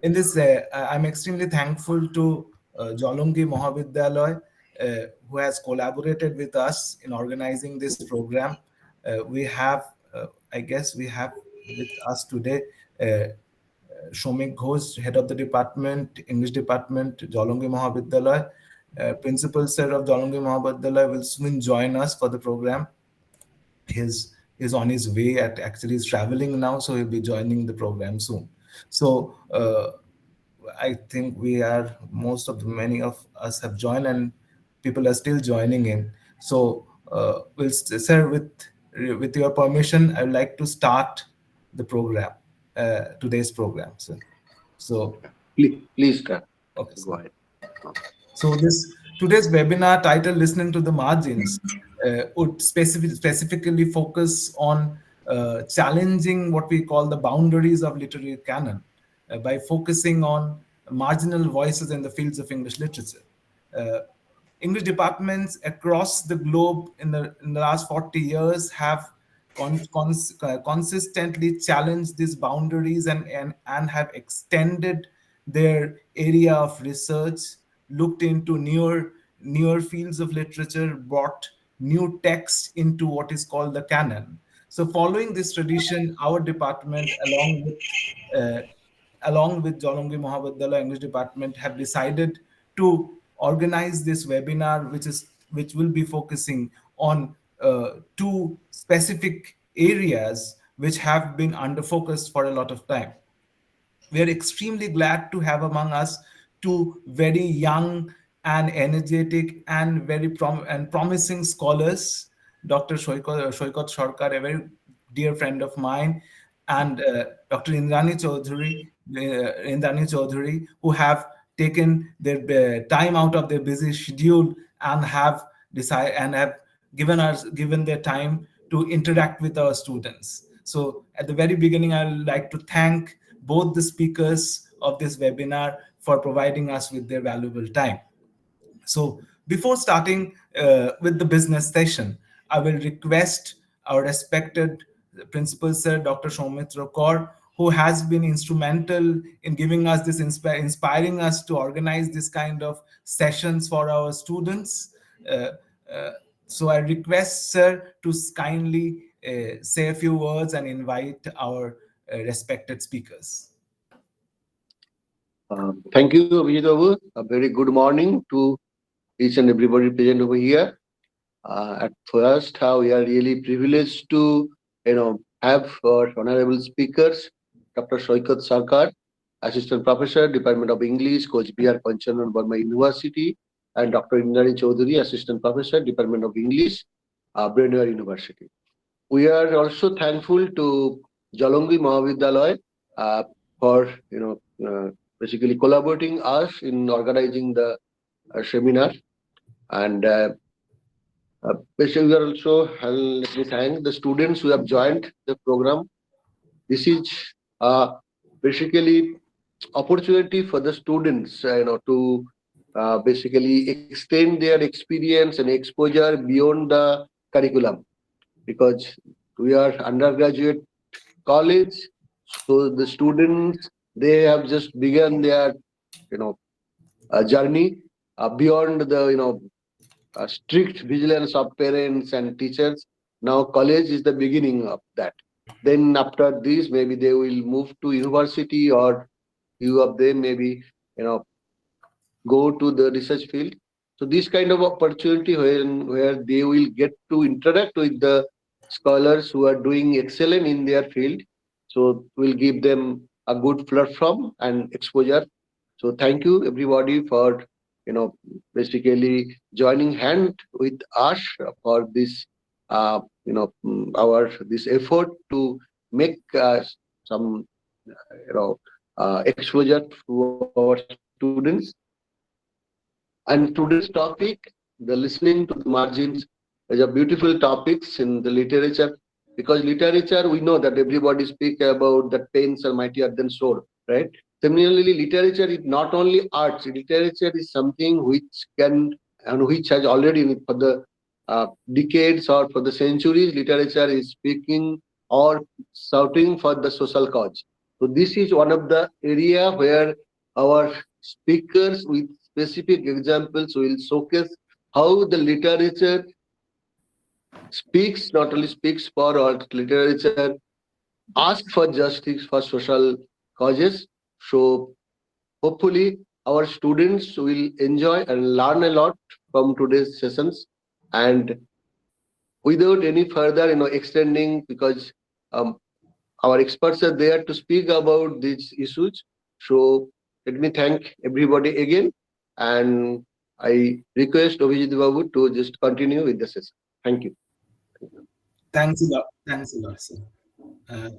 In this, I'm extremely thankful to Jolongi Mahavidyalaya, who has collaborated with us in organizing this program. We have, I guess, we have with us today Shomik Ghosh, head of the department, English department, Jolongi Mahavidyalaya. Principal Sir of Jolongi Mahavidyalaya will soon join us for the program. He's on his way at actually he's traveling now, so he'll be joining the program soon. So I think we are most of the many of us have joined and people are still joining in. So sir, with your permission, I would like to start the program, today's program, sir. So Please, sir. okay, Go sir. ahead. So this today's webinar title, Listening to the Margins, would specifically focus on challenging what we call the boundaries of literary canon by focusing on marginal voices in the fields of English literature. Uh, English departments across the globe in the last 40 years have consistently challenged these boundaries and have extended their area of research, looked into newer fields of literature, brought new texts into what is called the canon. So, following this tradition, our department, uh, along with Jolongi Mahavidyalaya English Department, have decided to organize this webinar, which will be focusing on two specific areas which have been under focus for a lot of time. We are extremely glad to have among us two very young and energetic and promising scholars, Dr. Shoykot Sarkar, a very dear friend of mine, and Dr. Indrani Chaudhary, who have taken their time out of their busy schedule and have given their time to interact with our students. So at the very beginning, I would like to thank both the speakers of this webinar for providing us with their valuable time. So before starting with the business session, I will request our respected Principal Sir Dr. Soumitra Kaur, who has been instrumental in giving us this, inspiring us to organize this kind of sessions for our students. Uh, uh, so I request Sir to kindly say a few words and invite our respected speakers. Thank you, Abhijit Babu. A very good morning to each and everybody present over here. At first, how we are really privileged to, have our honorable speakers, Dr. Shoykat Sarkar, Assistant Professor, Department of English, Coach B.R. Panchanan Burma University, and Dr. Indrani Chaudhary, Assistant Professor, Department of English, Brainware University. We are also thankful to Jalongi Mahavidyalaya for, basically collaborating us in organizing the seminar. And basically, we are also, let me thank the students who have joined the program. This is basically opportunity for the students, to basically extend their experience and exposure beyond the curriculum, because we are undergraduate college, so the students, they have just begun their you know journey beyond the strict vigilance of parents and teachers. Now college is the beginning of that. Then after this, maybe they will move to university, or few of them maybe you know go to the research field. So this kind of opportunity where they will get to interact with the scholars who are doing excellent in their field, so will give them a good platform and exposure. So thank you everybody for basically joining hand with us for this our this effort to make some exposure to our students. And today's topic, the listening to the margins, is a beautiful topics in the literature, because literature, we know that everybody speak about that pains are mightier than sword, right? Similarly, literature is not only arts. Literature is something which can and which has already for the decades or for the centuries, literature is speaking or shouting for the social cause. So this is one of the area where our speakers with specific examples will showcase how the literature speaks, not only speaks for our literature, ask for justice for social causes. So hopefully our students will enjoy and learn a lot from today's sessions. And without any further, extending, because um, our experts are there to speak about these issues. So let me thank everybody again, and I request Abhijit Babu to just continue with the session. Thank you. Thanks a lot. Thanks a lot, sir. Uh,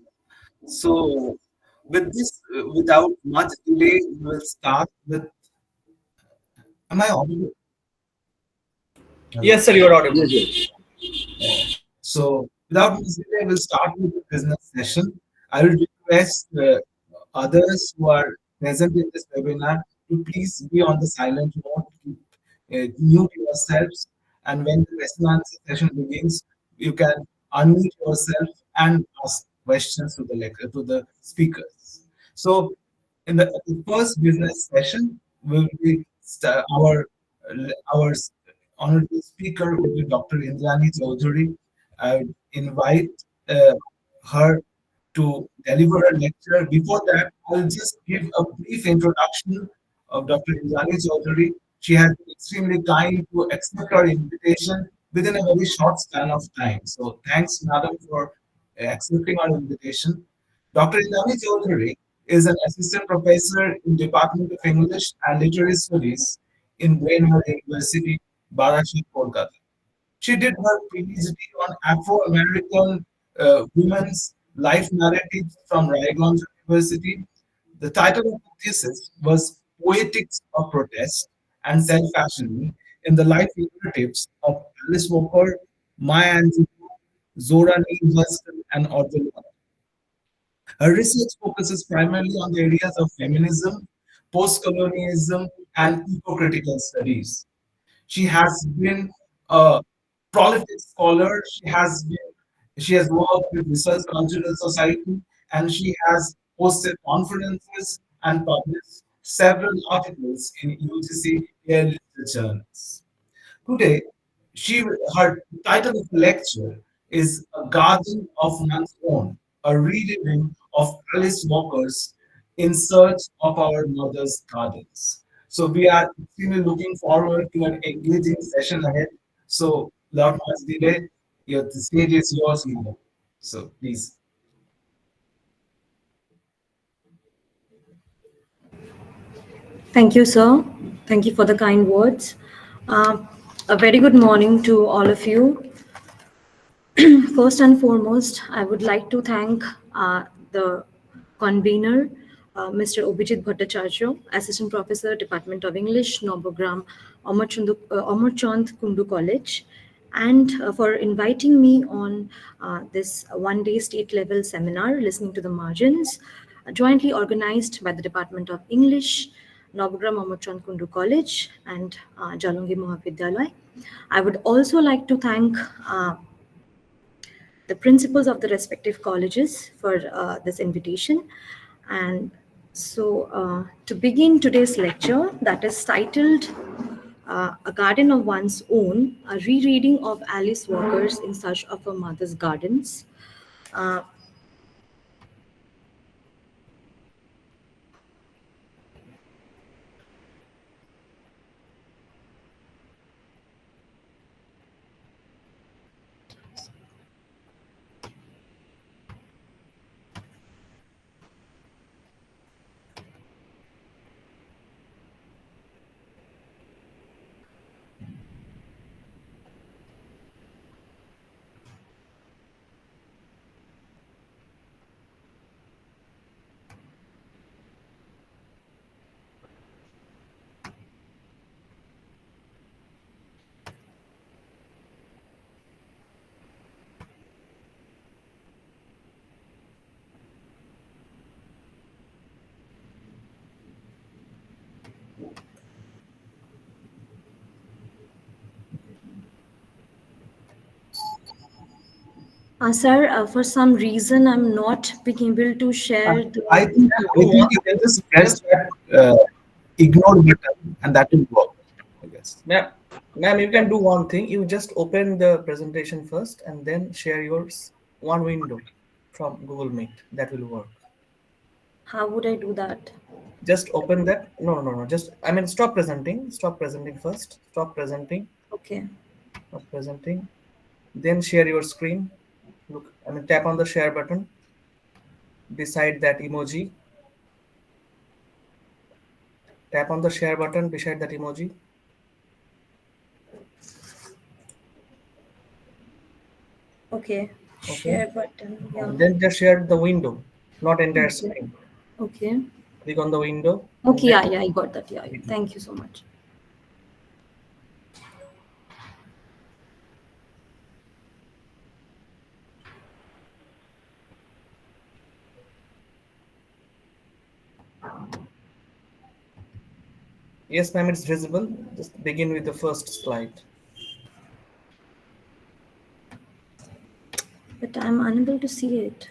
so, with this, without much delay, we will start with. Am I audible? Hello. Yes, sir, you're audible. Yes, yes. So, without much delay, we'll start with the business session. I will request others who are present in this webinar to please be on the silent mode, keep mute yourselves, and when the question and answer session begins, you can unmute yourself and ask questions to the lecturer, to the speakers. So, in the first business session, will be our honorable speaker will be Dr. Indrani Chaudhary. I would invite uh, her to deliver a lecture. Before that, I'll just give a brief introduction of Dr. Indrani Chaudhary. She has been extremely kind to accept our invitation within a very short span of time. So thanks, madam, for accepting our invitation. Dr. Indrani Chaudhary is an assistant professor in Department of English and Literary Studies in Brainerd University, Barashat, Kolkata. She did her PhD on Afro-American women's life narratives from Raigonja University. The title of the thesis was Poetics of Protest and Self-Fashioning in the Life Narratives of Alice Walker, Maya Angelou, Zora Neale Hurston, and Audre Lorde. Her research focuses primarily on the areas of feminism, post-colonialism, and eco-critical studies. She has been a prolific scholar. She has worked with Research Cultural Society, and she has hosted conferences and published several articles in UGC Air Literature journals. Today, her title of the lecture is A Garden of One's Own, a reading of Alice Walker's In Search of Our Mother's Gardens. So we are extremely looking forward to an engaging session ahead. So without much delay, the stage is yours, Linda. So please. Thank you, sir. Thank you for the kind words. Uh, a very good morning to all of you. First and foremost, I would like to thank the convener, Mr. Obijit Bhattacharya, Assistant Professor, Department of English, Nobogram, Amarchand Kundu College, and for inviting me on this one-day state-level seminar, Listening to the Margins, jointly organized by the Department of English, Nobogram Amarchand Kundu College, and Jalongi Mahavidyalaya. I would also like to thank the principals of the respective colleges for this invitation. And so, to begin today's lecture, that is titled A Garden of One's Own, a rereading of Alice Walker's In Search of Her Mother's Gardens. Uh, Sir, for some reason, I'm not being able to share I the. think Ma'am, I do think one you can thing. just press Just that ignore button and that will work, I guess. ma'am, ma'am, you can do one thing. You just open the presentation first and then share yours one window from Google Meet. That will work. How would I do that? Just open that. No, no, no. Just I mean, stop presenting. Stop presenting first. Stop presenting. Okay. Stop presenting. Then share your screen. Look, I mean, tap on the share button beside that emoji. Tap on the share button beside that emoji. Okay. Okay. Share button. Yeah. Then just share the window, not entire Okay. screen. Okay. Click on the window and Okay. then Yeah. Yeah. I got that. Yeah. Yeah. Thank you so much. yes, ma'am, it's visible. Just begin with the first slide. But I'm unable to see it.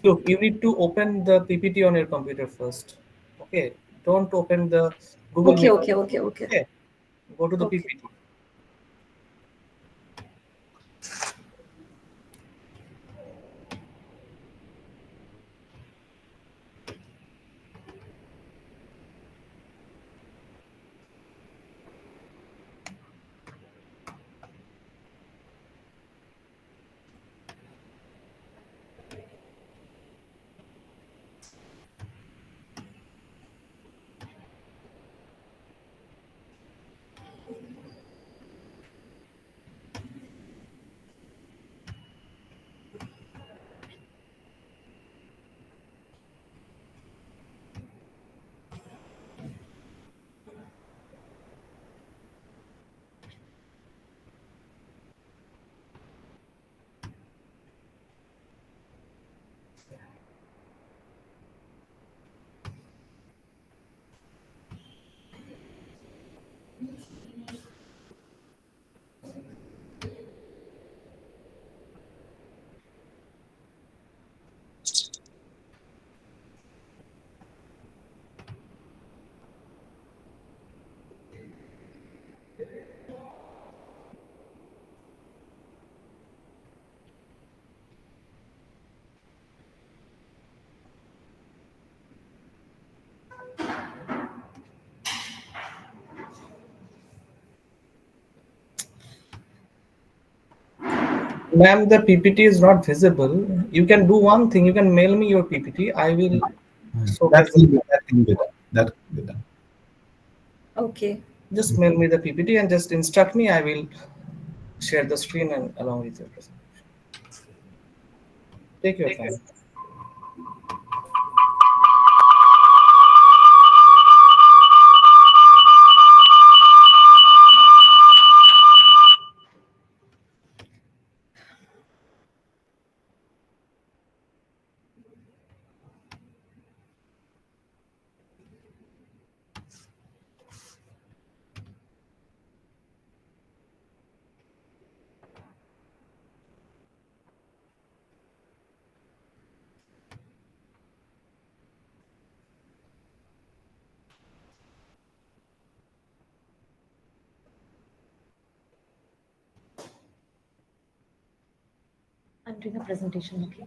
Look, you need to open the PPT on your computer first. Okay. Don't open the Google Okay. Meet. Okay. Okay. Okay. Okay. Go to the Okay. PPT. Ma'am, the PPT is not visible. You can do one thing. You can mail me your PPT. I will That showcase it. will be that can be done. That can be done. Okay. Just mail me the PPT and just instruct me. I will share the screen and along with your presentation. Take your time. I'm doing a presentation. Okay.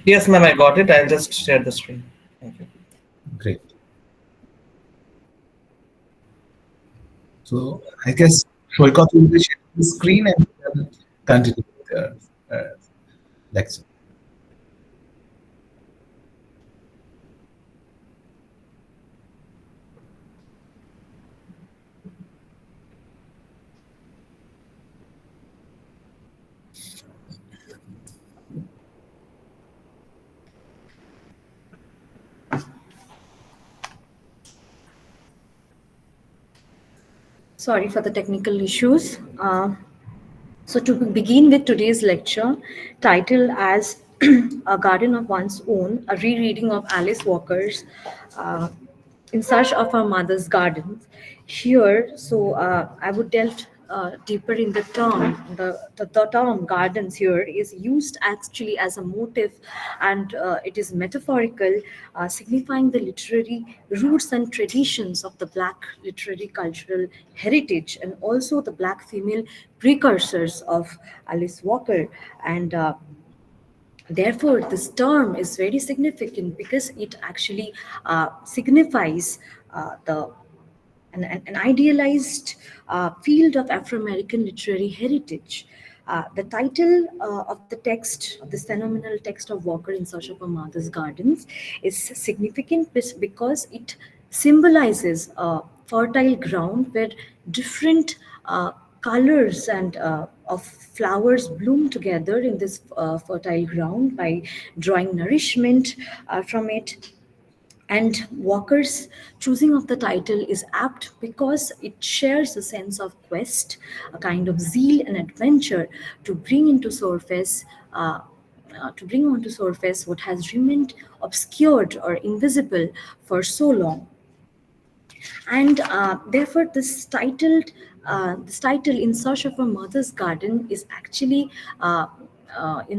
Yes, ma'am, I got it. I'll just share the screen. Thank you. Great. So I guess Boycott will be sharing the screen and then continue with the lecture. Sorry for the technical issues. So, to begin with today's lecture, titled as A Garden of One's Own, a rereading of Alice Walker's uh, In Search of Her Mother's Garden. Here, I would delve deeper in the term. The term gardens here is used actually as a motive, and it is metaphorical, signifying the literary roots and traditions of the Black literary cultural heritage, and also the Black female precursors of Alice Walker. And therefore, this term is very significant because it actually signifies the an idealized field of Afro American literary heritage. The title of the text, of this phenomenal text of Walker in Search of a Mother's Gardens, is significant because it symbolizes a fertile ground where different colors and of flowers bloom together in this fertile ground by drawing nourishment from it. And Walker's choosing of the title is apt because it shares a sense of quest, a kind of zeal and adventure to bring into surface. To bring onto surface what has remained obscured or invisible for so long, and therefore this title In Search of a Mother's Garden is actually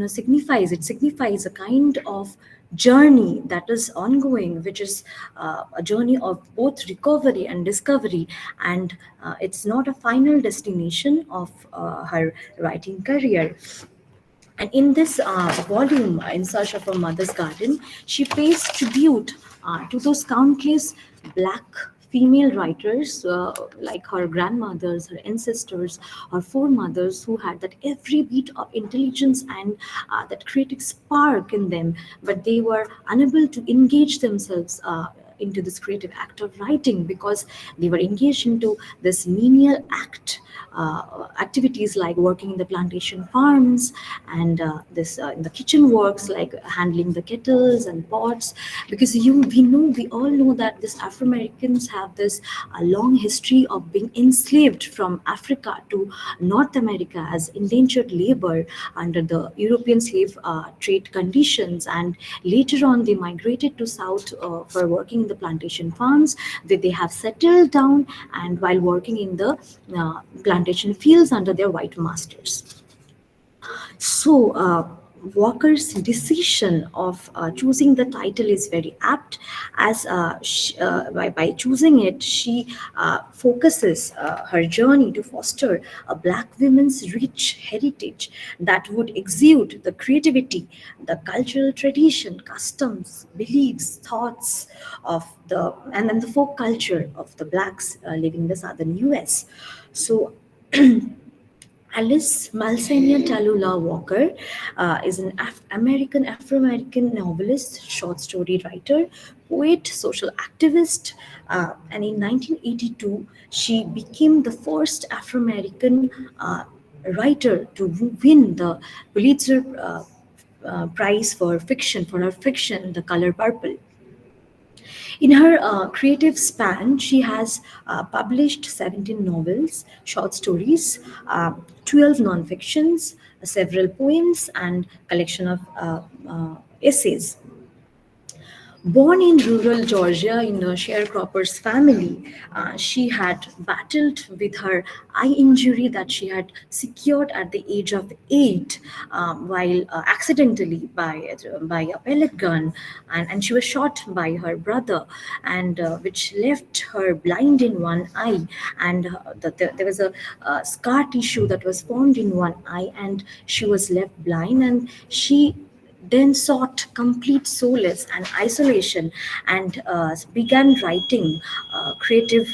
signifies a kind of journey that is ongoing, which is a journey of both recovery and discovery, and it's not a final destination of her writing career. And in this volume, In Search of a Mother's Garden, she pays tribute to those countless black female writers like her grandmothers, her ancestors, her foremothers who had that every bit of intelligence and that creative spark in them, but they were unable to engage themselves. Into this creative act of writing because they were engaged into this menial activities like working in the plantation farms and this in the kitchen works like handling the kettles and pots, because we all know that this Afro Americans have this long history of being enslaved from Africa to North America as indentured labor under the European slave trade conditions, and later on they migrated to South for working in the plantation farms where they have settled down and while working in the plantation fields under their white masters. So, Walker's decision of choosing the title is very apt, as by choosing it, she focuses her journey to foster a Black women's rich heritage that would exude the creativity, the cultural tradition, customs, beliefs, thoughts of the and then the folk culture of the Blacks living in the southern U.S. So. Alice Malsania Tallulah Walker is an American Afro-American novelist, short story writer, poet, social activist, and in 1982 she became the first Afro-American writer to win the Pulitzer Prize for her fiction, The Color Purple. In her creative span, she has published 17 novels, short stories, 12 non-fictions, several poems, and collection of essays. Born in rural Georgia in a sharecropper's family, she had battled with her eye injury that she had secured at the age of 8 while accidentally by a pellet gun, and she was shot by her brother, and which left her blind in one eye, and there was a scar tissue that was formed in one eye, and she was left blind, and she then sought complete solace and isolation and began writing creative.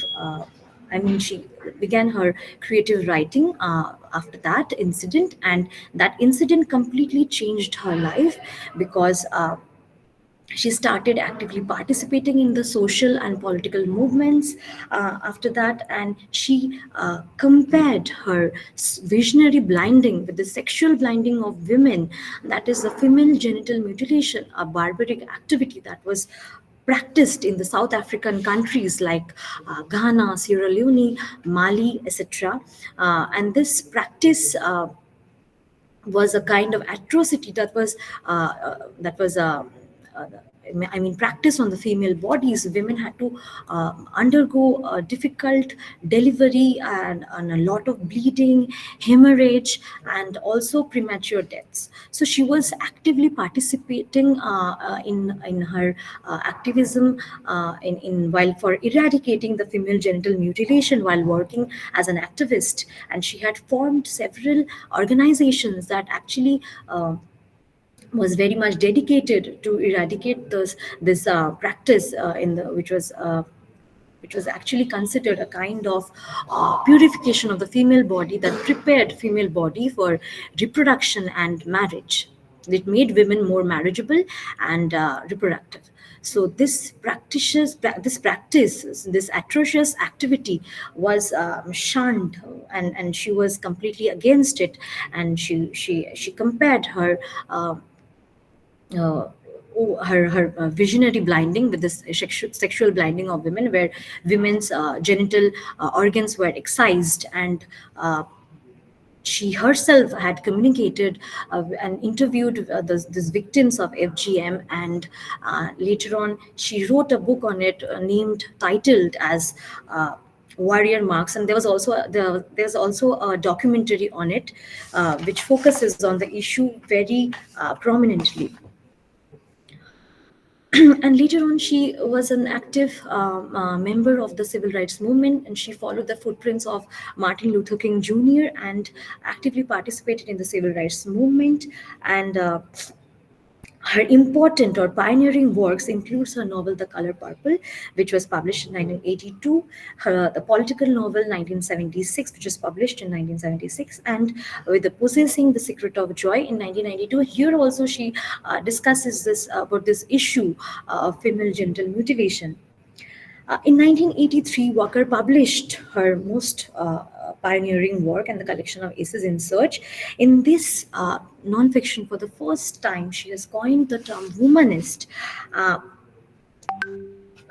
She began her creative writing after that incident, and that incident completely changed her life because she started actively participating in the social and political movements after that, and she compared her visionary blinding with the sexual blinding of women, that is the female genital mutilation, a barbaric activity that was practiced in the South African countries like Ghana, Sierra Leone, Mali, etc. And this practice was a kind of atrocity that was uh, I mean, practice on the female bodies. Women had to undergo a difficult delivery and a lot of bleeding, hemorrhage, and also premature deaths. So she was actively participating in her activism in while for eradicating the female genital mutilation while working as an activist, and she had formed several organizations that actually was very much dedicated to eradicate this practice in the which was actually considered a kind of purification of the female body that prepared female body for reproduction and marriage. It made women more marriageable and reproductive. So this practice, this atrocious activity was shunned, and she was completely against it, and she compared her uh, her visionary blinding with this sexual blinding of women, where women's genital organs were excised, and she herself had communicated and interviewed these victims of FGM, and later on she wrote a book on it titled as Warrior Marks, and there's also a documentary on it which focuses on the issue very prominently. And later on, she was an active member of the civil rights movement, and she followed the footprints of Martin Luther King Jr. and actively participated in the civil rights movement. And her important or pioneering works includes her novel *The Color Purple*, which was published in 1982, the political novel *1976*, which was published in 1976, and with the *Possessing the Secret of Joy* in 1992. Here also she discusses this about this issue of female genital mutilation. In 1983, Walker published her most pioneering work and the collection of Aces in Search. In this nonfiction, for the first time, she has coined the term womanist. Uh,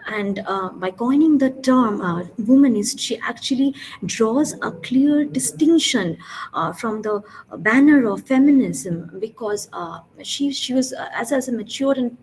and by coining the term womanist, she actually draws a clear distinction from the banner of feminism, because she was, as a mature and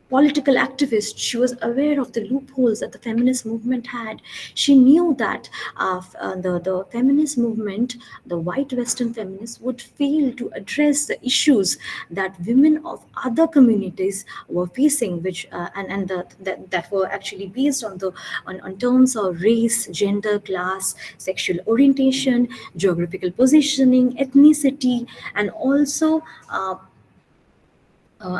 political activist, she was aware of the loopholes that the feminist movement had. She knew that the feminist movement, the white Western feminists, would fail to address the issues that women of other communities were facing, which that were actually based on on terms of race, gender, class, sexual orientation, geographical positioning, ethnicity, and also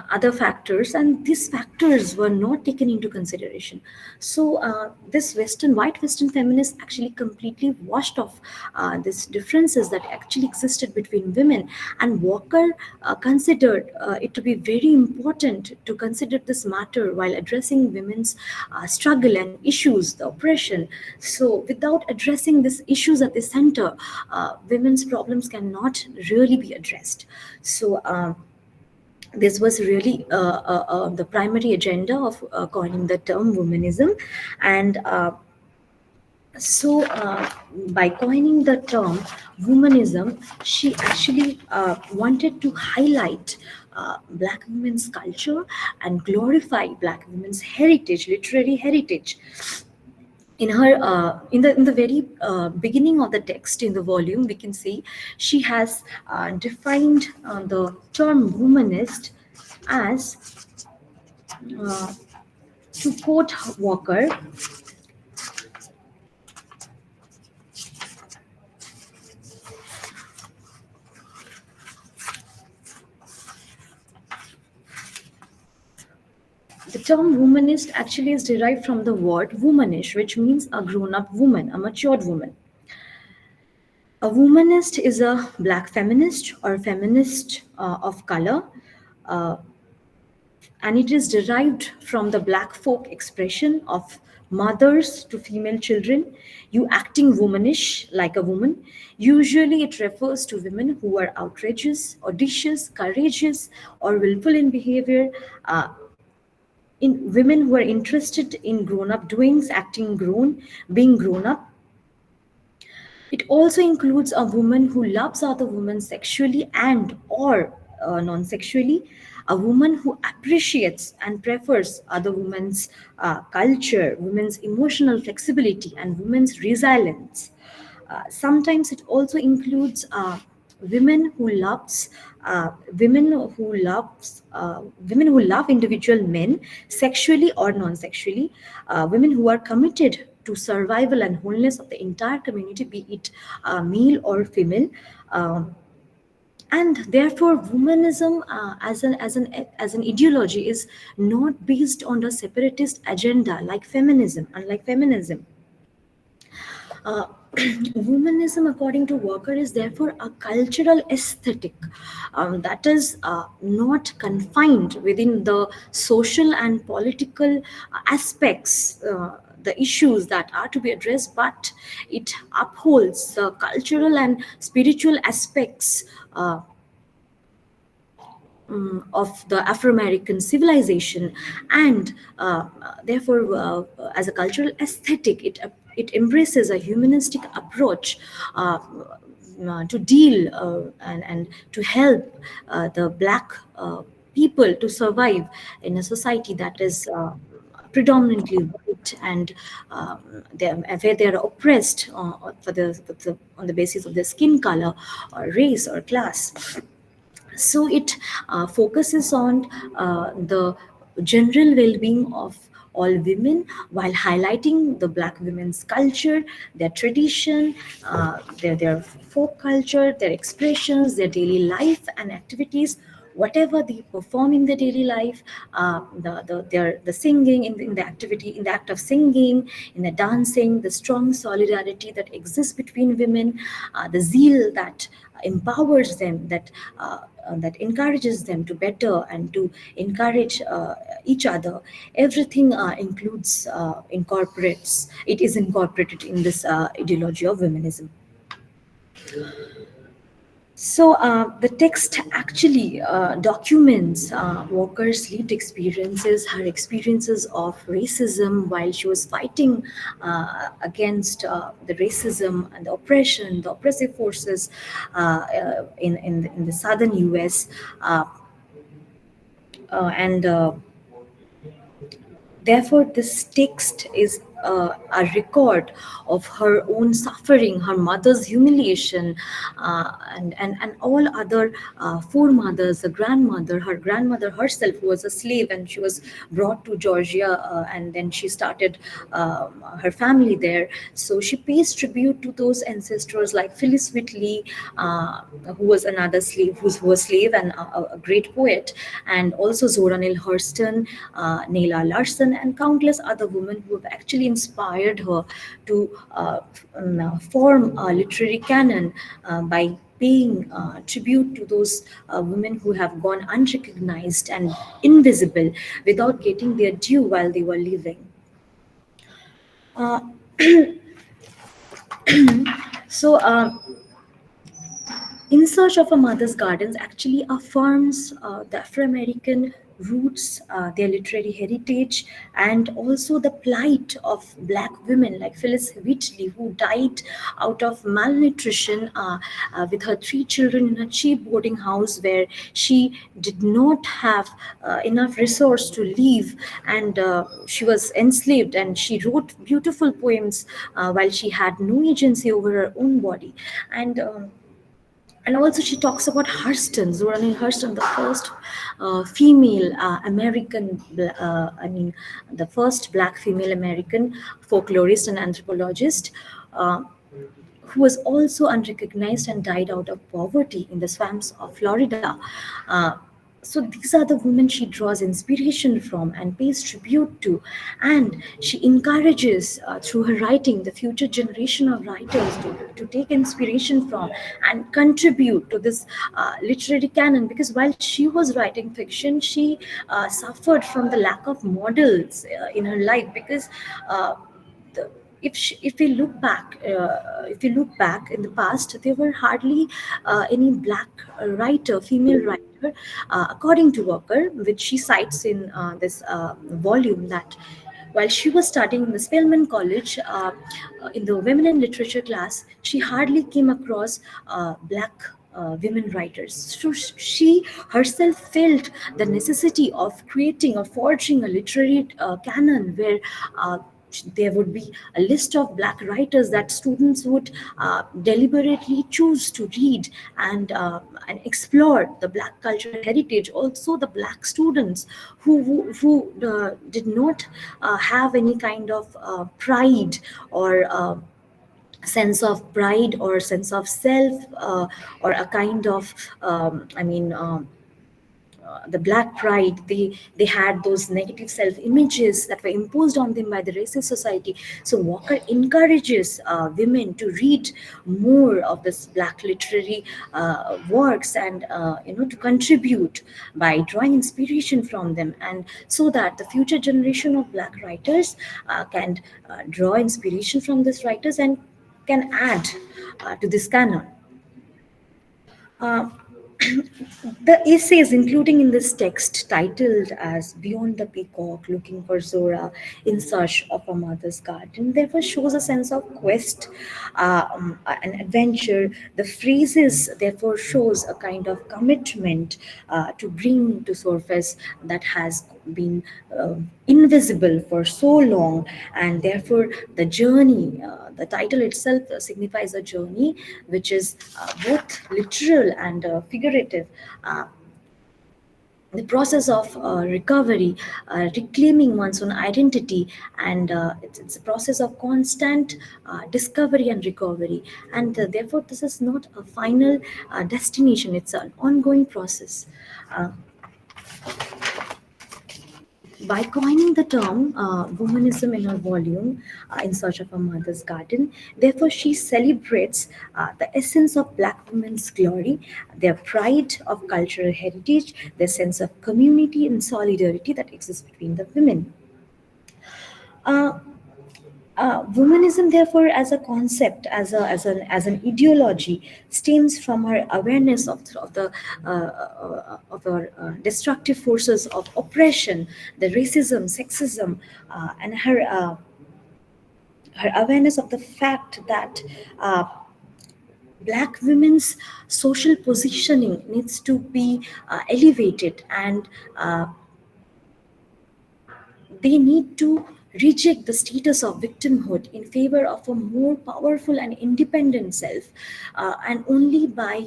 other factors, and these factors were not taken into consideration. So this white Western feminists actually completely washed off these differences that actually existed between women, and Walker considered it to be very important to consider this matter while addressing women's struggle and issues, the oppression. So without addressing these issues at the center, women's problems cannot really be addressed. So this was really the primary agenda of coining the term womanism. And so, by coining the term womanism, she actually wanted to highlight Black women's culture and glorify Black women's heritage, literary heritage. In her in the very beginning of the text in the volume, we can see she has defined the term womanist as, uh, to quote Walker, The term womanist actually is derived from the word womanish, which means a grown up woman, a matured woman. A womanist is a black feminist or feminist of color, uh, and it is derived from the black folk expression of mothers to female children, you acting womanish like a woman. Usually, it refers to women who are outrageous, audacious, courageous, or willful in behavior. In women who are interested in grown up doings, acting grown, being grown up. It also includes a woman who loves other women sexually and or non-sexually, a woman who appreciates and prefers other women's culture, women's emotional flexibility, and women's resilience. Sometimes it also includes women who loves women who loves women who love individual men sexually or non-sexually, women who are committed to survival and wholeness of the entire community, be it male or female. And therefore womanism as an ideology is not based on the separatist agenda like feminism. Unlike feminism, uh, womanism, according to Walker, is therefore a cultural aesthetic that is not confined within the social and political aspects, the issues that are to be addressed, but it upholds the cultural and spiritual aspects of the Afro-American civilization, and therefore, as a cultural aesthetic, it embraces a humanistic approach to deal and to help the black people to survive in a society that is predominantly white, and where they are oppressed on the basis of their skin color or race or class. So it focuses on the general well-being of all women while highlighting the black women's culture, their tradition, their folk culture, their expressions, their daily life and activities, whatever they perform in their daily life, the singing in the activity, in the act of singing, in the dancing, the strong solidarity that exists between women, the zeal that empowers them, that encourages them to better and to encourage each other. Everything incorporates. It is incorporated in this ideology of feminism. So the text actually documents Walker's lived experiences, her experiences of racism while she was fighting against the racism and the oppression, the oppressive forces in the southern U.S. Uh, and Therefore, this text is a record of her own suffering, her mother's humiliation, and all other foremothers, the grandmother, her grandmother herself, who was a slave and she was brought to Georgia, and then she started her family there. So she pays tribute to those ancestors like Phyllis Whitley, who was another slave, who was a slave and a great poet, and also Zora Neale Hurston, Nayla Larson, and countless other women who have actually inspired her to form a literary canon by paying tribute to those women who have gone unrecognized and invisible without getting their due while they were living. Uh, so, In Search of a Mother's Gardens actually affirms the Afro American roots, their literary heritage, and also the plight of black women like Phyllis Whitley, who died out of malnutrition with her three children in a cheap boarding house where she did not have enough resource to live, and she was enslaved, and she wrote beautiful poems while she had no agency over her own body. And also she talks about Hurston, Zora Neale Hurston, the first female American, the first black female American folklorist and anthropologist, uh, who was also unrecognized and died out of poverty in the swamps of Florida. Uh, So these are the women she draws inspiration from and pays tribute to, and she encourages through her writing the future generation of writers to take inspiration from and contribute to this literary canon, because while she was writing fiction, she suffered from the lack of models in her life, because the, if we look back, if we look back in the past, there were hardly any black writer, female writer, according to Walker, which she cites in this volume, that while she was studying in the Spelman College, in the women in literature class, she hardly came across black women writers. So she herself felt the necessity of creating or forging a literary canon where there would be a list of black writers that students would deliberately choose to read and explore the black cultural heritage. Also, the black students who did not have any kind of pride or sense of pride or sense of self, or a kind of the black pride. They had those negative self images that were imposed on them by the racist society. So Walker encourages women to read more of this black literary works, and to contribute by drawing inspiration from them, and so that the future generation of black writers can draw inspiration from these writers and can add to this canon. Uh, the essays, including in this text, titled as Beyond the Peacock, Looking for Zora, In Search of a Mother's Garden, therefore shows a sense of quest, an adventure. The phrases, therefore, shows a kind of commitment to bring to surface that has been invisible for so long, and therefore the journey, the title itself signifies a journey which is both literal and figurative. uh, the process of recovery, reclaiming one's own identity, and it's a process of constant discovery and recovery. And therefore, this is not a final destination, it's an ongoing process. Uh, by coining the term womanism in her volume, In Search of a Mother's Garden, therefore she celebrates the essence of Black women's glory, their pride of cultural heritage, their sense of community and solidarity that exists between the women. Uh, Womanism, therefore, as a concept, as an ideology, stems from her awareness of our destructive forces of oppression, the racism, sexism, and her awareness of the fact that black women's social positioning needs to be elevated, and they need to reject the status of victimhood in favor of a more powerful and independent self, and only by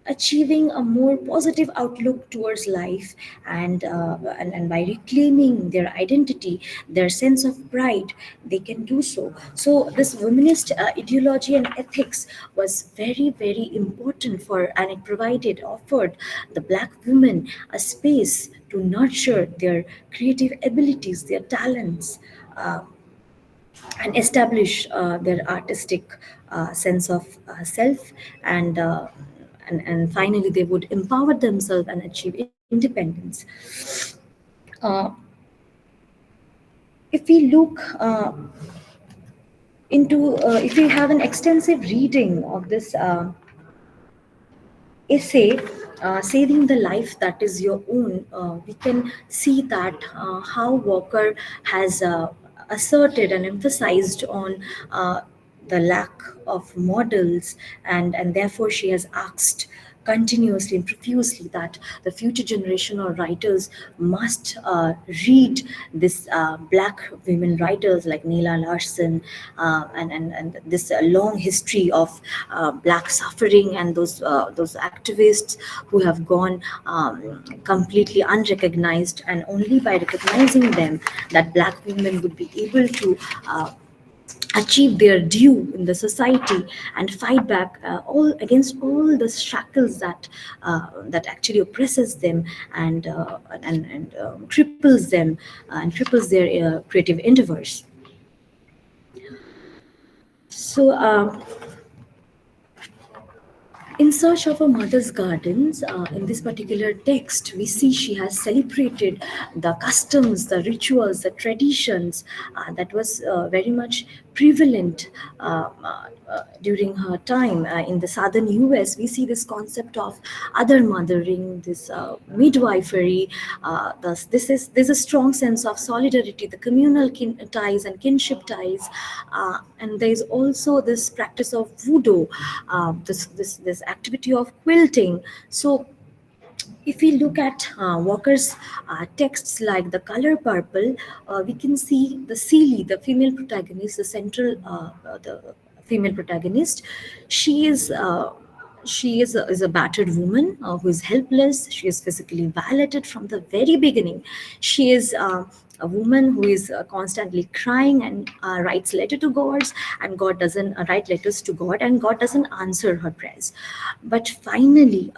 achieving a more positive outlook towards life, and by reclaiming their identity, their sense of pride, they can do so. So this womanist ideology and ethics was very, very important for, and it offered the black women a space to nurture their creative abilities, their talents, uh, and establish their artistic sense of self, and, uh, and finally they would empower themselves and achieve independence. Uh, if we look into, if we have an extensive reading of this essay, Saving the Life That Is Your Own, we can see that how Walker has asserted and emphasized on the lack of models, and therefore she has asked continuously and profusely that the future generation of writers must read this black women writers like Neela Larson, and this long history of black suffering, and those activists who have gone completely unrecognized, and only by recognizing them that black women would be able to achieve their due in the society and fight back all against all the shackles that actually oppresses them and cripples them and cripples their creative endeavors. So in search of a mother's gardens, in this particular text, we see she has celebrated the customs, the rituals, the traditions that was very much prevalent during her time in the southern US. We see this concept of other mothering, this midwifery. There's a strong sense of solidarity, the communal ties and kinship ties, and there is also this practice of voodoo, this activity of quilting. So if we look at Walker's texts like The Color Purple, we can see the Celie, the female protagonist, the female protagonist. She is. Is a battered woman who is helpless. She is physically violated from the very beginning. She is a woman who is constantly crying and writes letter to gods, and God doesn't write letters to God, and God doesn't answer her prayers. But finally,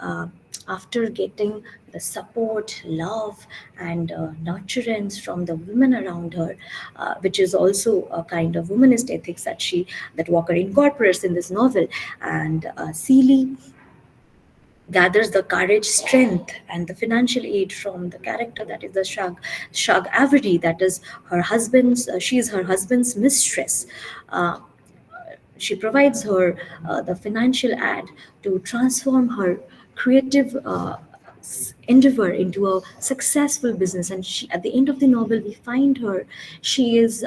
after getting the support, love, and nurturance from the women around her, which is also a kind of womanist ethics that Walker incorporates in this novel, and Seeley gathers the courage, strength, and the financial aid from the character that is the Shag Avery, that is her husband's. She is her husband's mistress. Uh, she provides her the financial aid to transform her creative endeavor into a successful business. And at the end of the novel, we find her. She is.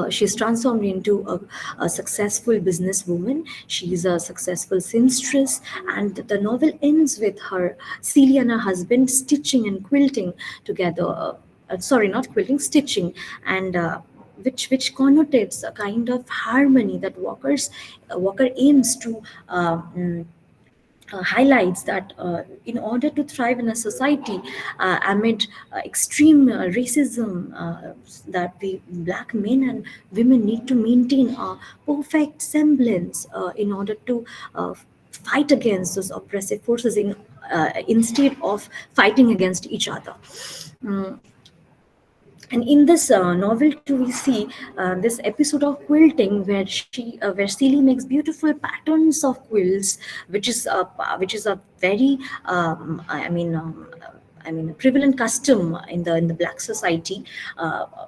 She's transformed into a successful businesswoman. She's a successful seamstress, and the novel ends with her, Celia and her husband, stitching and quilting together. Sorry, not quilting, stitching, and which connotates a kind of harmony that Walker aims to. Highlights that in order to thrive in a society amid extreme racism, that we black men and women need to maintain a perfect semblance in order to fight against those oppressive forces instead of fighting against each other. Mm, and in this novel too, we see this episode of quilting where Celie makes beautiful patterns of quilts, which is a very I mean, a prevalent custom in the black society,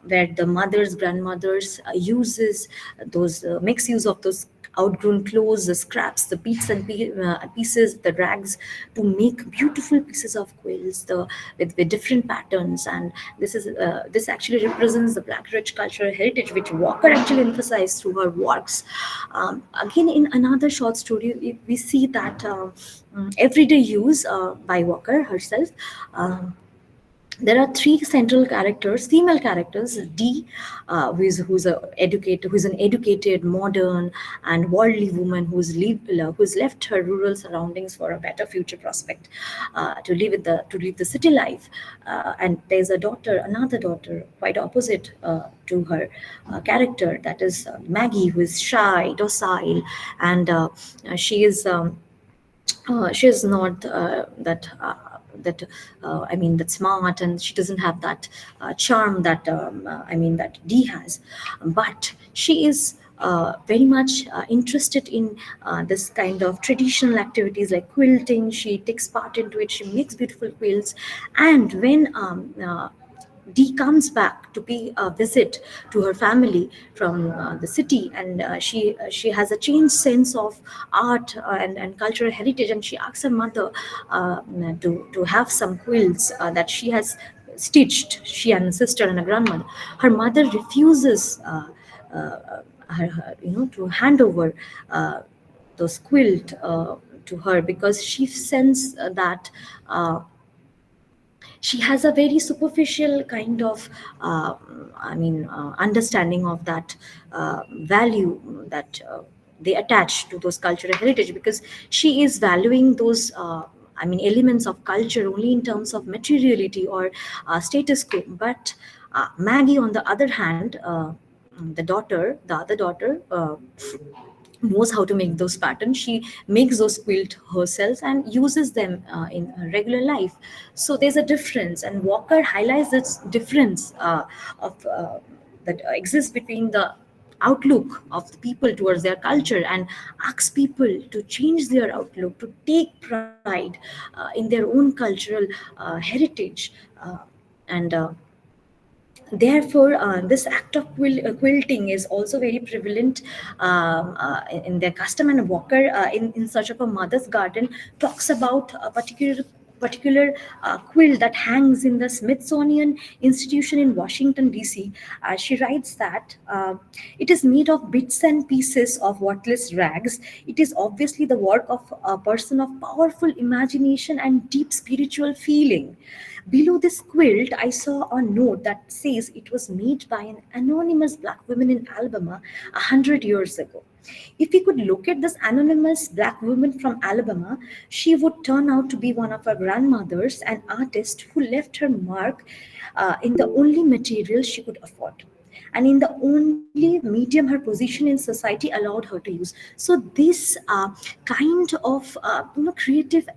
where the mothers, grandmothers uses those makes use of those outgrown clothes, the scraps, the bits and pieces, the rags, to make beautiful pieces of quilts with different patterns. And this actually represents the Black rich cultural heritage, which Walker actually emphasized through her works. Again, in another short story, we see that everyday use by Walker herself. There are three central characters, female characters. D, who's an educated, modern, and worldly woman who's left her rural surroundings for a better future prospect, to live the city life. And there's another daughter, quite opposite to her character, that is Maggie, who is shy, docile, and she is not that smart, and she doesn't have that charm that Dee has, but she is very much interested in this kind of traditional activities like quilting. She takes part into it. She makes beautiful quilts, and when Dee comes back to pay a visit to her family from the city, and she has a changed sense of art and cultural heritage, and she asks her mother to have some quilts that she has stitched. She and a sister and a grandmother. Her mother refuses to hand over uh, those quilt to her, because she senses that. She has a very superficial kind of understanding of that value that they attach to those cultural heritage, because she is valuing those elements of culture only in terms of materiality or status quo. But Maggie, on the other hand, the other daughter, knows how to make those patterns. She makes those quilt herself and uses them in her regular life. So there's a difference, and Walker highlights this difference of that exists between the outlook of the people towards their culture, and asks people to change their outlook, to take pride in their own cultural heritage. And Therefore, this act of quilting is also very prevalent in their custom. And Walker, in Search of a Mother's Garden, talks about a particular quilt that hangs in the Smithsonian Institution in Washington D.C. She writes that it is made of bits and pieces of worthless rags. It is obviously the work of a person of powerful imagination and deep spiritual feeling. Below this quilt, I saw a note that says it was made by an anonymous black woman in Alabama 100 years ago. If we could locate this anonymous black woman from Alabama, she would turn out to be one of our grandmothers, an artist who left her mark in the only material she could afford, and in the only medium her position in society allowed her to use. So this kind of creative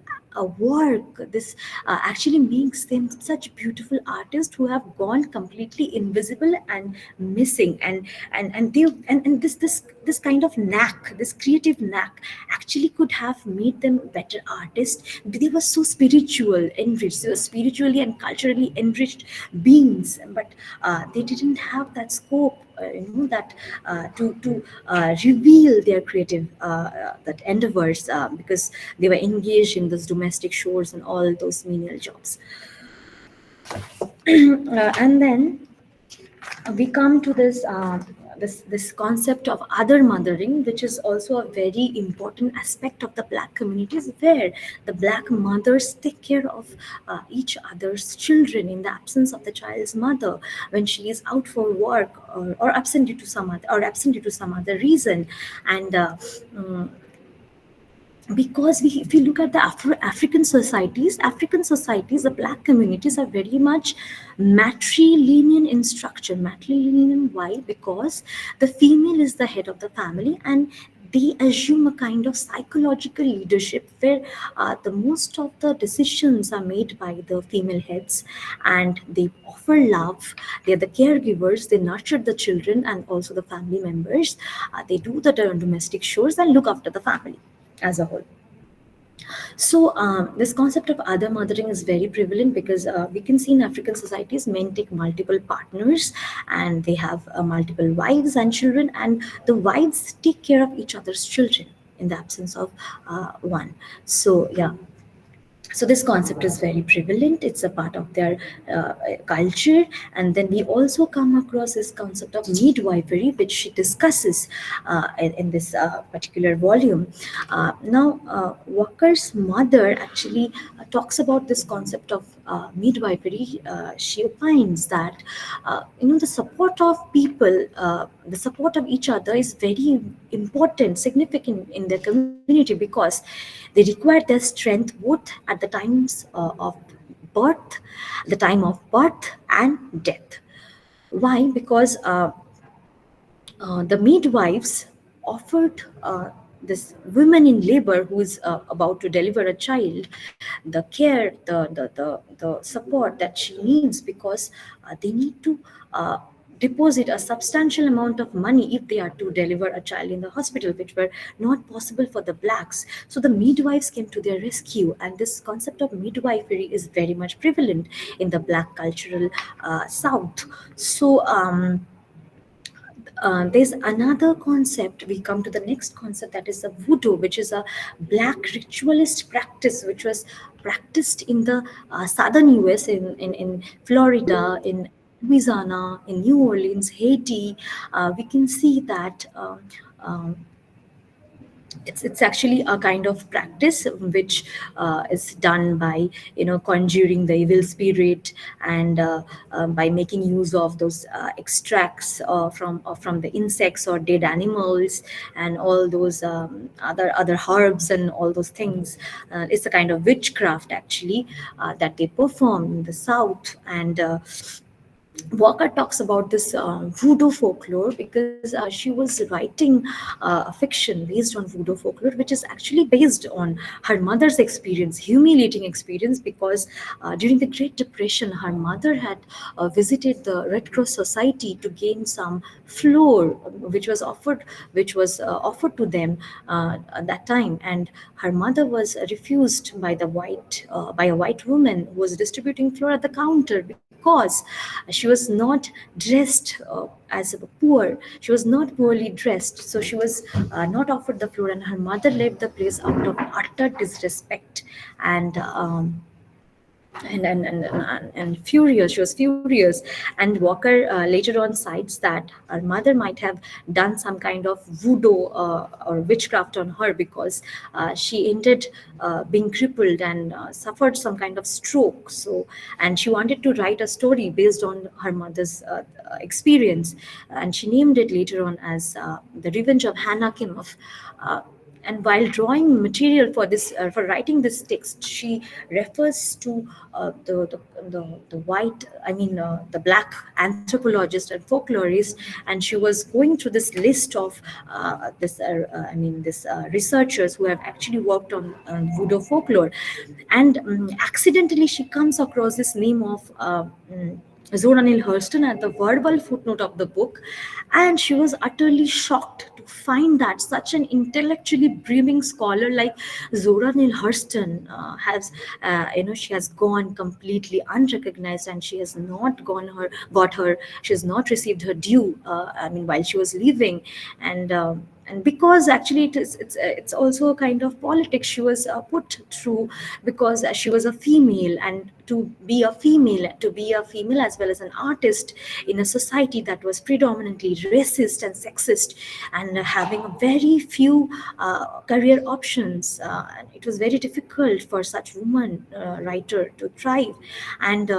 work, this actually makes them such beautiful artists who have gone completely invisible and missing. And this kind of knack, this creative knack, actually could have made them better artists. They were so spiritual enriched, they were spiritually and culturally enriched beings, but they didn't have that scope, that to reveal their creative that endeavors, because they were engaged in those domestic chores and all those menial jobs. And then we come to this concept of other mothering, which is also a very important aspect of the black communities, where the black mothers take care of each other's children in the absence of the child's mother when she is out for work, or absent due to some other reason. And mm, because if you look at the African societies, the black communities are very much matrilineal in structure. Matrilineal, why? Because the female is the head of the family, and they assume a kind of psychological leadership where the most of the decisions are made by the female heads, and they offer love. They're the caregivers, they nurture the children and also the family members. They do the domestic chores and look after the family as a whole. So, this concept of other mothering is very prevalent because we can see in African societies men take multiple partners, and they have multiple wives and children, and the wives take care of each other's children in the absence of one. So, yeah, so this concept is very prevalent, it's a part of their culture. And then we also come across this concept of midwifery, which she discusses in this particular volume. Walker's mother actually talks about this concept of midwifery. She opines that the support of people, the support of each other is very important, significant in their community, because they require their strength both at the times of birth, the time of birth and death. Why? Because the midwives offered this woman in labor who is about to deliver a child the care, the support that she needs, because they need to deposit a substantial amount of money if they are to deliver a child in the hospital, which were not possible for the blacks. So the midwives came to their rescue, and this concept of midwifery is very much prevalent in the black cultural south. So there's another concept. We come to the next concept, that is the voodoo, which is a black ritualist practice which was practiced in the southern US, in Florida, in Louisiana, in New Orleans, Haiti. We can see that it's actually a kind of practice which is done by conjuring the evil spirit, and by making use of those extracts from the insects or dead animals, and all those other herbs and all those things. It's a kind of witchcraft actually that they perform in the south. And Walker talks about this voodoo folklore because she was writing a fiction based on voodoo folklore, which is actually based on her mother's experience, humiliating experience, because during the Great Depression, her mother had visited the Red Cross Society to gain some flour, which was offered to them at that time, and her mother was refused by a white woman who was distributing flour at the counter because she was not dressed as a poor. She was not poorly dressed, so she was not offered the floor, and her mother left the place out of utter disrespect and. And furious. She was furious, and Walker later on cites that her mother might have done some kind of voodoo or witchcraft on her, because she ended being crippled and suffered some kind of stroke. So, and she wanted to write a story based on her mother's experience, and she named it later on as The Revenge of Hannah Kimov. Uh, and while drawing material for this for writing this text, she refers to the white, the black anthropologist and folklorist, and she was going through this list of this researchers who have actually worked on voodoo folklore, and accidentally she comes across this name of Zora Neale Hurston at the verbal footnote of the book, and she was utterly shocked to find that such an intellectually brimming scholar like Zora Neale Hurston she has gone completely unrecognized, and she has not she has not received her due. While she was leaving, and because actually it's also a kind of politics she was put through, because she was a female, and to be a female as well as an artist in a society that was predominantly racist and sexist, and having a very few career options, and it was very difficult for such woman writer to thrive, and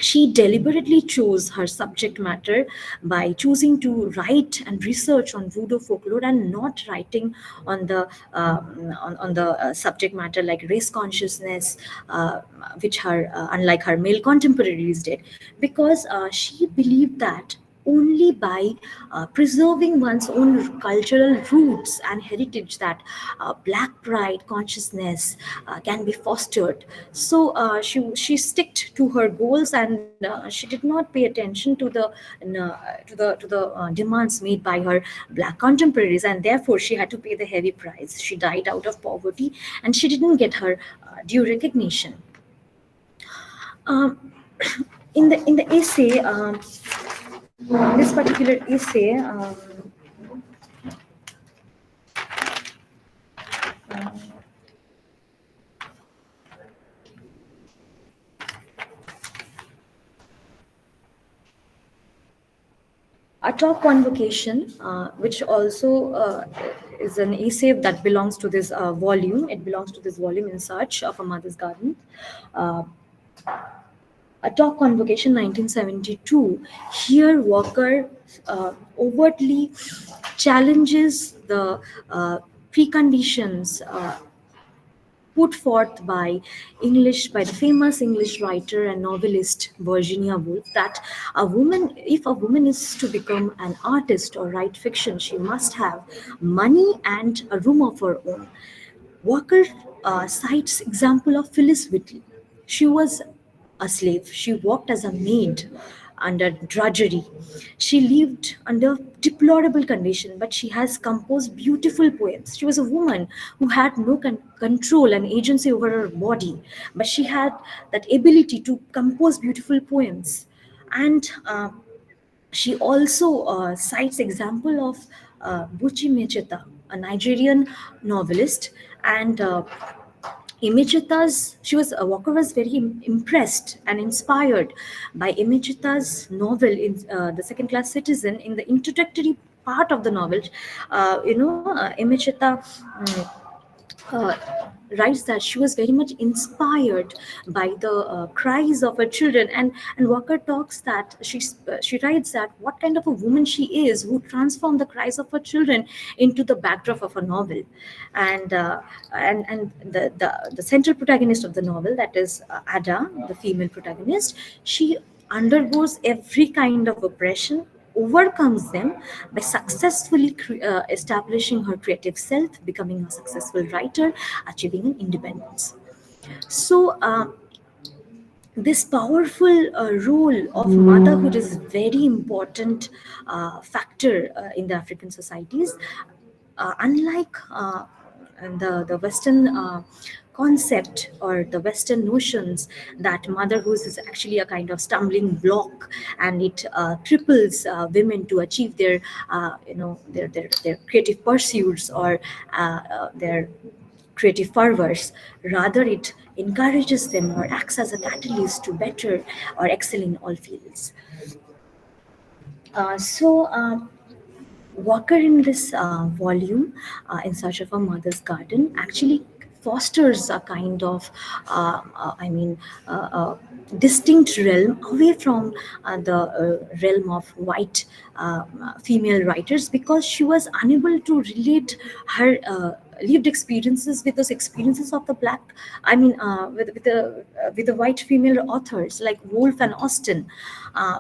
she deliberately chose her subject matter by choosing to write and research on voodoo folklore and not writing on the subject matter like race consciousness, which unlike her male contemporaries did, because she believed that only by preserving one's own cultural roots and heritage that black pride consciousness can be fostered. So she sticked to her goals, and she did not pay attention to the demands made by her black contemporaries, and therefore she had to pay the heavy price. She died out of poverty, and she didn't get her due recognition. Um, in the essay, this particular essay, a top convocation, which also is an essay that belongs to this volume. It belongs to this volume, In Search of a Mother's Garden. Uh, a talk convocation 1972. Here Walker overtly challenges the preconditions put forth by the famous English writer and novelist Virginia Woolf, that if a woman is to become an artist or write fiction, she must have money and a room of her own. Walker cites example of Phyllis Whitley. She was a slave. She worked as a maid under drudgery. She lived under deplorable condition, but she has composed beautiful poems. She was a woman who had no control and agency over her body, but she had that ability to compose beautiful poems. And she also cites example of Buchi Mecheta, a Nigerian novelist, and Walker was very impressed and inspired by Imichita's novel in The Second Class Citizen. In the introductory part of the novel, Imichita uh, writes that she was very much inspired by the cries of her children, and Walker talks that she writes that what kind of a woman she is, who transformed the cries of her children into the backdrop of a novel, and the central protagonist of the novel, that is Ada, the female protagonist, she undergoes every kind of oppression, overcomes them by successfully establishing her creative self, becoming a successful writer, achieving an independence. So, this powerful role of motherhood is very important factor in the African societies. Unlike the Western concept or the Western notions that motherhood is actually a kind of stumbling block and it cripples women to achieve their, their creative pursuits or their creative fervors. Rather, it encourages them or acts as a catalyst to better or excel in all fields. So, Walker in this volume, In Search of a Mother's Garden, actually fosters a kind of, distinct realm away from the realm of white female writers, because she was unable to relate her lived experiences with those experiences of the black, with the white female authors like Wolfe and Austen. Uh,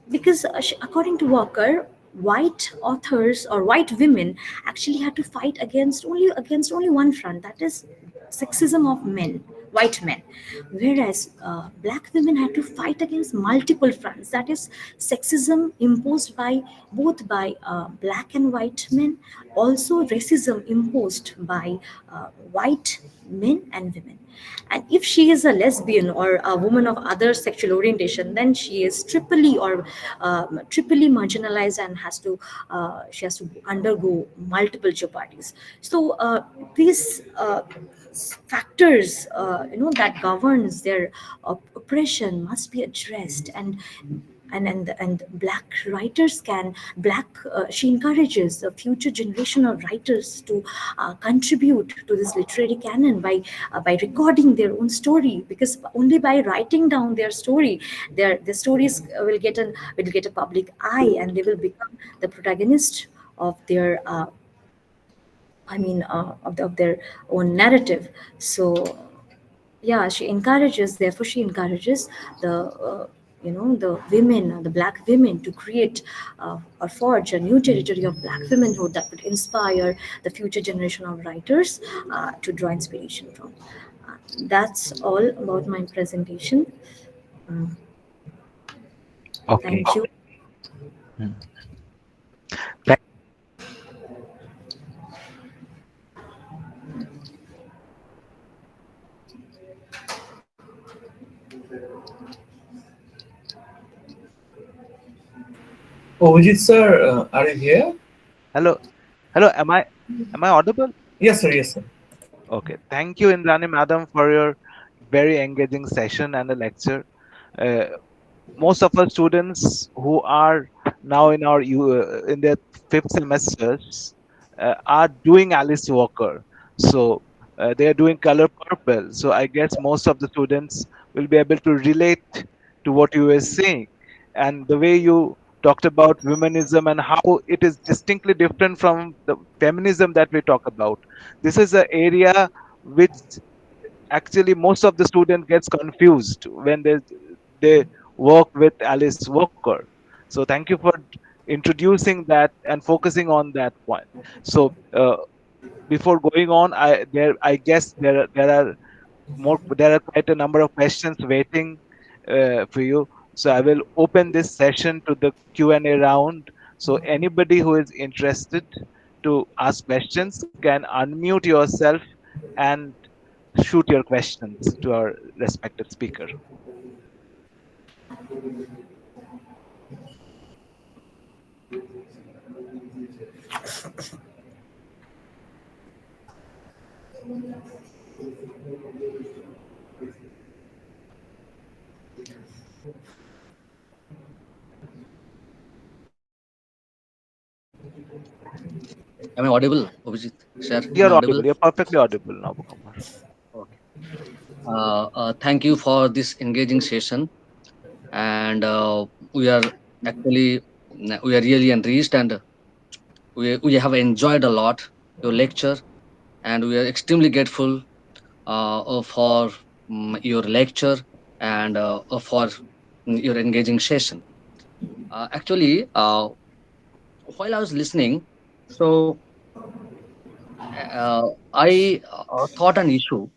because according to Walker, white authors or white women actually had to fight against only one front, that is sexism of men, white men, whereas black women had to fight against multiple fronts, that is sexism imposed by both by black and white men, also racism imposed by white men and women. And if she is a lesbian or a woman of other sexual orientation, then she is triply marginalized and she has to undergo multiple jeopardies. So these factors, that governs their oppression must be addressed, and black writers can black she encourages the future generation of writers to contribute to this literary canon by recording their own story, because only by writing down their story, their stories will get a public eye, and they will become the protagonist of their of their own narrative. So yeah, therefore she encourages the the women, the black women, to create or forge a new territory of black womanhood that would inspire the future generation of writers to draw inspiration from. That's all about my presentation. Mm, Okay. thank you. Hmm. Thank- Oh, Vijit sir, are you here? Hello, hello. Am I audible? Yes, sir. Yes, sir. Okay. Thank you, Indrani Madam, for your very engaging session and the lecture. Uh, most of our students who are now in their fifth semesters are doing Alice Walker. So they are doing Color Purple. So I guess most of the students will be able to relate to what you were saying, and the way you talked about feminism and how it is distinctly different from the feminism that we talk about. This is an area which actually most of the student gets confused when they work with Alice Walker. So thank you for introducing that and focusing on that point. So before going on, I guess there are quite a number of questions waiting for you. So I will open this session to the Q&A round. So anybody who is interested to ask questions can unmute yourself and shoot your questions to our respected speaker. Am I audible, Abhijit? Sir, am I You're audible? audible. You're perfectly audible now, Kumar. Okay. Thank you for this engaging session, and we are actually we are really enriched, and we have enjoyed a lot your lecture, and we are extremely grateful for your lecture and for your engaging session. Actually, while I was listening, so I thought an issue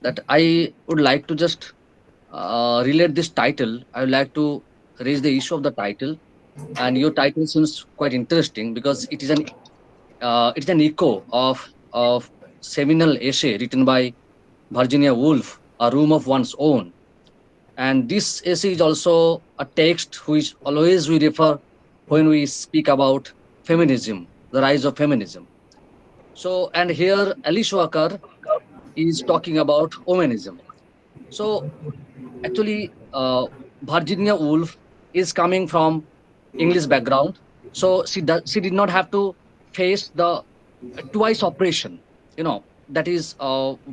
that I would like to just relate this title. I would like to raise the issue of the title, and your title seems quite interesting because it is an echo of seminal essay written by Virginia Woolf, A Room of One's Own. And this essay is also a text which always we refer when we speak about feminism, the rise of feminism. So, and here Alice Walker is talking about womanism. So, actually, Virginia Woolf is coming from English background, so she did not have to face the twice oppression, that is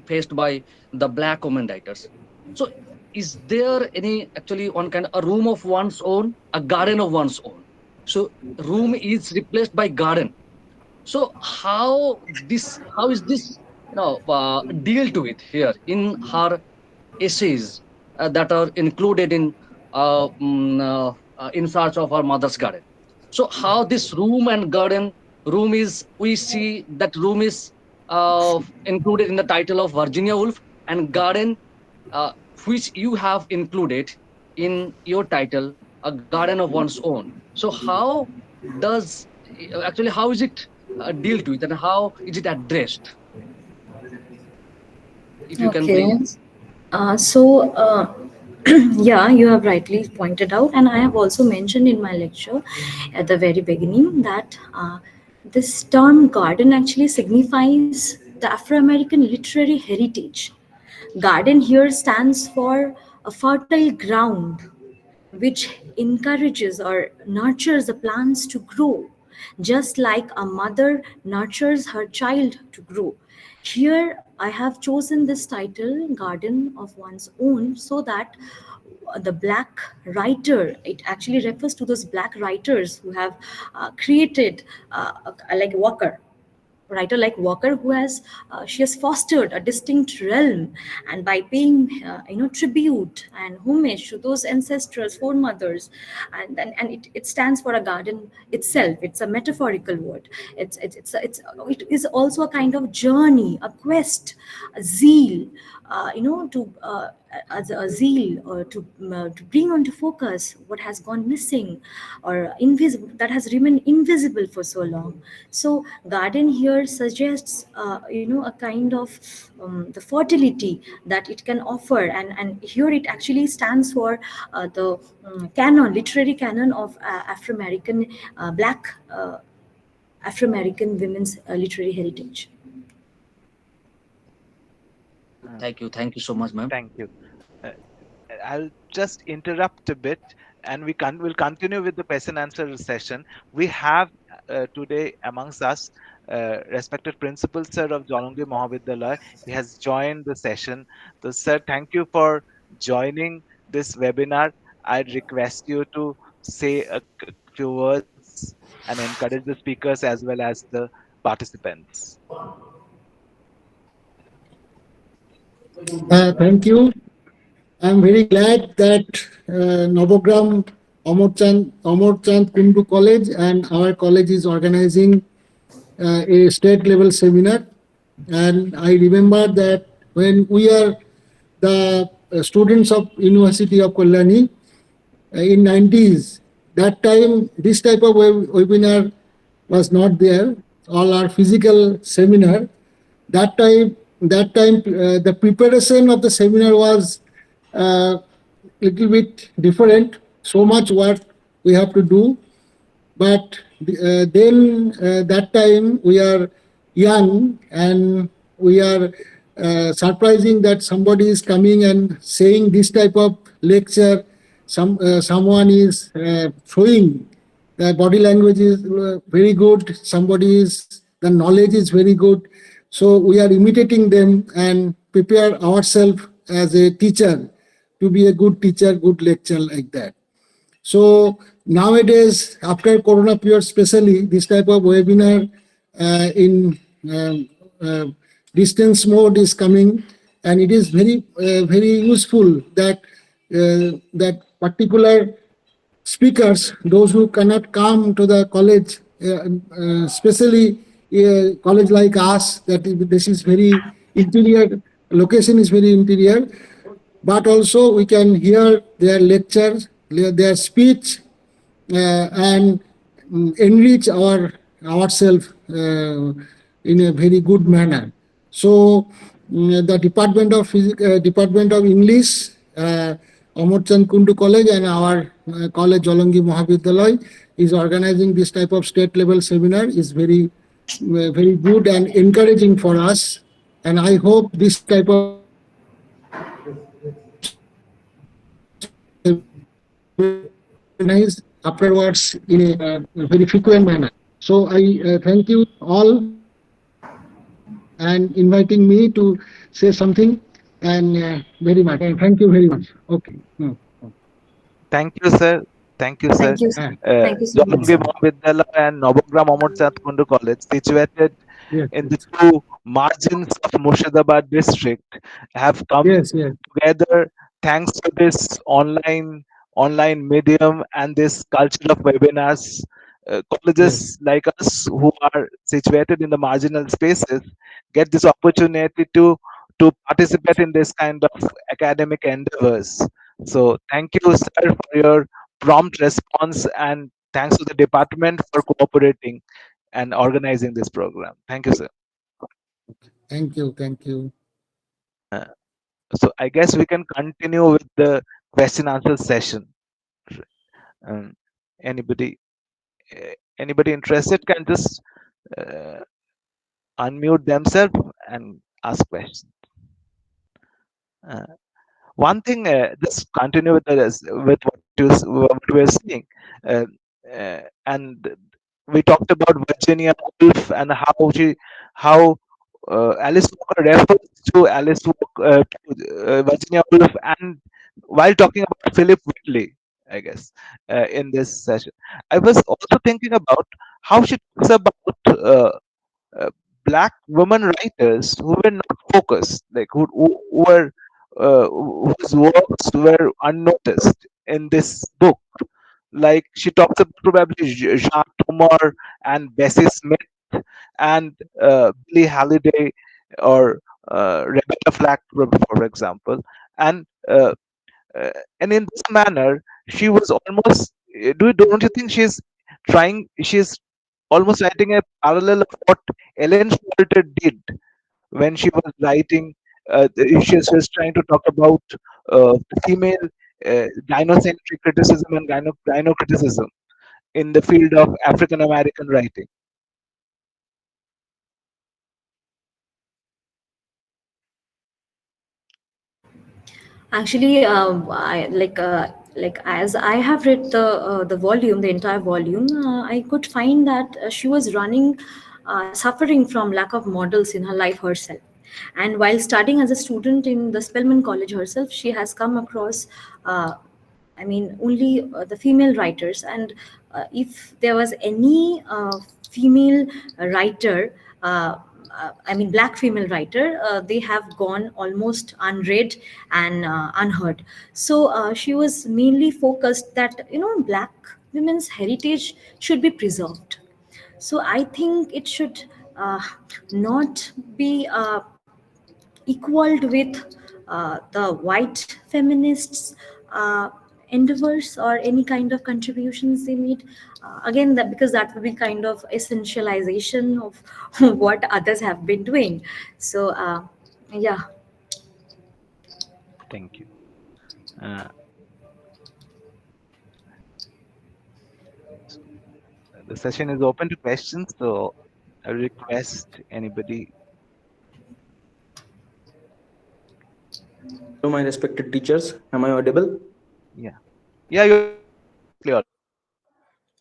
faced by the black women writers. So, is there any actually one kind of a room of one's own, a garden of one's own? So, room is replaced by garden. So, how is this deal to it here in her essays that are included in search of our mother's garden. So how this room and garden, room is, we see that room is included in the title of Virginia Woolf, and garden, uh, which you have included in your title, a garden of one's own. So how does actually how is it dealt with, and how is it addressed? If you can Okay. please. Yeah, you have rightly pointed out, and I have also mentioned in my lecture at the very beginning that this term garden actually signifies the Afro American literary heritage. Garden here stands for a fertile ground which encourages or nurtures the plants to grow, just like a mother nurtures her child to grow. Here, I have chosen this title, Garden of One's Own, so that the black writer, it actually refers to those black writers who have created, like Walker, writer like Walker, who has she has fostered a distinct realm, and by paying tribute and homage to those ancestors, foremothers, and it stands for a garden itself. It's a metaphorical word. It is also a kind of journey, a quest, a zeal, to as a zeal, or to bring onto focus what has gone missing or invisible, that has remained invisible for so long. So garden here suggests a kind of the fertility that it can offer, and here it actually stands for the canon, literary canon of Afro American, black Afro American women's literary heritage. Thank you so much, ma'am. Thank you. Uh, I'll just interrupt a bit, and we'll continue with the question answer session. We have today amongst us respected Principal Sir of Jalongli Mahavidyalaya. He has joined the session. So, sir, thank you for joining this webinar. I'd request you to say a few words and encourage the speakers as well as the participants. Thank you. I'm very glad that Navogram Amar Chand Kundu College and our college is organizing a state level seminar. And I remember that when we are the students of University of Kalyani in 90s, that time this type of webinar was not there. All our physical seminar. That time, the preparation of the seminar was little bit different. So much work we have to do, but then that time we are young and we are surprising that somebody is coming and saying this type of lecture. Someone is showing the body language is very good. Somebody is the knowledge is very good. So we are imitating them and prepare ourselves as a teacher to be a good teacher, good lecturer like that. So nowadays, after Corona period, especially this type of webinar in uh, distance mode is coming, and it is very very useful that that particular speakers, those who cannot come to the college, especially college like us, this is very interior, location is very interior, but also we can hear their lectures, their speech, and enrich ourselves in a very good manner. So the Department of English, Amorchand Kundu College, and our college Jalangi Mahavidyalaya is organizing this type of state level seminar. Is very good and encouraging for us. And I hope this type of seminar organized afterwards in a very frequent manner. So I thank you all and inviting me to say something, and very much. And thank you very much. Okay. Thank you, sir. Thank you, sir. Thank you. Ah, Thank you so much, Jalangi sir. Mahavidyalaya and Navagram Amorchand Kundu College, situated yes, in the yes, two margins of Murshidabad district, have come yes, yes, together thanks to this online medium and this culture of webinars. yes, Colleges like us who are situated in the marginal spaces get this opportunity to participate in this kind of academic endeavors. So thank you, sir, for your prompt response, and thanks to the department for cooperating and organizing this program. Thank you, sir. thank you, thank you. Uh, so I guess we can continue with the question answer session. Um, anybody anybody interested can just uh, unmute themselves and ask questions. Uh, One thing, just continue with with what we were saying, uh, and we talked about Virginia Woolf and how Alice Walker refers to Virginia Woolf, and while talking about Philip Whitley, I guess, in this session, I was also thinking about how she talks about uh, black women writers who were not focused, like who were whose works were unnoticed in this book. Like she talks about probably Jean Tomer and Bessie Smith and Billie Holiday or Rebecca Flack, for example, and uh, and in this manner, she was almost. Don't you think she's almost writing a parallel of what Ellen Shelter did when she was writing? She was trying to talk about female gynocentric criticism and gyno criticism in the field of African American writing. Actually, like as I have read the volume, the entire volume, I could find that she was running, suffering from lack of models in her life herself. And while studying as a student in the Spelman College herself, she has come across. I mean, only the female writers, and if there was any female writer, I mean, black female writer, they have gone almost unread and unheard. So she was mainly focused that black women's heritage should be preserved. So I think it should not be equaled with the white feminists endeavors or any kind of contributions they made, again, that because that would be kind of essentialization of what others have been doing. So yeah. Thank you. Uh, so the session is open to questions, so I request anybody. Hello, my respected teachers. Am I audible? Yeah, yeah, you're perfectly audible.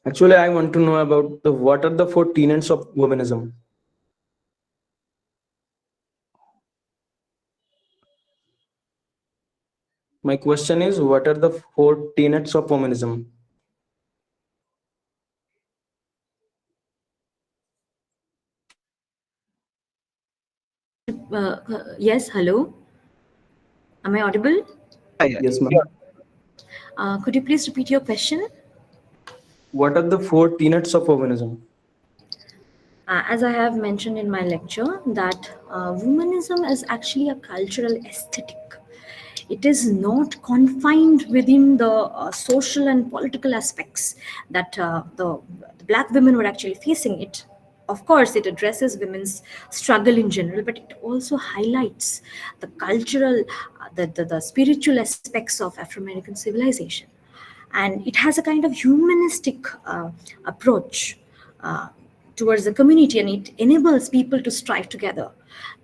Actually, I want to know about the what are the four tenets of womanism. My question is, what are the four tenets of womanism? Yes, hello, am I audible? Yeah, yeah, Yes, yeah. ma'am. Could you please repeat your question? What are the four tenets of feminism? As I have mentioned in my lecture, that womanism is actually a cultural aesthetic. It is not confined within the social and political aspects that the black women were actually facing it. Of course, it addresses women's struggle in general, but it also highlights the cultural, the spiritual aspects of Afro American civilization. And it has a kind of humanistic approach uh, towards the community, and it enables people to strive together.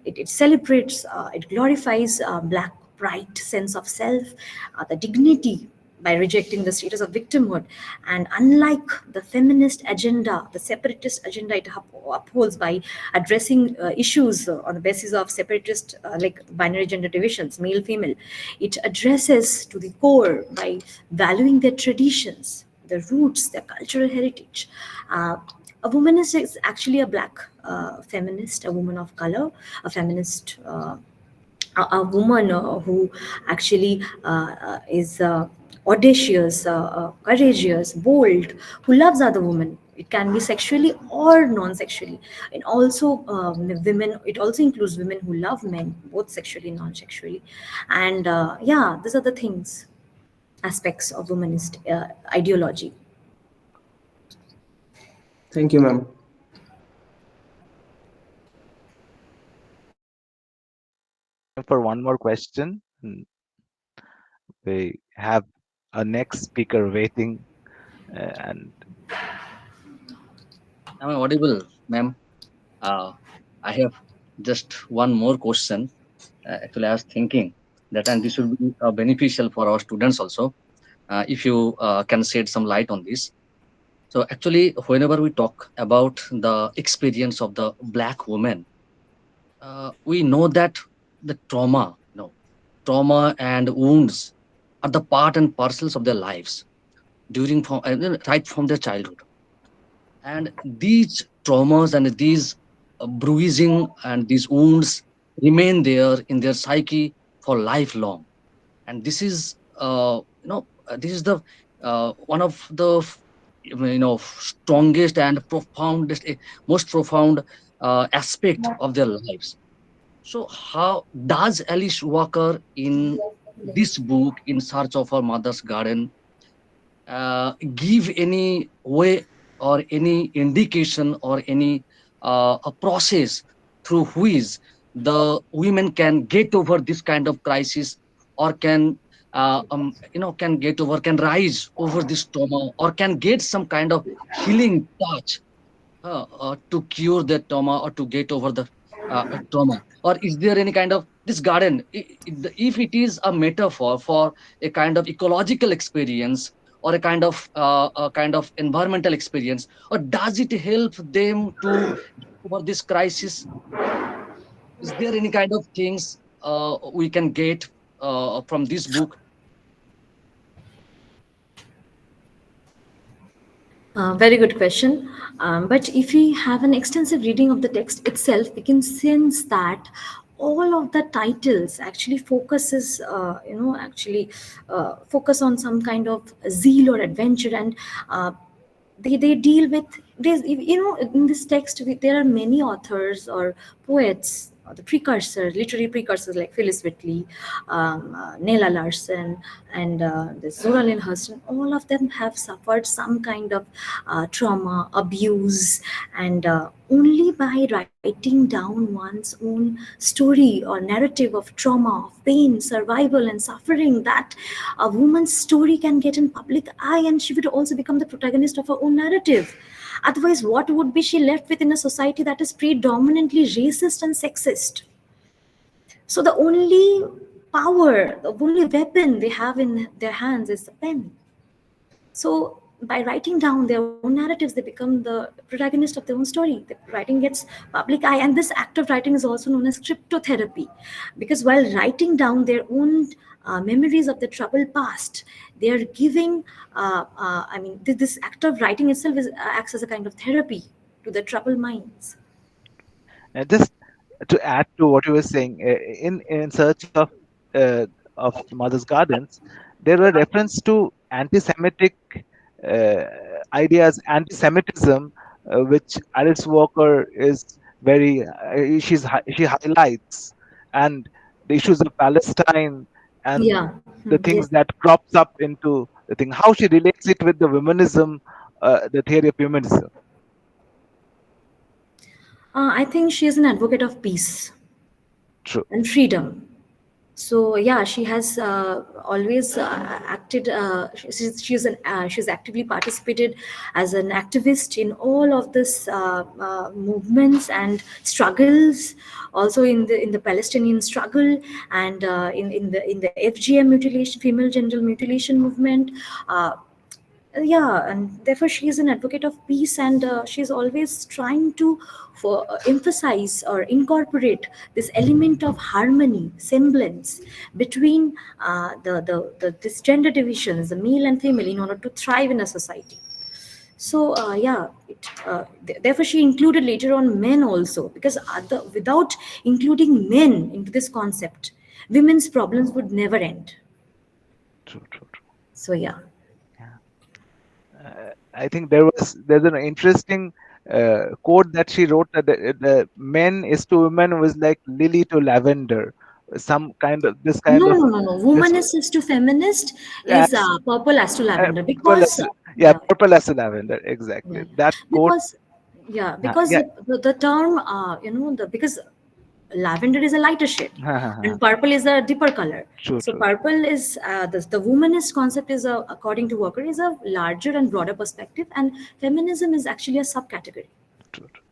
It celebrates, it glorifies black pride, sense of self, the dignity, by rejecting the status of victimhood. And unlike the feminist agenda, the separatist agenda, it upholds by addressing issues on the basis of separatist, like binary gender divisions, male, female. It addresses to the core by valuing their traditions, their roots, their cultural heritage. A woman is actually a black feminist, a woman of color, a feminist. A woman who actually is audacious, courageous, bold, who loves other women. It can be sexually or non-sexually, and also women. It also includes women who love men, both sexually and non-sexually. And yeah, these are the things, aspects of womanist ideology. Thank you, ma'am. Time for one more question. We have a next speaker waiting, and Am I audible, ma'am? Uh, I have just one more question. Actually, I was thinking that, and this will be beneficial for our students also, if you can shed some light on this. So, actually, whenever we talk about the experience of the black woman, we know that the trauma, trauma and wounds are the part and parcels of their lives right from their childhood. And these traumas and these bruising and these wounds remain there in their psyche for lifelong. And this is this is the one of the strongest and profoundest most profound aspect of their lives. So how does Alice Walker in this book, In Search of Her Mother's Garden, give any way or any indication or any a process through which the women can get over this kind of crisis, or can can get over, can rise over this trauma, or can get some kind of healing touch to cure that trauma or to get over the trauma? Or is there any kind of this garden, if it is a metaphor for a kind of ecological experience, or a kind of environmental experience, or does it help them to get over this crisis? Is there any kind of things we can get from this book? Very good question. But if we have an extensive reading of the text itself, we can sense that all of the titles actually focuses, actually focus on some kind of zeal or adventure, and uh, they deal with this. In this text, there are many authors or poets, or the precursors, literary precursors like Phyllis Whitley, Nella Larson, and Zora Neale Hurston. All of them have suffered some kind of trauma, abuse, and only by writing down one's own story or narrative of trauma, of pain, survival, and suffering, that a woman's story can get in public eye, and she would also become the protagonist of her own narrative. Otherwise, what would be she left with in a society that is predominantly racist and sexist? So the only power, the only weapon they have in their hands is the pen. So by writing down their own narratives, they become the protagonist of their own story. The writing gets public eye, and this act of writing is also known as cryptotherapy, because while writing down their own memories of the troubled past, they are giving. This act of writing itself acts as a kind of therapy to the troubled minds. just to add to what you were saying, in search uh, of Mother's Gardens, there were reference to anti-Semitic uh, ideas, anti-Semitism, which Alice Walker is very she highlights, and the issues of Palestine and Yeah. the Yes. things that crops up into the thing, how she relates it with the womanism, the theory of humanism. I think she is an advocate of peace True, and freedom. So yeah, she has always acted. She's actively participated as an activist in all of this movements and struggles. Also in the Palestinian struggle, and in the FGM mutilation, female genital mutilation movement. Uh, yeah, and therefore she is an advocate of peace, and she's always trying to emphasize or incorporate this element of harmony, semblance between this gender divisions, the male and female, in order to thrive in a society. So therefore she included later on men also, because without including men into this concept, women's problems would never end. true, true, true. So yeah. Yeah. I think there's an interesting quote that she wrote that the men is to women was like lily to lavender, some kind of this kind No, of no, no, no. this Womanist is to feminist is as purple as to lavender, purple because as yeah, yeah, purple as a lavender, exactly yeah, that quote. because yeah, because Yeah, the term because lavender is a lighter shade and purple is a deeper color. true, So true, true, purple is the womanist concept is according to Walker, is a larger and broader perspective, and feminism is actually a subcategory. true, true.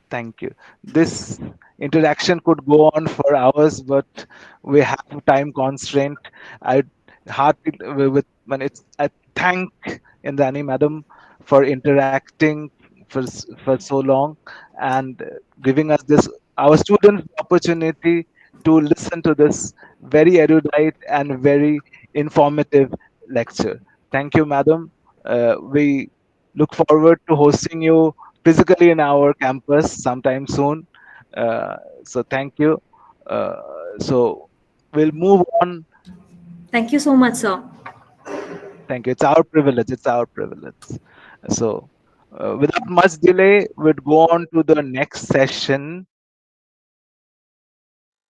Thank you. This interaction could go on for hours, but we have time constraint. I heartily with when it's I thank Indani Madam for interacting for so long and giving us this our students the opportunity to listen to this very erudite and very informative lecture. Thank you, Madam. We look forward to hosting you physically in our campus sometime soon. Uh, so thank you. Uh, so we'll move on. Thank you so much, sir. Thank you. It's our privilege. It's our privilege. So without much delay, we'd go on to the next session.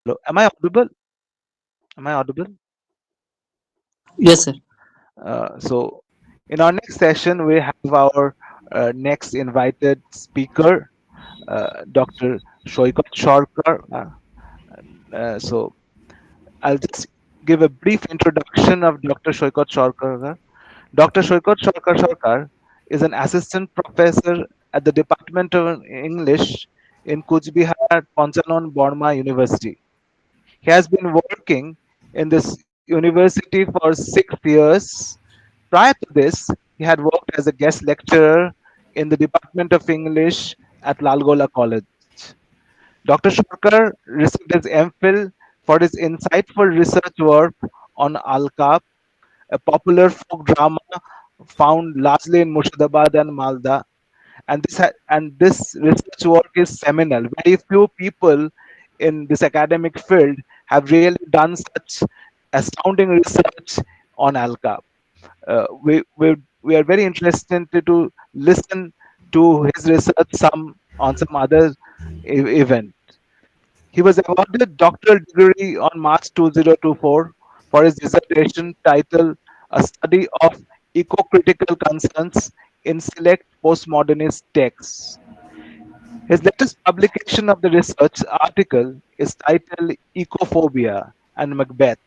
Hello, am I audible? Am I audible? Yes, sir. So in our next session, we have our next invited speaker, Dr. Shoykot Sharkar. So I'll just give a brief introduction of Dr. Shoykot Sharkar. Dr. Shoykot Sharkar is an assistant professor at the Department of English in Kuch Bihar, Panchanon Borma University. He has been working in this university for 6 years. Prior to this, he had worked as a guest lecturer in the Department of English at Lalgola College. Dr. Sharkar received his MPhil for his insightful research work on Alka, a popular folk drama found largely in Murshidabad and Malda. And this research work is seminal. Very few people in this academic field have really done such astounding research on Alka. We are very interested to listen to his research some other event. He was awarded doctoral degree on March 2024 for his dissertation titled A Study of Eco-Critical Concerns in Select Postmodernist Texts. His latest publication of the research article is titled Ecophobia and Macbeth,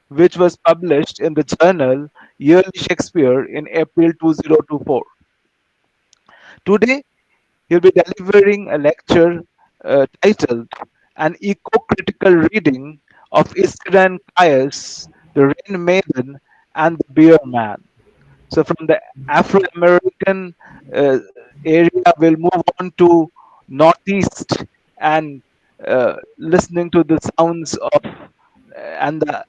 which was published in the journal Yearly Shakespeare in April 2024. Today, he'll be delivering a lecture titled An Eco-Critical Reading of Eastern Caius, the Rain Maiden, and the Beer Man. So from the Afro-American uh, area, we'll move on to Northeast and listening to the sounds of and the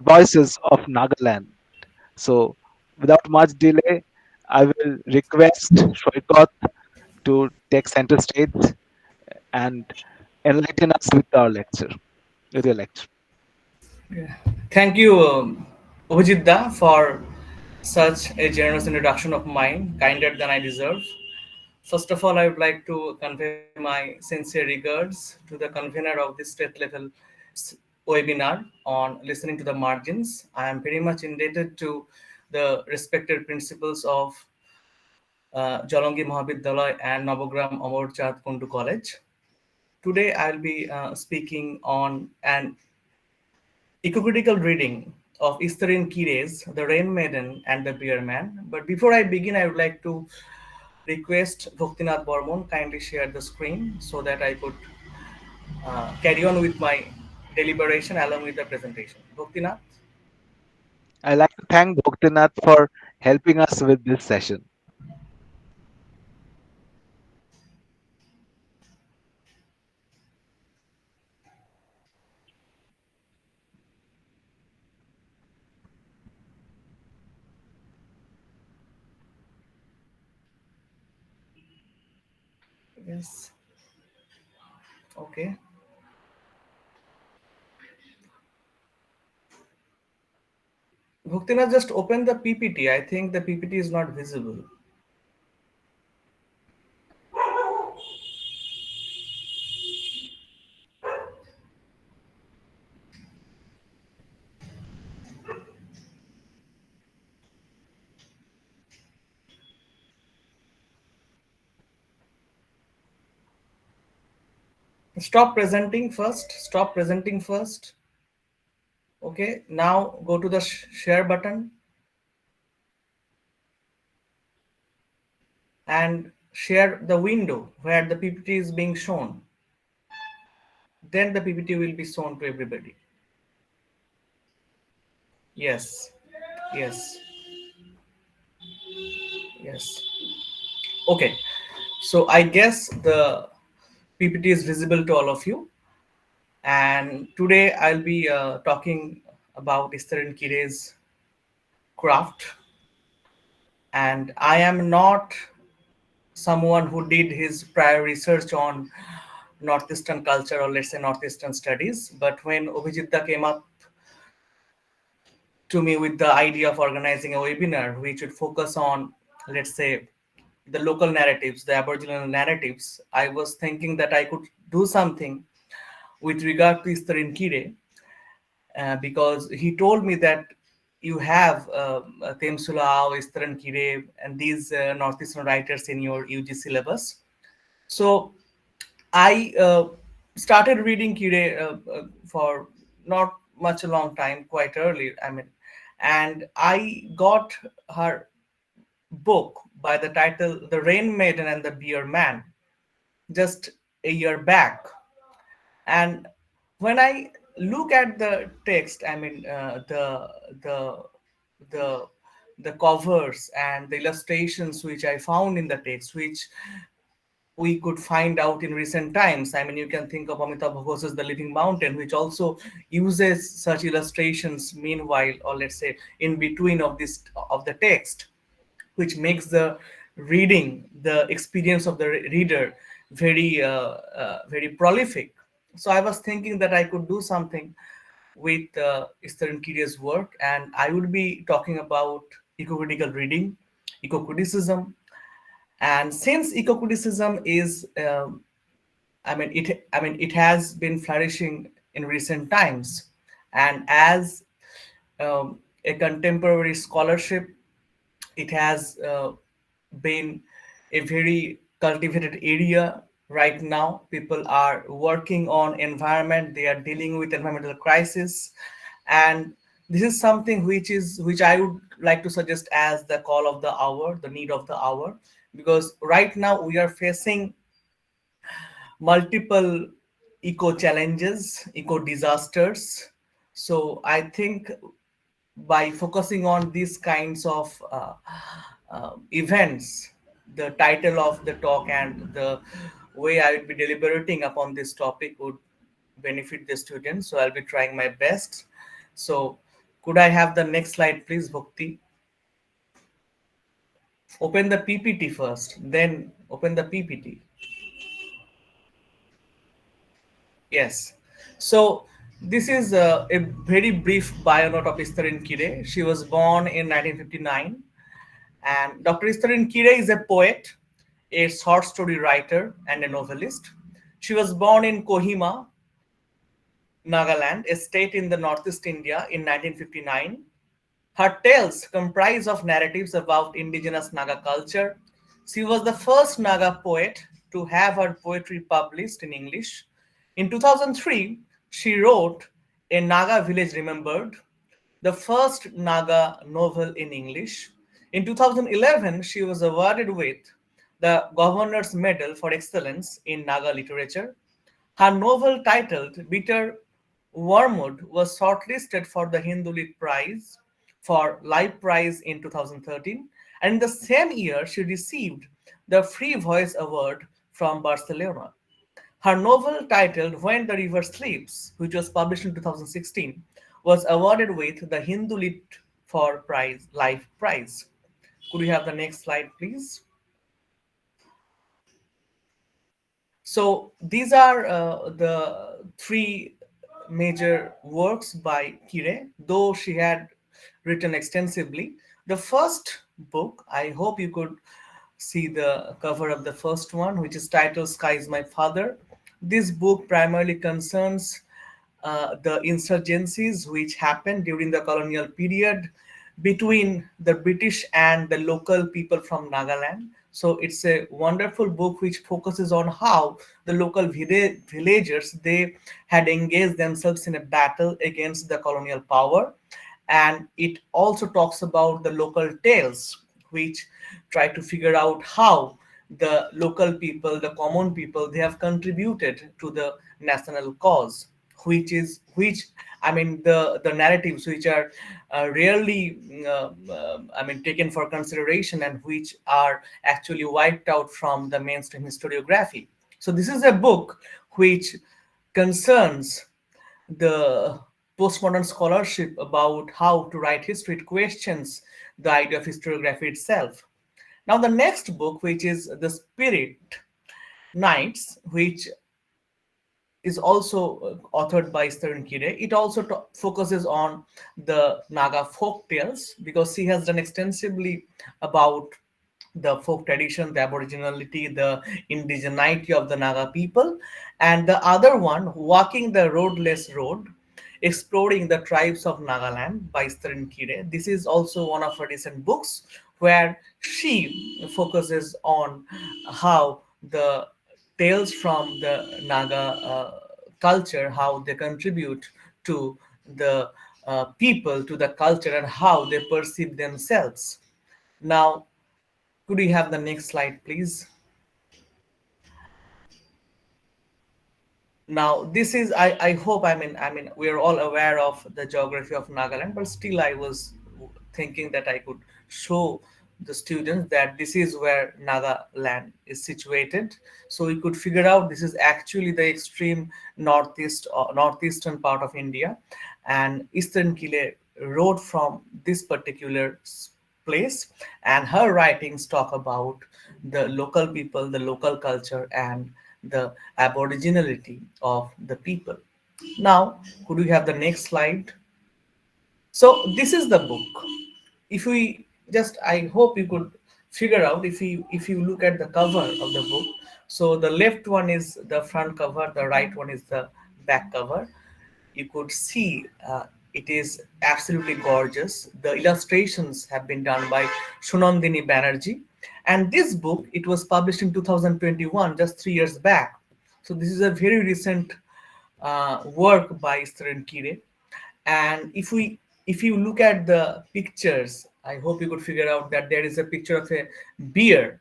voices of Nagaland. So without much delay, I will request Shoykot to take center stage and enlighten us with our lecture, with your lecture. Thank you, Obhijitda for such a generous introduction of mine, kinder than I deserve. First of all, I would like to convey my sincere regards to the convener of this state level s- webinar on listening to the margins. I am very much indebted to the respected principals of Jalongi Mahavidyalaya and Navagram Amar Chand Kundu College. Today, I'll be speaking on an eco-critical reading of Istarin Kires, The Rain Maiden and the Beer Man. But before I begin, I would like to request Bhaktinath Bormon kindly share the screen so that I could carry on with my deliberation along with the presentation. Bhaktinath? I'd like to thank Bhoktinath for helping us with this session. Yes. Okay. Bhaktinath, just open the PPT. I think the PPT is not visible. Stop presenting first. Stop presenting first. Okay. Now go to the share button and share the window where the PPT is being shown. Then the PPT will be shown to everybody. Yes, yes, yes. Okay, so I guess the PPT is visible to all of you. And today I'll be talking about Esterin Kire's craft. And I am not someone who did his prior research on Northeastern culture or let's say Northeastern studies. But when Obhijitda came up to me with the idea of organizing a webinar which would focus on, let's say, the local narratives, the Aboriginal narratives, I was thinking that I could do something with regard to Istarin Kire because he told me that you have Temsulao, Istaran Kire, and these Northeastern writers in your UG syllabus. So I started reading Kire for not much a long time, quite early. I mean, and I got her book by the title The Rain Maiden and the Beer Man just a year back. And when I look at the text, I mean, the, the, the covers and the illustrations which I found in the text, which we could find out in recent times. I mean, you can think of Amitabh Ghosh's The Living Mountain, which also uses such illustrations meanwhile, or let's say in between of this of the text, which makes the reading, the experience of the reader very prolific. So I was thinking that I could do something with Esther Kiria's work, and I would be talking about eco-critical reading, eco-criticism. And since eco-criticism is it has been flourishing in recent times, and as a contemporary scholarship, it has been a very cultivated area right now. People are working on environment, they are dealing with environmental crisis, and this is something which I would like to suggest as the call of the hour, the need of the hour, because right now we are facing multiple eco challenges, eco disasters. So I think by focusing on these kinds of events, the title of the talk and the way I would be deliberating upon this topic would benefit the students. So I'll be trying my best. So could I have the next slide, please, Bhakti? Open the PPT first, then open the PPT. Yes. So This is a very brief bio note of Istarin Kire. She was born in 1959, and Dr. Istarin Kire is a poet, a short story writer, and a novelist. She was born in Kohima, Nagaland, a state in the northeast India, in 1959. Her tales comprise of narratives about indigenous Naga culture. She was the first Naga poet to have her poetry published in English. In 2003, she wrote A Naga Village Remembered, the first Naga novel in English. In 2011, she was awarded with the Governor's Medal for Excellence in Naga Literature. Her novel titled Bitter Wormwood was shortlisted for the Hindu Lit Prize for Life Prize in 2013, and in the same year she received the Free Voice Award from Barcelona. Her novel titled When the River Sleeps, which was published in 2016, was awarded with the Hindu Lit for Prize Life Prize. Could we have the next slide, please? So these are the three major works by Kire, though she had written extensively. The first book, I hope you could see the cover of the first one, which is titled Sky is My Father. This book primarily concerns the insurgencies which happened during the colonial period between the British and the local people from Nagaland. So it's a wonderful book which focuses on how the local villagers they had engaged themselves in a battle against the colonial power, and it also talks about the local tales which try to figure out how the local people, the common people, they have contributed to the national cause, which I mean the narratives which are rarely I mean taken for consideration and which are actually wiped out from the mainstream historiography. So this is a book which concerns the postmodern scholarship about how to write history. It questions the idea of historiography itself. Now, the next book, which is The Spirit Nights, which is also authored by Stern Kire. It also focuses on the Naga folk tales because she has done extensively about the folk tradition, the aboriginality, the indigeneity of the Naga people. And the other one, Walking the Roadless Road, exploring the tribes of Nagaland by Stern Kire. This is also one of her recent books where she focuses on how the tales from the Naga culture, how they contribute to the people, to the culture, and how they perceive themselves. Now, could we have the next slide, please? Now this is I hope I mean we're all aware of the geography of Nagaland, but still I was thinking that I could show the students that this is where Nagaland is situated, so we could figure out this is actually the extreme northeast or northeastern part of India, and Eastern Kile wrote from this particular place, and her writings talk about the local people, the local culture, and the aboriginality of the people. Now, could we have the next slide? So this is the book. If we just, I hope you could figure out if you look at the cover of the book. So the left one is the front cover, the right one is the back cover. You could see it is absolutely gorgeous. The illustrations have been done by Shunandini Banerjee, and this book it was published in 2021, just 3 years back. So this is a very recent work by Steren Kire. And if you look at the pictures, I hope you could figure out that there is a picture of a bear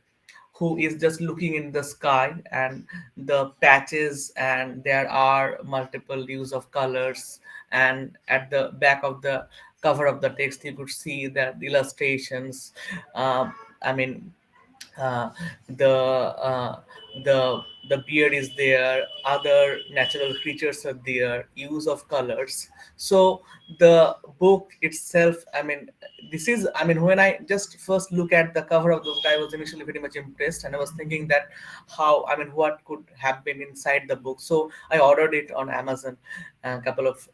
who is just looking in the sky, and the patches, and there are multiple use of colors, and at the back of the cover of the text you could see that the illustrations, I mean uh, the uh, the beard is there, other natural creatures are there, use of colors. So the book itself, I mean, this is, I mean, when I just first look at the cover of the book, I was initially very much impressed, and I was thinking that how, I mean, what could have been inside the book. So I ordered it on Amazon a couple of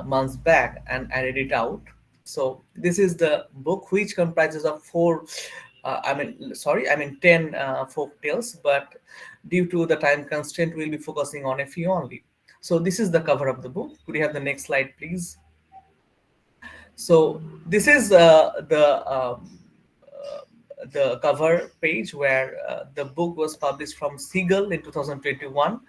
months back, and I read it out. So this is the book, which comprises of four, I mean 10 folk tales, but due to the time constraint, we'll be focusing on a few only. So this is the cover of the book. Could you have the next slide, please? So this is the cover page where the book was published from Siegel in 2021,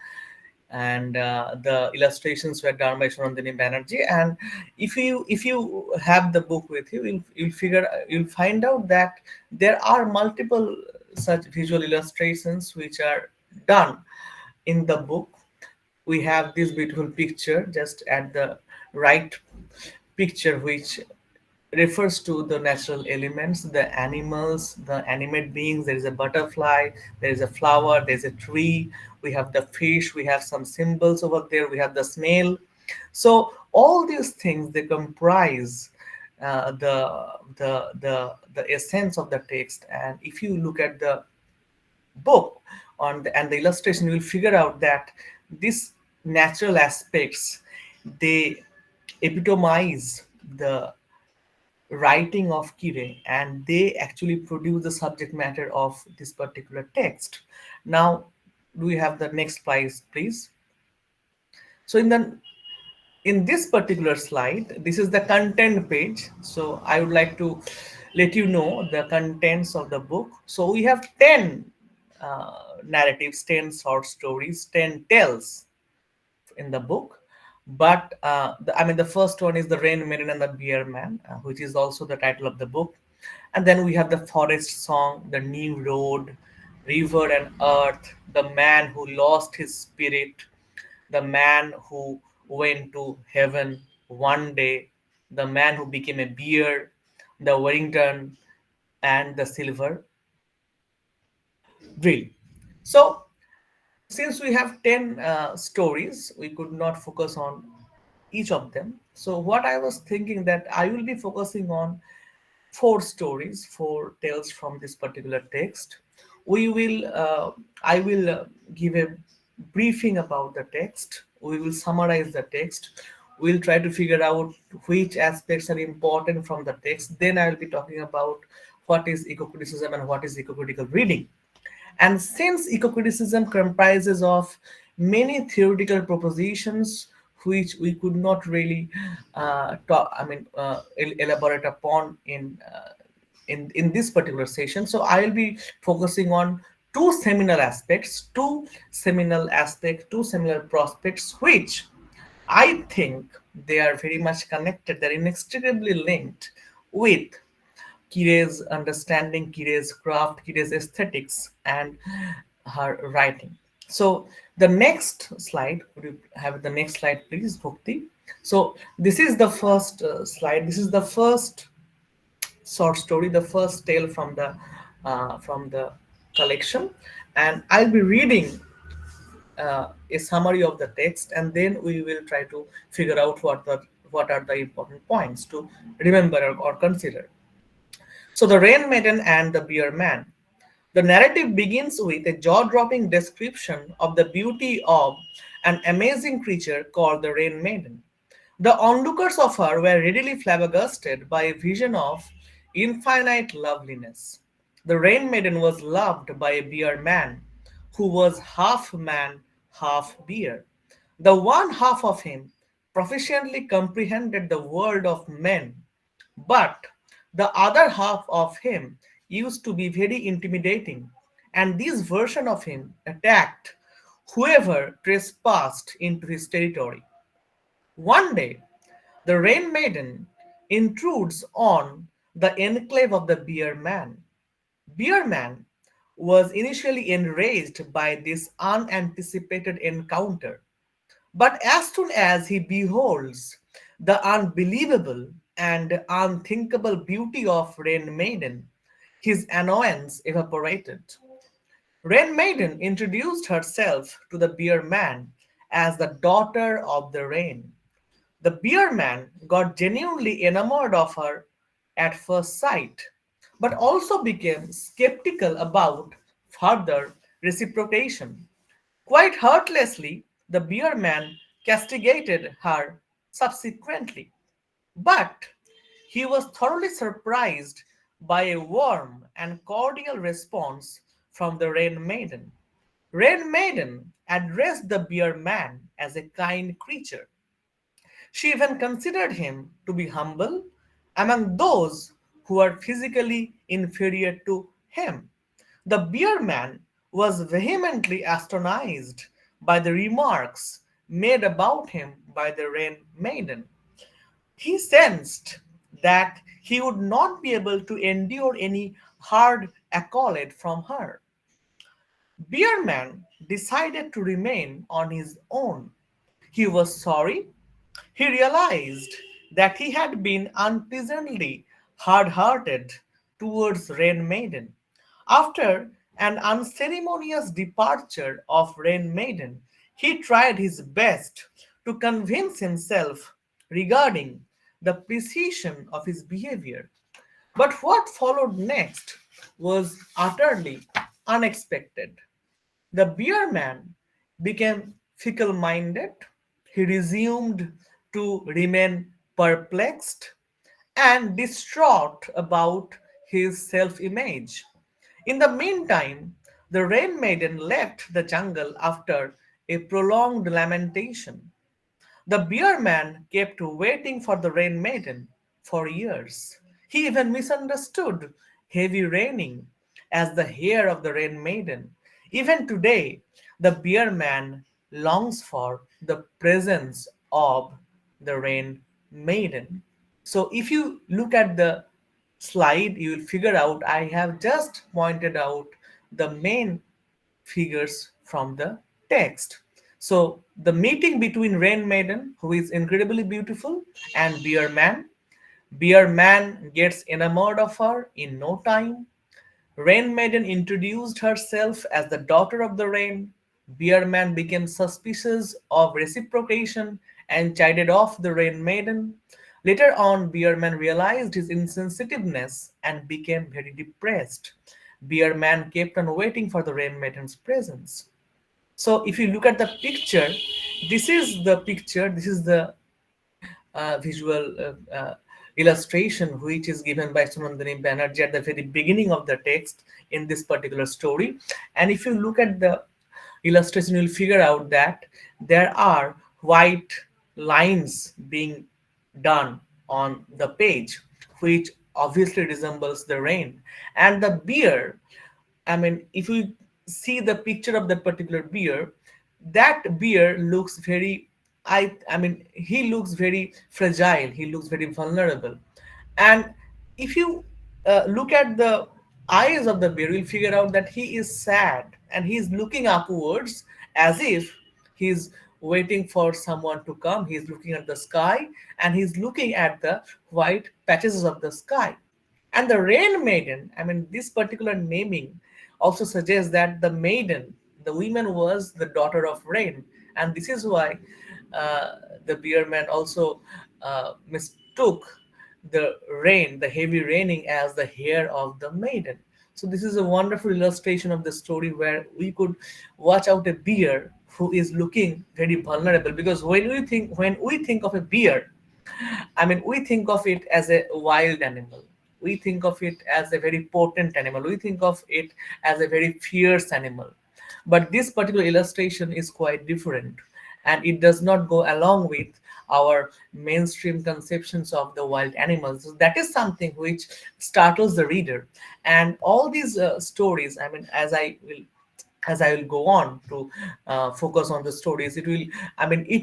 and the illustrations were done by Shanandini Banerjee. And if you have the book with you, you'll find out that there are multiple such visual illustrations which are done in the book. We have this beautiful picture just at the right picture, which refers to the natural elements, the animals, the animate beings. There is a butterfly, there is a flower, there's a tree, we have the fish, we have some symbols over there, we have the snail. So all these things, they comprise the essence of the text. And if you look at the book and the illustration, you will figure out that these natural aspects, they epitomize the writing of Kire, and they actually produce the subject matter of this particular text. Now, do we have the next slide, please? So in this particular slide, this is the content page. So I would like to let you know the contents of the book. So we have 10 narratives, 10 short stories, 10 tales in the book. But I mean, the first one is the Rain Maiden and the Beer Man, which is also the title of the book. And then we have the Forest Song, the New Road, River and Earth, the Man Who Lost His Spirit, the Man Who Went to Heaven One Day, the Man Who Became a Beer, the Warrington, and the Silver Drill. So since we have 10 stories, we could not focus on each of them. So what I was thinking, that I will be focusing on four stories, four tales from this particular text. We will I will give a briefing about the text, we will summarize the text, we'll try to figure out which aspects are important from the text. Then I will be talking about what is eco-criticism and what is eco-critical reading. And since eco-criticism comprises of many theoretical propositions which we could not really elaborate upon in this particular session, so I will be focusing on two seminal prospects, which I think they are very much connected. They're inextricably linked with Kire's understanding, Kire's craft, Kire's aesthetics, and her writing. So the next slide, would you have the next slide, please, Bhakti? So this is the first slide. This is the first short story, the first tale from the collection, and I'll be reading a summary of the text, and then we will try to figure out what are the important points to remember or consider. So, the Rain Maiden and the Beer Man. The narrative begins with a jaw dropping description of the beauty of an amazing creature called the Rain Maiden. The onlookers of her were readily flabbergasted by a vision of infinite loveliness. The Rain Maiden was loved by a beer man who was half man, half beer. The one half of him proficiently comprehended the world of men, but the other half of him used to be very intimidating, and this version of him attacked whoever trespassed into his territory. One day, the Rain Maiden intrudes on the enclave of the Beer Man. Beer Man was initially enraged by this unanticipated encounter, but as soon as he beholds the unbelievable and unthinkable beauty of Rain Maiden, his annoyance evaporated. Rain Maiden introduced herself to the beer man as the daughter of the rain. The beer man got genuinely enamored of her at first sight, but also became skeptical about further reciprocation. Quite heartlessly, the beer man castigated her subsequently, but he was thoroughly surprised by a warm and cordial response from the Rain Maiden. Rain Maiden addressed the beer man as a kind creature. She even considered him to be humble among those who are physically inferior to him. The beer man was vehemently astonished by the remarks made about him by the Rain Maiden. He sensed that he would not be able to endure any hard accolade from her. Beerman decided to remain on his own. He was sorry. He realized that he had been unpleasantly hard hearted towards Rain Maiden. After an unceremonious departure of Rain Maiden, he tried his best to convince himself regarding the precision of his behavior. But what followed next was utterly unexpected. The beer man became fickle minded. He resumed to remain perplexed and distraught about his self image. In the meantime, the rain maiden left the jungle after a prolonged lamentation. The beer man kept waiting for the rain maiden for years. He even misunderstood heavy raining as the hair of the rain maiden. Even today, the beer man longs for the presence of the rain maiden. So, if you look at the slide, you will figure out I have just pointed out the main figures from the text. So the meeting between Rain Maiden, who is incredibly beautiful, and Beer Man. Beer Man gets enamored of her in no time. Rain Maiden introduced herself as the daughter of the rain. Beer Man became suspicious of reciprocation and chided off the Rain Maiden. Later on, Beer Man realized his insensitiveness and became very depressed. Beer Man kept on waiting for the Rain Maiden's presence. So, if you look at the picture, this is the visual illustration which is given by Sunandani Banerjee at the very beginning of the text in this particular story. And if you look at the illustration, you'll figure out that there are white lines being done on the page, which obviously resembles the rain. And the beer, I mean, if you see the picture of that particular beer, that beer looks very, I mean, he looks very fragile. He looks very vulnerable. And if you look at the eyes of the bear, you'll figure out that he is sad and he's looking upwards as if he's waiting for someone to come. He's looking at the sky and he's looking at the white patches of the sky. And the rain maiden, I mean, this particular naming also suggests that the maiden, the woman, was the daughter of rain. And this is why uh, the beer man also mistook the rain, the heavy raining, as the hair of the maiden. So this is a wonderful illustration of the story where we could watch out a bear who is looking very vulnerable, because when we think of a bear, I mean, we think of it as a wild animal. We think of it as a very potent animal. We think of it as a very fierce animal. But this particular illustration is quite different, and it does not go along with our mainstream conceptions of the wild animals. So that is something which startles the reader. And all these stories, I mean, as I will go on to focus on the stories, it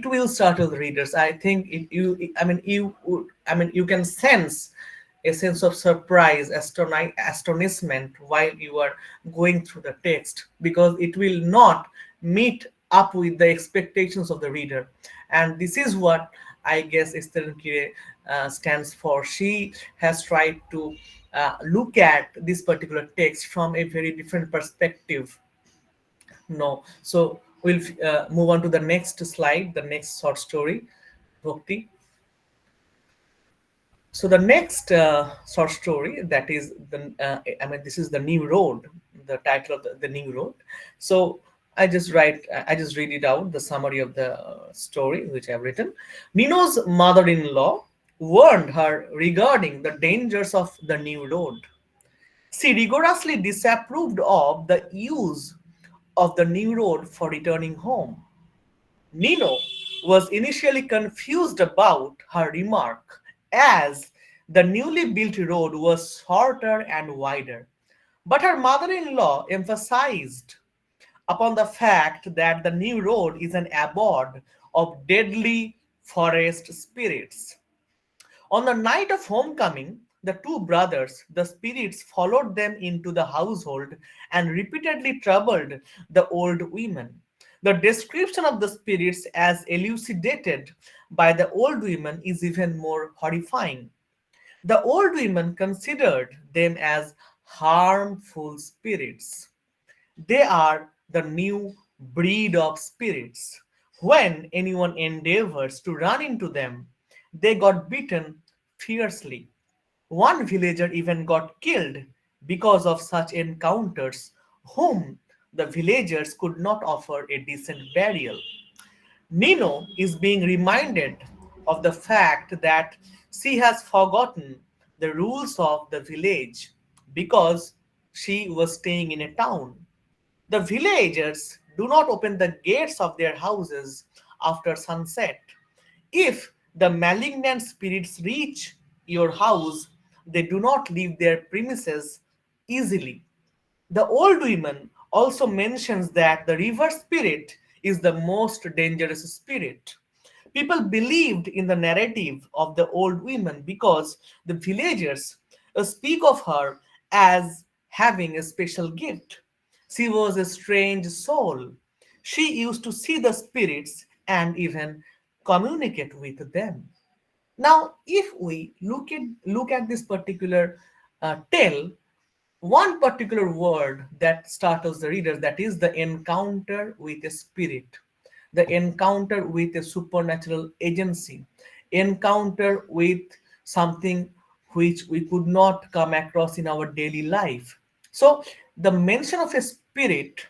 will startle the readers. I think you can sense a sense of surprise, astonishment while you are going through the text, because it will not meet up with the expectations of the reader. And this is what I guess Esther Kire stands for. She has tried to look at this particular text from a very different perspective. No. So we'll move on to the next slide, the next short story, Bhakti. So the next short story, that is the I mean, this is the new road, the title of the new road. So I just read it out, the summary of the story which I've written. Nino's mother-in-law warned her regarding the dangers of the new road. She rigorously disapproved of the use of the new road for returning home. Nino was initially confused about her remark, as the newly built road was shorter and wider. But her mother in law emphasized upon the fact that the new road is an abode of deadly forest spirits. On the night of homecoming, the two brothers, the spirits, followed them into the household and repeatedly troubled the old women. The description of the spirits as elucidated by the old women is even more horrifying. The old women considered them as harmful spirits. They are the new breed of spirits. When anyone endeavors to run into them, they got beaten fiercely. One villager even got killed because of such encounters, whom the villagers could not offer a decent burial. Nino is being reminded of the fact that she has forgotten the rules of the village because she was staying in a town. The villagers do not open the gates of their houses after sunset. If the malignant spirits reach your house, they do not leave their premises easily. The old woman also mentions that the river spirit is the most dangerous spirit. People believed in the narrative of the old woman because the villagers speak of her as having a special gift. She was a strange soul. She used to see the spirits and even communicate with them. Now, if we look at this particular tale, one particular word that startles the reader, that is the encounter with a spirit, the encounter with a supernatural agency, encounter with something which we could not come across in our daily life. So the mention of a spirit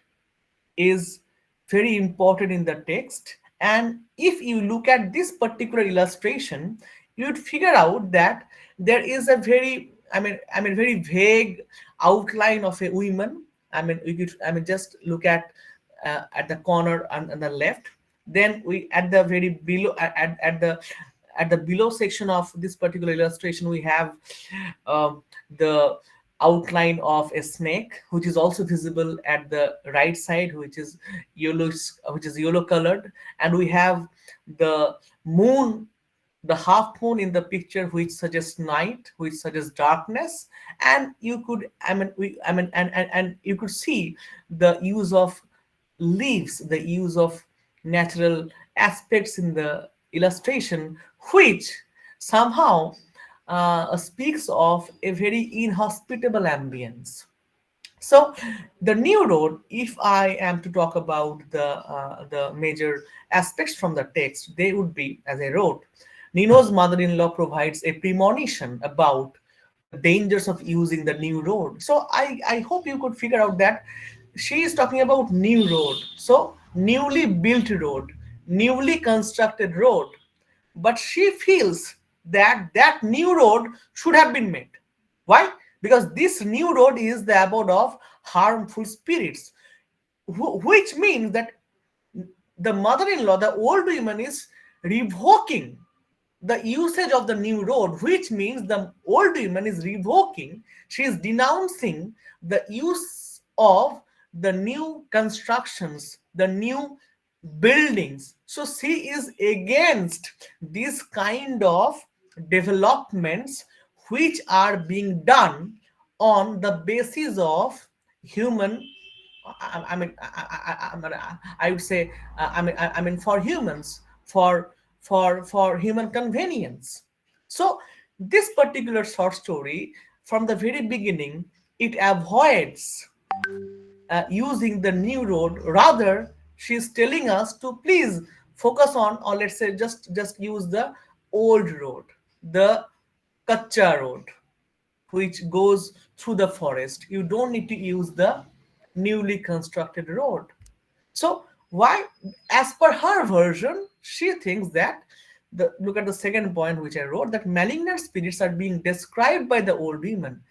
is very important in the text. And if you look at this particular illustration, you'd figure out that there is a very, very vague outline of a woman. Just look at the corner on the left. Then we at the very below at the below section of this particular illustration, we have the outline of a snake, which is also visible at the right side, which is yellow colored. And we have the moon, the half moon in the picture, which suggests night, which suggests darkness. And you could I mean we I mean and you could see the use of leaves, the use of natural aspects in the illustration, which somehow speaks of a very inhospitable ambience. So the new road, if I am to talk about the major aspects from the text, they would be, as I wrote, Nino's mother-in-law provides a premonition about the dangers of using the new road. So I hope you could figure out that she is talking about new road. So newly built road, newly constructed road. But she feels that that new road should have been made. Why? Because this new road is the abode of harmful spirits, which means that the mother-in-law, the old woman, is revoking the usage of the new road, which means the old woman is revoking, she is denouncing the use of the new constructions, the new buildings. So she is against this kind of developments which are being done on the basis of human I would say, for humans, for human convenience. So this particular short story, from the very beginning, it avoids using the new road. Rather, she's telling us to please focus on, or let's say, just use the old road, the kacha road which goes through the forest. You don't need to use the newly constructed road. So why, as per her version, she thinks that the look at the second point which I wrote, that malignant spirits are being described by the old women.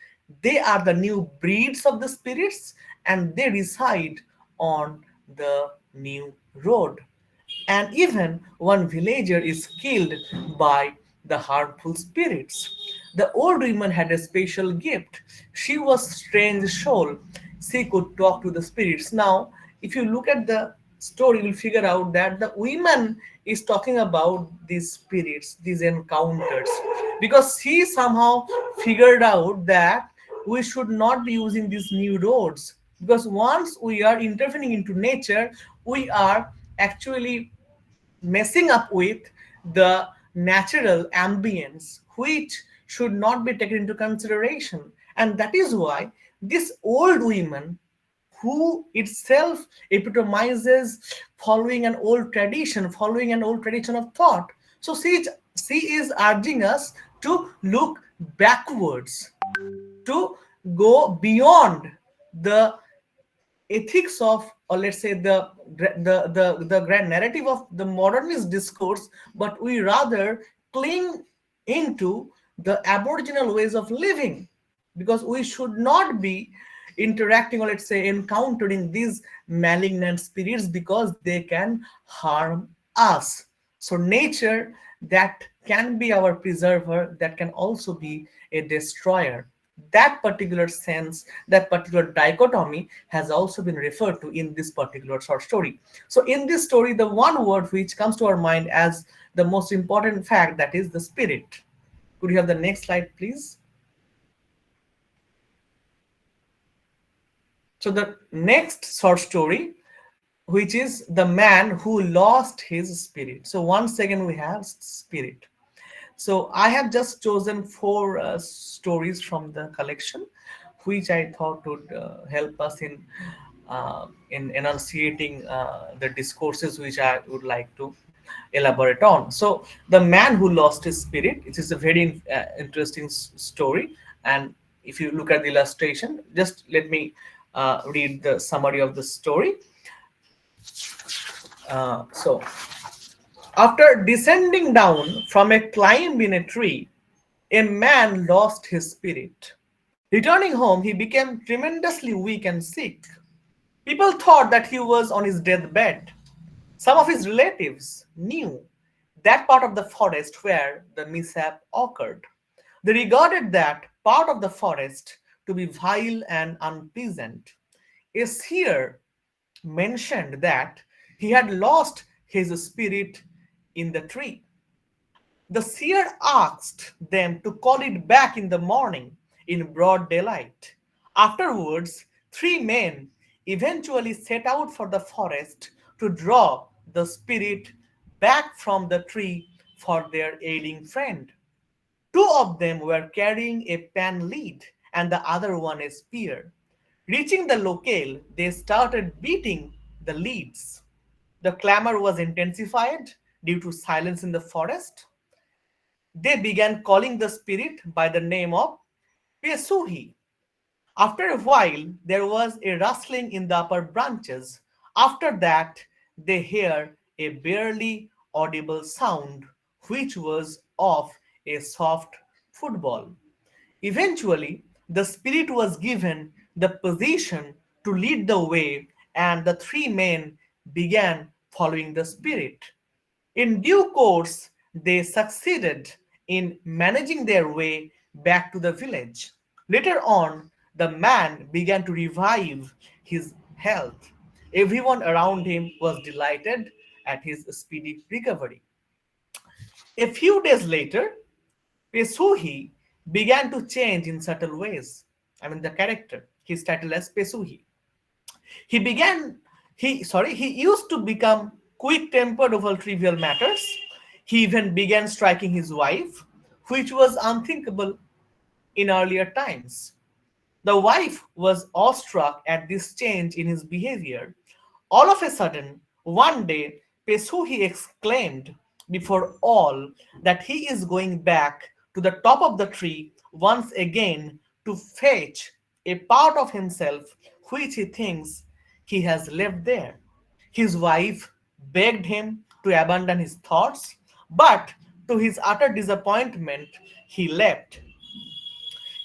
They are the new breeds of the spirits and they reside on the new road. And even one villager is killed by the harmful spirits. The old woman had a special gift. She was strange soul. She could talk to the spirits. Now, if you look at the story, you'll figure out that the woman is talking about these spirits, these encounters, because she somehow figured out that we should not be using these new roads, because once we are intervening into nature, we are actually messing up with the natural ambience which should not be taken into consideration. And that is why this old woman, who itself epitomizes following an old tradition of thought, so she is urging us to look backwards, to go beyond the ethics of, or let's say the grand narrative of the modernist discourse, but we rather cling into the aboriginal ways of living, because we should not be interacting, or let's say encountering these malignant spirits, because they can harm us. So nature, that can be our preserver, that can also be a destroyer. That particular sense, that particular dichotomy has also been referred to in this particular short story. So in this story, the one word which comes to our mind as the most important fact, that is the spirit. Could you have the next slide, please? So the next short story, which is the man who lost his spirit. So once again we have spirit. So I have just chosen four stories from the collection, which I thought would help us in enunciating the discourses which I would like to elaborate on. So the man who lost his spirit. It is a very interesting story, and if you look at the illustration, just let me read the summary of the story. So after descending down from a climb in a tree, a man lost his spirit. Returning home, he became tremendously weak and sick. People thought that he was on his deathbed. Some of his relatives knew that part of the forest where the mishap occurred. They regarded that part of the forest to be vile and unpleasant. A seer mentioned that he had lost his spirit in the tree. The seer asked them to call it back in the morning in broad daylight. Afterwards, three men eventually set out for the forest to draw the spirit back from the tree for their ailing friend. Two of them were carrying a pan lead and the other one a spear. Reaching the locale, they started beating the leads. The clamor was intensified due to silence in the forest. They began calling the spirit by the name of Pesuhi. After a while, there was a rustling in the upper branches. After that, they heard a barely audible sound, which was of a soft football. Eventually, the spirit was given the position to lead the way, and the three men began following the spirit. In due course, they succeeded in managing their way back to the village. Later on, the man began to revive his health. Everyone around him was delighted at his speedy recovery. A few days later, Pesuhi began to change in subtle ways. I mean, the character, his title as Pesuhi. He began, he used to become quick tempered over trivial matters. He even began striking his wife, which was unthinkable in earlier times. The wife was awestruck at this change in his behavior. All of a sudden, one day, Pesuhi exclaimed before all that he is going back to the top of the tree once again to fetch a part of himself which he thinks he has left there. His wife begged him to abandon his thoughts, but to his utter disappointment, he left.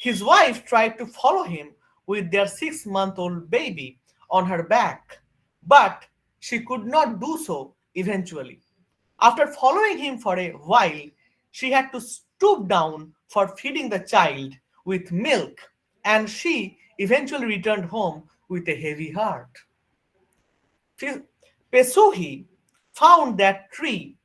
His wife tried to follow him with their 6-month-old baby on her back, but she could not do so eventually. After following him for a while, she had to stoop down for feeding the child with milk, and she eventually returned home with a heavy heart. Pesuhi found that tree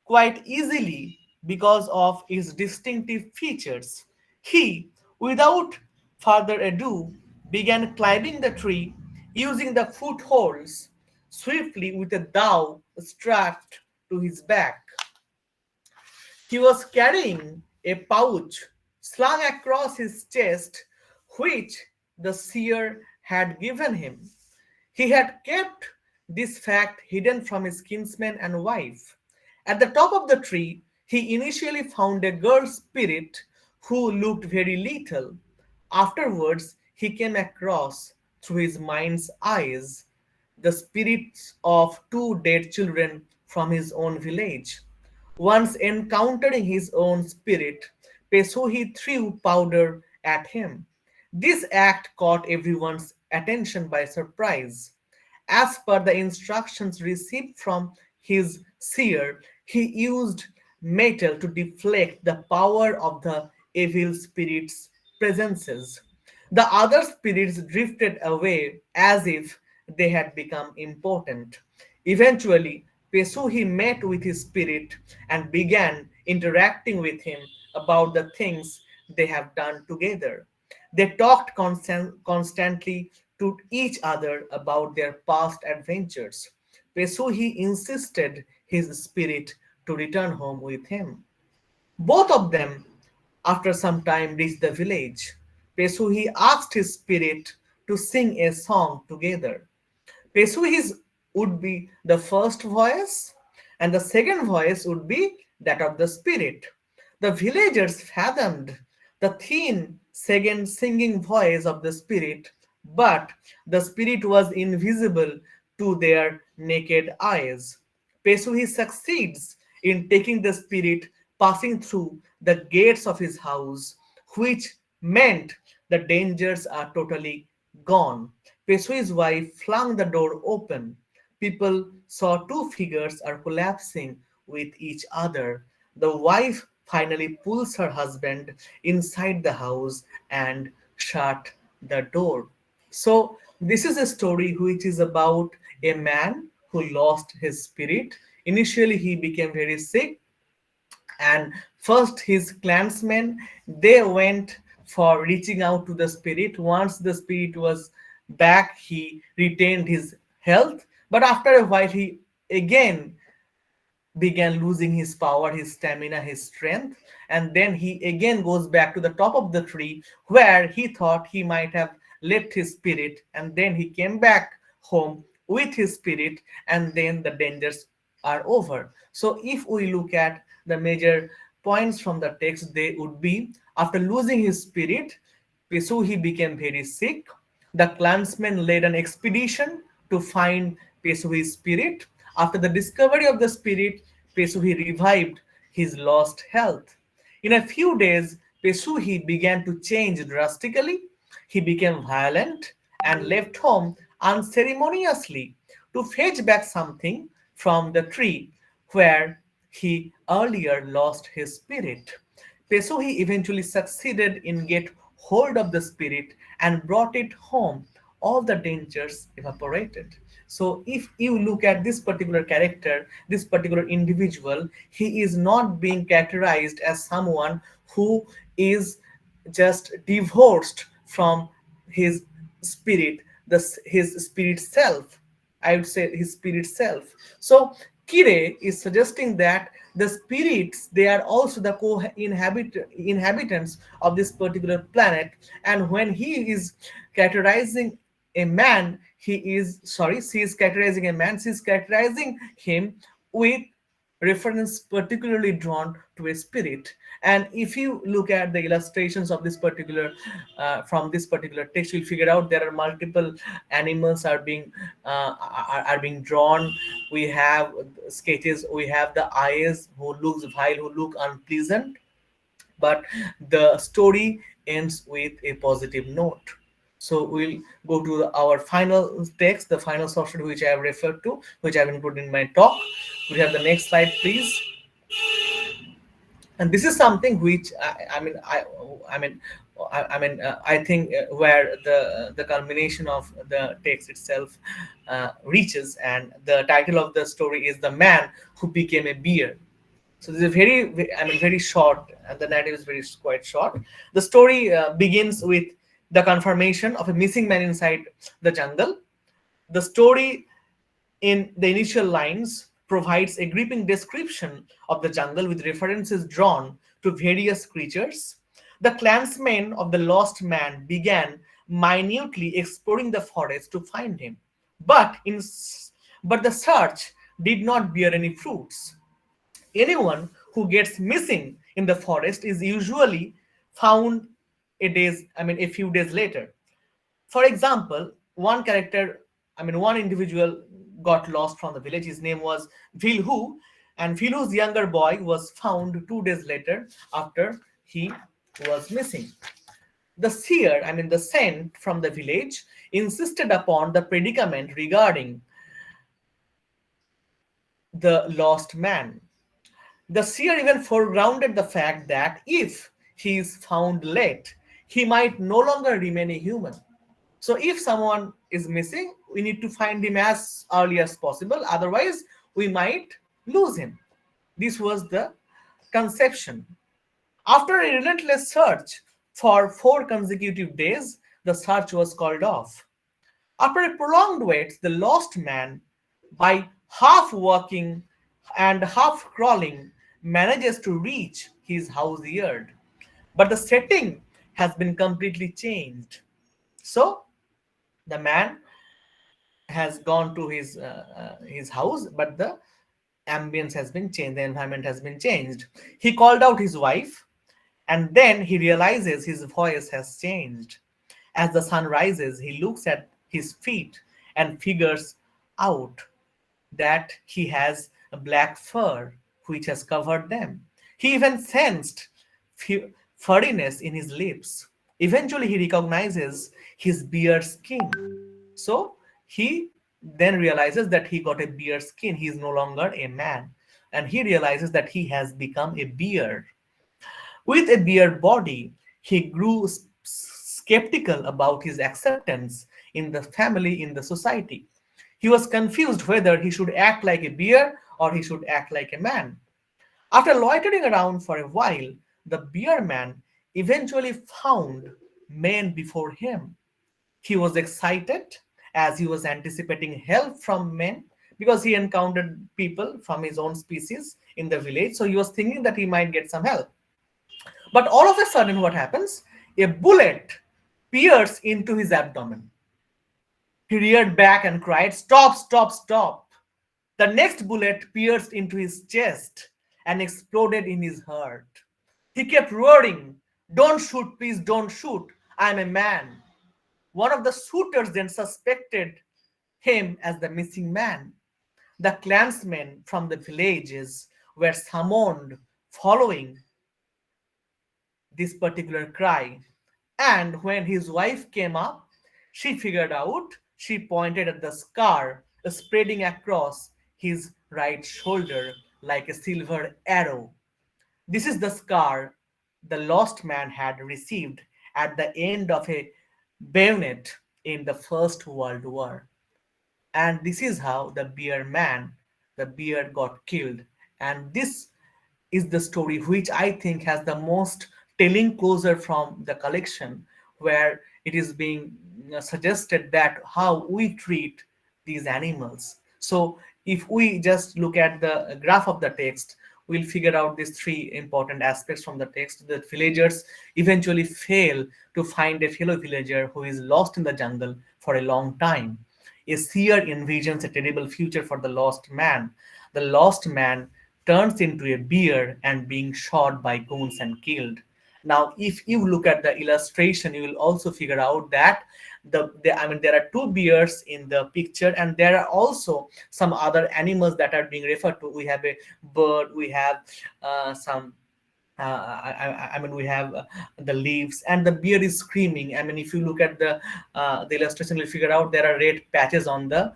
quite easily because of its distinctive features. He, without further ado, began climbing the tree using the footholds swiftly with a dowel strapped to his back. He was carrying a pouch slung across his chest, which the seer had given him. He had kept this fact hidden from his kinsman and wife. At the top of the tree, he initially found a girl spirit who looked very little. Afterwards, he came across, through his mind's eyes, the spirits of two dead children from his own village. Once encountering his own spirit, Pesuhi threw powder at him. This act caught everyone's attention by surprise. As per the instructions received from his seer, he used metal to deflect the power of the evil spirit's presences. The other spirits drifted away as if they had become important. Eventually, Pesuhi met with his spirit and began interacting with him about the things they have done together. They talked constantly to each other about their past adventures. Pesuhi insisted his spirit to return home with him. Both of them, after some time, reached the village. Pesuhi asked his spirit to sing a song together. Pesuhis would be the first voice, and the second voice would be that of the spirit. The villagers fathomed the thin second singing voice of the spirit, but the spirit was invisible to their naked eyes. Pesuhi succeeds in taking the spirit passing through the gates of his house, which meant the dangers are totally gone. Pesui's wife flung the door open. People saw two figures are collapsing with each other. The wife finally pulls her husband inside the house and shut the door. So, this is a story which is about a man who lost his spirit. Initially, he became very sick, and first his clansmen they went for reaching out to the spirit. Once the spirit was back, he retained his health, but after a while, he again began losing his power, his stamina, his strength, and then he again goes back to the top of the tree where he thought he might have left his spirit, and then he came back home with his spirit, and then the dangers are over. So, if we look at the major points from the text, they would be after losing his spirit, Pesuhi became very sick. The clansmen led an expedition to find Pesuhi's spirit. After the discovery of the spirit, Pesuhi revived his lost health. In a few days, Pesuhi began to change drastically. He became violent and left home unceremoniously to fetch back something from the tree where he earlier lost his spirit. Pesuhi eventually succeeded in get hold of the spirit and brought it home. All the dangers evaporated. So if you look at this particular character, this particular individual, he is not being characterized as someone who is just divorced from his spirit, his spirit self. I would say his spirit self. So Kire is suggesting that the spirits they are also the inhabitants of this particular planet, and when he is characterizing a man, she is characterizing him with reference particularly drawn to a spirit. And if you look at the illustrations of this particular from this particular text, you'll figure out there are multiple animals are being drawn. We have sketches, we have the eyes who looks vile, who look unpleasant, but the story ends with a positive note. So we'll go to our final text, the final source which I have referred to, which I've included in my talk. We have the next slide, please. And this is something which I mean I think where the culmination of the text itself reaches, and the title of the story is "The Man Who Became a Bear." So this is very short, and the narrative is very quite short. The story begins with the confirmation of a missing man inside the jungle. The story in the initial lines provides a gripping description of the jungle with references drawn to various creatures. The clansmen of the lost man began minutely exploring the forest to find him, but but the search did not bear any fruits. Anyone who gets missing in the forest is usually found a few days later. For example, one individual got lost from the village. His name was Vilhu, and Vilhu's younger boy was found 2 days later after he was missing. The saint from the village, insisted upon the predicament regarding the lost man. The seer even foregrounded the fact that if he is found late, he might no longer remain a human. So if someone is missing, we need to find him as early as possible. Otherwise, we might lose him. This was the conception. After a relentless search for 4 consecutive days, the search was called off. After a prolonged wait, the lost man, by half walking and half crawling, manages to reach his house yard. But the setting has been completely changed. So the man has gone to his house, but the ambience has been changed, the environment has been changed. He called out his wife, and then he realizes his voice has changed. As the sun rises, he looks at his feet and figures out that he has a black fur which has covered them. He even sensed furriness in his lips. Eventually, he recognizes his bear skin. So he then realizes that he got a bear skin. He is no longer a man. And he realizes that he has become a bear. With a bear body, he grew skeptical about his acceptance in the family, in the society. He was confused whether he should act like a bear or he should act like a man. After loitering around for a while, the bear man eventually found men before him. He was excited as he was anticipating help from men because he encountered people from his own species in the village. So he was thinking that he might get some help. But all of a sudden, what happens? A bullet pierces into his abdomen. He reared back and cried, "Stop, stop, stop." The next bullet pierced into his chest and exploded in his heart. He kept roaring, "Don't shoot, please, don't shoot. I'm a man." One of the shooters then suspected him as the missing man. The clansmen from the villages were summoned following this particular cry. And when his wife came up, she figured out, she pointed at the scar spreading across his right shoulder like a silver arrow. This is the scar the lost man had received at the end of a bayonet in the First World War. And this is how the bear got killed. And this is the story which I think has the most telling closer from the collection, where it is being suggested that how we treat these animals. So if we just look at the graph of the text, we'll figure out these 3 important aspects from the text. The villagers eventually fail to find a fellow villager who is lost in the jungle for a long time. A seer envisions a terrible future for the lost man. The lost man turns into a bear and being shot by goons and killed. Now, if you look at the illustration, you will also figure out that I mean there are two bears in the picture, and there are also some other animals that are being referred to. We have a bird, we have some I mean, we have the leaves, and the bear is screaming. I mean, if you look at the illustration, you'll figure out there are red patches on the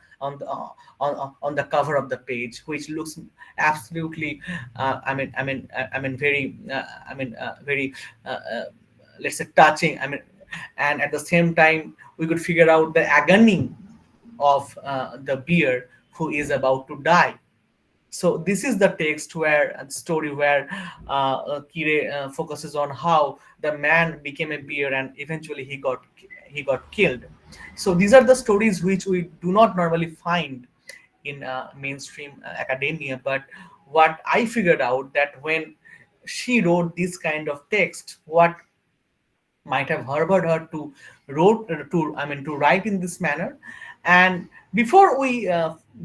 cover of the page, which looks absolutely, I mean, very, very, uh, uh, let's say, touching. I mean, and at the same time, we could figure out the agony of the bear who is about to die. So this is the text where story where Kire focuses on how the man became a bear and eventually he got killed. So these are the stories which we do not normally find in mainstream academia. But what I figured out that when she wrote this kind of text, what might have harbored her to write in this manner. And before we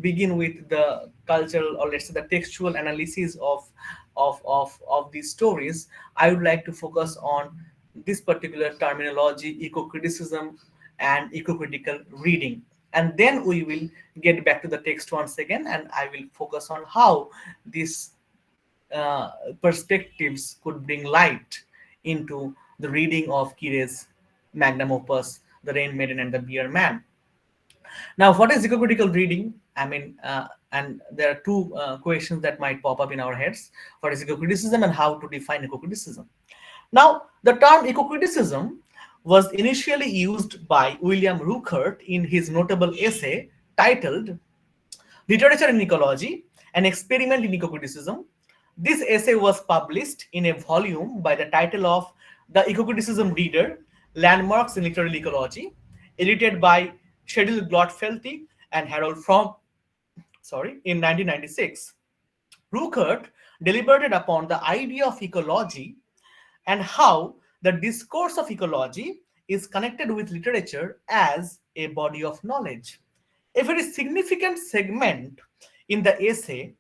begin with the cultural, or let's say the textual analysis of these stories, I would like to focus on this particular terminology, eco-criticism and eco-critical reading, and then we will get back to the text once again, and I will focus on how this uh, perspectives could bring light into the reading of Kire's magnum opus, The Rain Maiden and the Beer Man. Now, what is eco-critical reading? I mean, and there are two questions that might pop up in our heads. What is eco-criticism and how to define eco-criticism? Now, the term eco-criticism was initially used by William Ruckert in his notable essay titled Literature in Ecology, an experiment in eco-criticism. This essay was published in a volume by the title of The Eco-Criticism Reader, Landmarks in Literary Ecology, edited by Shedil Glotfelty and Harold Fromm, in 1996. Ruckert deliberated upon the idea of ecology and how the discourse of ecology is connected with literature as a body of knowledge. A very significant segment in the essay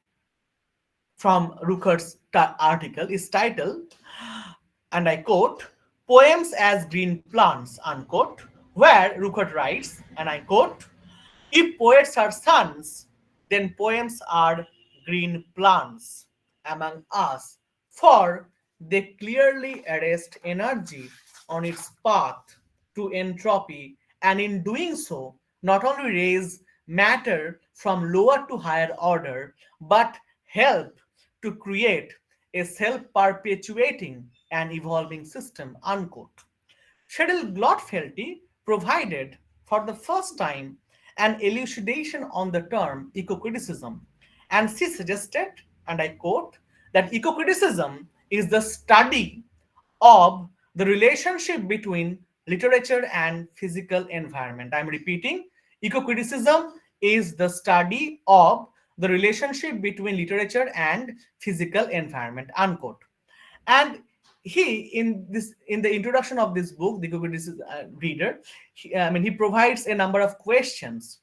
from Ruckert's article is titled, and I quote, Poems as Green Plants, unquote, where Ruckert writes, and I quote, if poets are suns, then poems are green plants among us, for they clearly arrest energy on its path to entropy, and in doing so, not only raise matter from lower to higher order, but help to create a self perpetuating and evolving system. Unquote. Shedel Glotfelty provided, for the first time, an elucidation on the term eco-criticism, and she suggested, and I quote, that eco-criticism is the study of the relationship between literature and physical environment. I'm repeating, eco-criticism is the study of the relationship between literature and physical environment, unquote. And he, in the introduction of this book, the Eco-Criticism Reader, he provides a number of questions,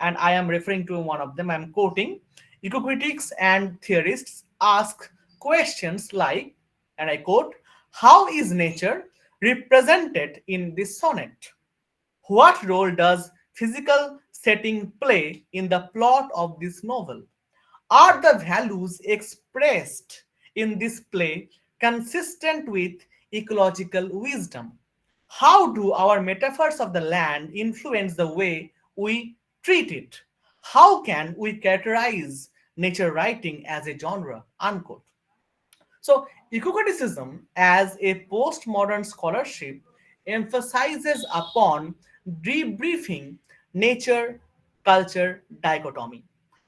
and I am referring to one of them. I'm quoting, eco-critics and theorists ask questions like, and I quote, how is nature represented in this sonnet? What role does physical setting play in the plot of this novel? Are the values expressed in this play consistent with ecological wisdom? How do our metaphors of the land influence the way we treat it? How can we characterize nature writing as a genre? Unquote. So, eco-criticism as a postmodern scholarship emphasizes upon debriefing nature culture dichotomy.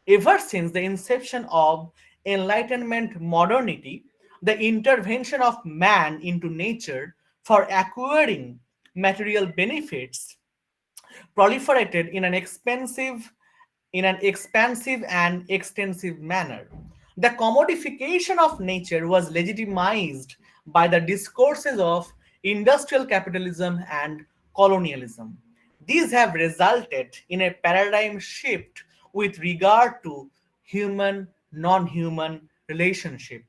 Ever since the inception of Enlightenment modernity, the intervention of man into nature for acquiring material benefits proliferated in an expansive and extensive manner. The commodification of nature was legitimized by the discourses of industrial capitalism and colonialism. These have resulted in a paradigm shift with regard to human non human relationship.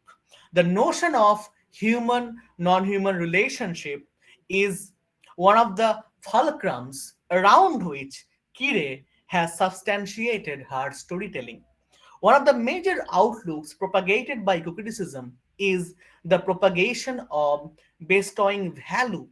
The notion of human non-human relationship is one of the fulcrums around which Kire has substantiated her storytelling. One of the major outlooks propagated by eco-criticism is the propagation of bestowing value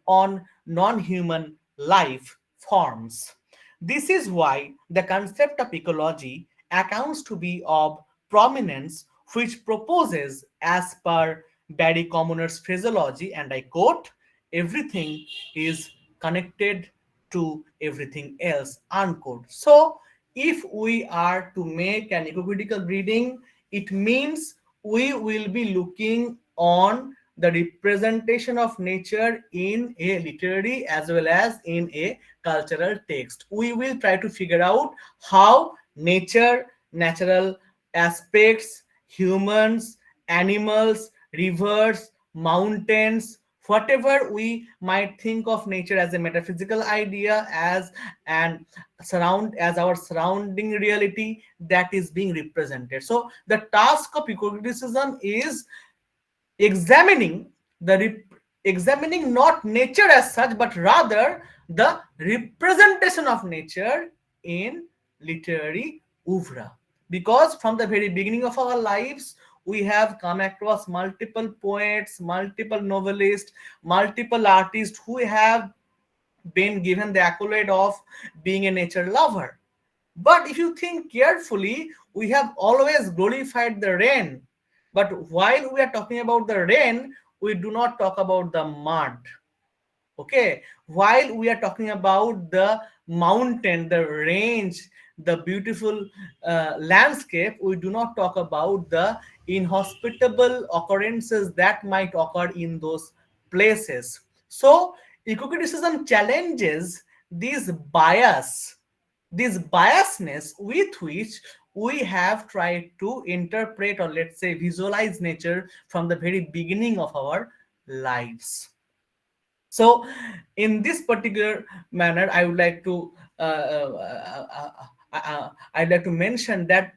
on non-human life forms. This is why the concept of ecology accounts to be of prominence, which proposes, as per Barry Commoner's phraseology, and I quote, everything is connected to everything else, unquote. So, if we are to make an eco-critical reading, it means we will be looking on the representation of nature in a literary as well as in a cultural text. We will try to figure out how nature, natural aspects, humans, animals, rivers, mountains, whatever we might think of nature as a metaphysical idea, as an as our surrounding reality, that is being represented. So the task of eco-criticism is examining the examining not nature as such, but rather the representation of nature in literary oeuvre. Because from the very beginning of our lives, we have come across multiple poets, multiple novelists, multiple artists who have been given the accolade of being a nature lover. But if you think carefully, we have always glorified the rain. But while we are talking about the rain, we do not talk about the mud. Okay, while we are talking about the mountain, the range, the beautiful landscape, we do not talk about the inhospitable occurrences that might occur in those places. So eco-criticism challenges this bias, this biasness with which we have tried to interpret, or let's say visualize, nature from the very beginning of our lives. So in this particular manner, I would like to I'd like to mention that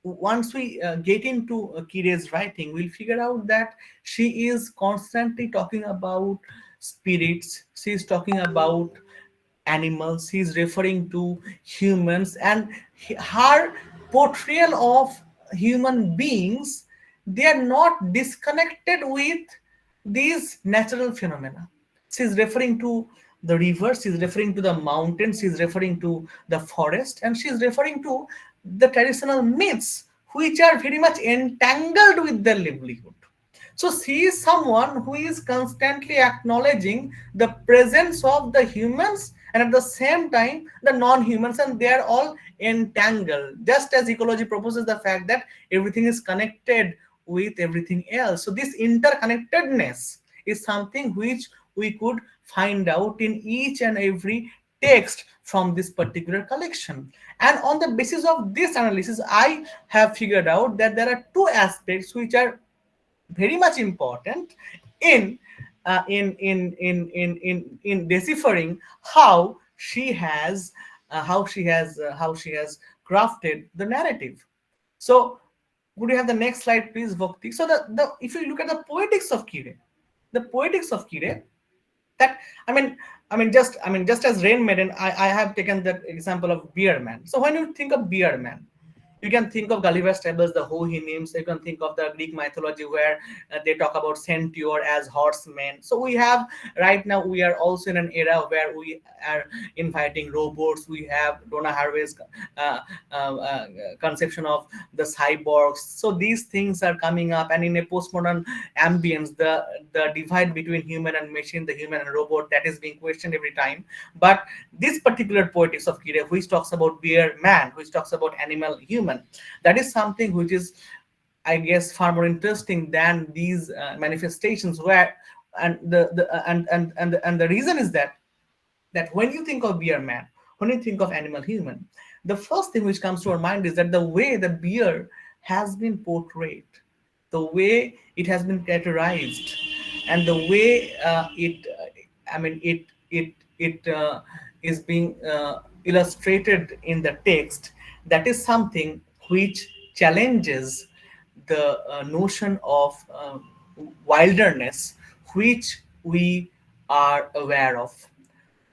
once we get into Kire's writing, we'll figure out that she is constantly talking about spirits. She's talking about animals. She's referring to humans, and her portrayal of human beings, they are not disconnected with these natural phenomena. She's referring to the rivers, she's referring to the mountains, she's referring to the forest, and she's referring to the traditional myths which are very much entangled with their livelihood. So she is someone who is constantly acknowledging the presence of the humans and at the same time the non-humans, and they are all entangled. Just as ecology proposes the fact that everything is connected with everything else. So this interconnectedness is something which we could find out in each and every text from this particular collection. And on the basis of this analysis, I have figured out that there are two aspects which are very much important in in deciphering how she has how she has crafted the narrative. So would you have the next slide, please, Bhakti? So the if you look at the poetics of Kire, the poetics of Kire, that just as Rain Maiden, I have taken that example of Beer Man. So when you think of Beer Man, you can think of Gulliver's Travels, the Who He Names. You can think of the Greek mythology where they talk about centaur as horsemen. So we have, right now we are also in an era where we are inviting robots. We have Donna Haraway's uh, conception of the cyborgs. So these things are coming up, and in a postmodern ambience, the divide between human and machine, the human and robot, that is being questioned every time. But this particular poetics of Kire, which talks about bear man, which talks about animal human, that is something which is, I guess, far more interesting than these manifestations. Where and the reason is that when you think of beer man, when you think of animal human, the first thing which comes to our mind is that the way the beer has been portrayed, the way it has been characterized, and the way it is being illustrated in the text, that is something which challenges the notion of wilderness which we are aware of.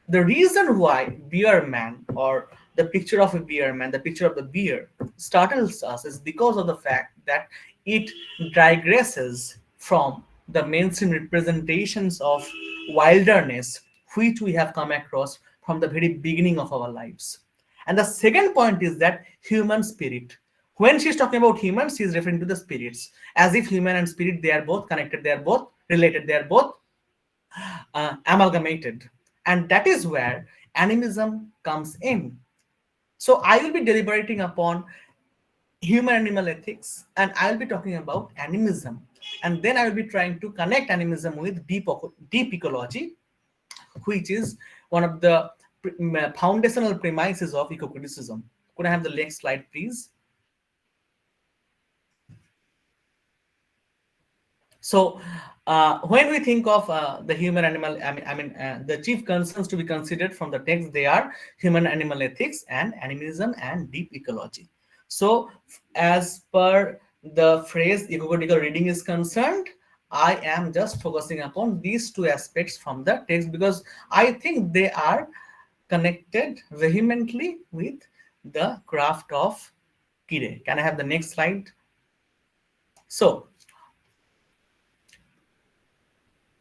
The reason why beer man, or the picture of a beer man, the picture of the beer startles us is because of the fact that it digresses from the mainstream representations of wilderness which we have come across from the very beginning of our lives. And the second point is that human spirit. When she's talking about humans, she's referring to the spirits, as if human and spirit, they are both connected, they are both related, they are both amalgamated. And that is where animism comes in. So I will be deliberating upon human animal ethics, and I will be talking about animism. And then I will be trying to connect animism with deep ecology, which is one of the foundational premises of eco-criticism. Could I have the next slide, please? So, when we think of the human animal, the chief concerns to be considered from the text, they are human animal ethics and animism and deep ecology. So, as per the phrase eco-critical reading is concerned, I am just focusing upon these two aspects from the text because I think they are connected vehemently with the craft of Kire. Can I have the next slide? So,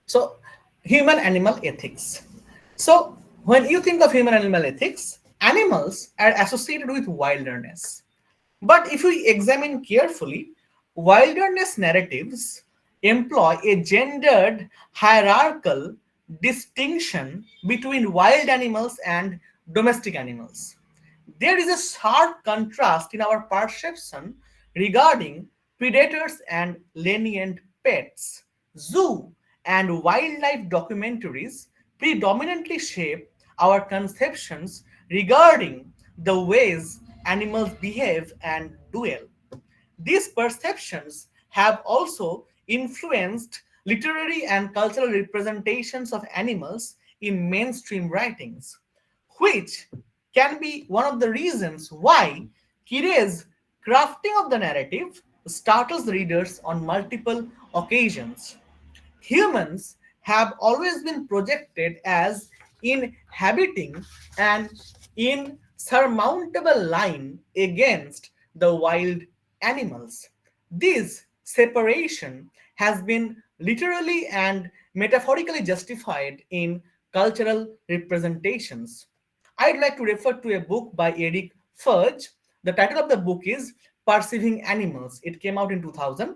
So, human animal ethics. So, when you think of human animal ethics, animals are associated with wilderness. But if we examine carefully, wilderness narratives employ a gendered hierarchical distinction between wild animals and domestic animals. There is a sharp contrast in our perception regarding predators and lenient pets. Zoo and wildlife documentaries predominantly shape our conceptions regarding the ways animals behave and dwell. These perceptions have also influenced literary and cultural representations of animals in mainstream writings, which can be one of the reasons why Kire's crafting of the narrative startles readers on multiple occasions. Humans have always been projected as inhabiting an insurmountable line against the wild animals. This separation has been literally and metaphorically justified in cultural representations. I'd like to refer to a book by Eric Fudge. The title of the book is Perceiving Animals. It came out in 2000,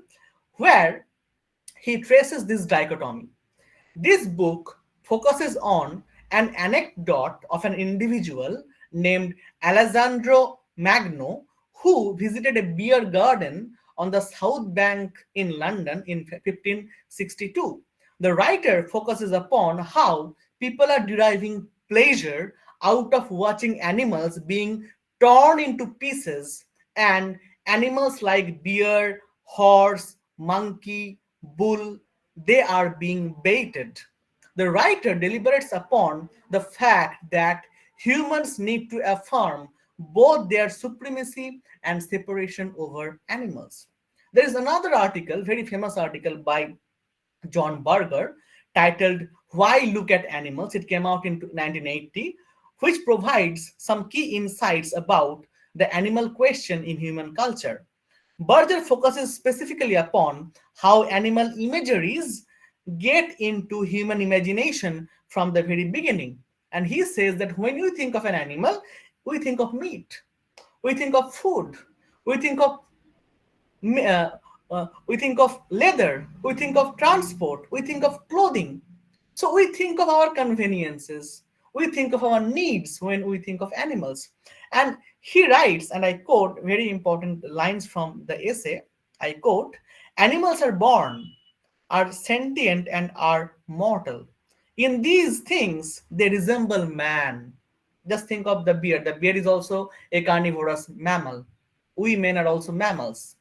where he traces this dichotomy. This book focuses on an anecdote of an individual named Alessandro Magno who visited a beer garden on the South Bank in London in 1562. The writer focuses upon how people are deriving pleasure out of watching animals being torn into pieces, and animals like bear, horse, monkey, bull, they are being baited. The writer deliberates upon the fact that humans need to affirm both their supremacy and separation over animals. There is another article, very famous article by John Berger, titled Why Look at Animals. It came out in 1980, which provides some key insights about the animal question in human culture. Berger focuses specifically upon how animal imageries get into human imagination from the very beginning. And he says that when you think of an animal, we think of meat, we think of food, we think of we think of leather, we think of transport, we think of clothing. So we think of our conveniences, we think of our needs when we think of animals. And he writes, and I quote very important lines from the essay, I quote, animals are born, are sentient, and are mortal. In these things, they resemble man. Just think of the bear. The bear is also a carnivorous mammal. We men are also mammals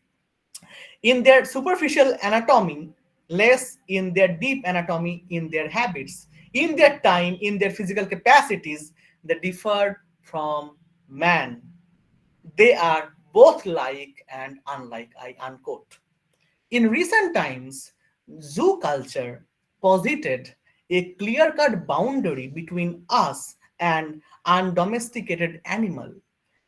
in their superficial anatomy, less in their deep anatomy, in their habits, in their time, in their physical capacities that differ from man. They are both like and unlike, I unquote. In recent times, zoo culture posited a clear cut boundary between us and undomesticated animal.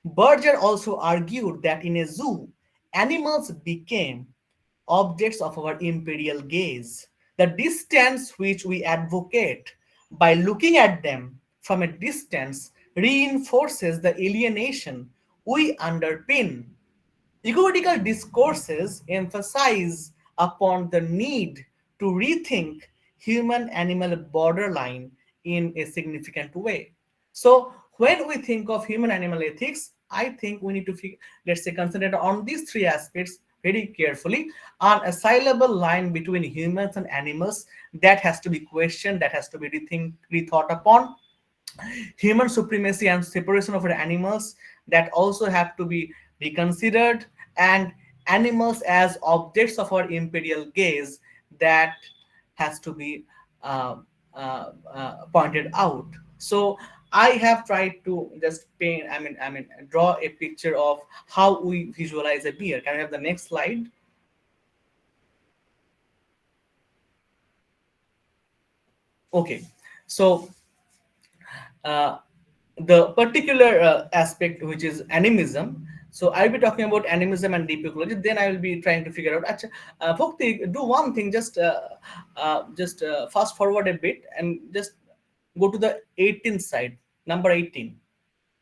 Berger also argued that in a zoo, animals became objects of our imperial gaze. The distance which we advocate by looking at them from a distance reinforces the alienation we underpin. Ecological discourses emphasize upon the need to rethink human animal borderline in a significant way. So, when we think of human animal ethics, I think we need to, let's say, consider on these three aspects very carefully. An assailable line between humans and animals that has to be questioned, that has to be rethought upon. Human supremacy and separation of animals that also have to be reconsidered, and animals as objects of our imperial gaze that has to be pointed out. So I have tried to just paint, I mean draw a picture of how we visualize a beer. Can I have the next slide? Okay, so uh, the particular aspect which is animism. So I'll be talking about animism and deep ecology. Then I will be trying to figure out. Acha, Bhakti, do one thing. Just fast forward a bit and just go to the 18th side, number 18.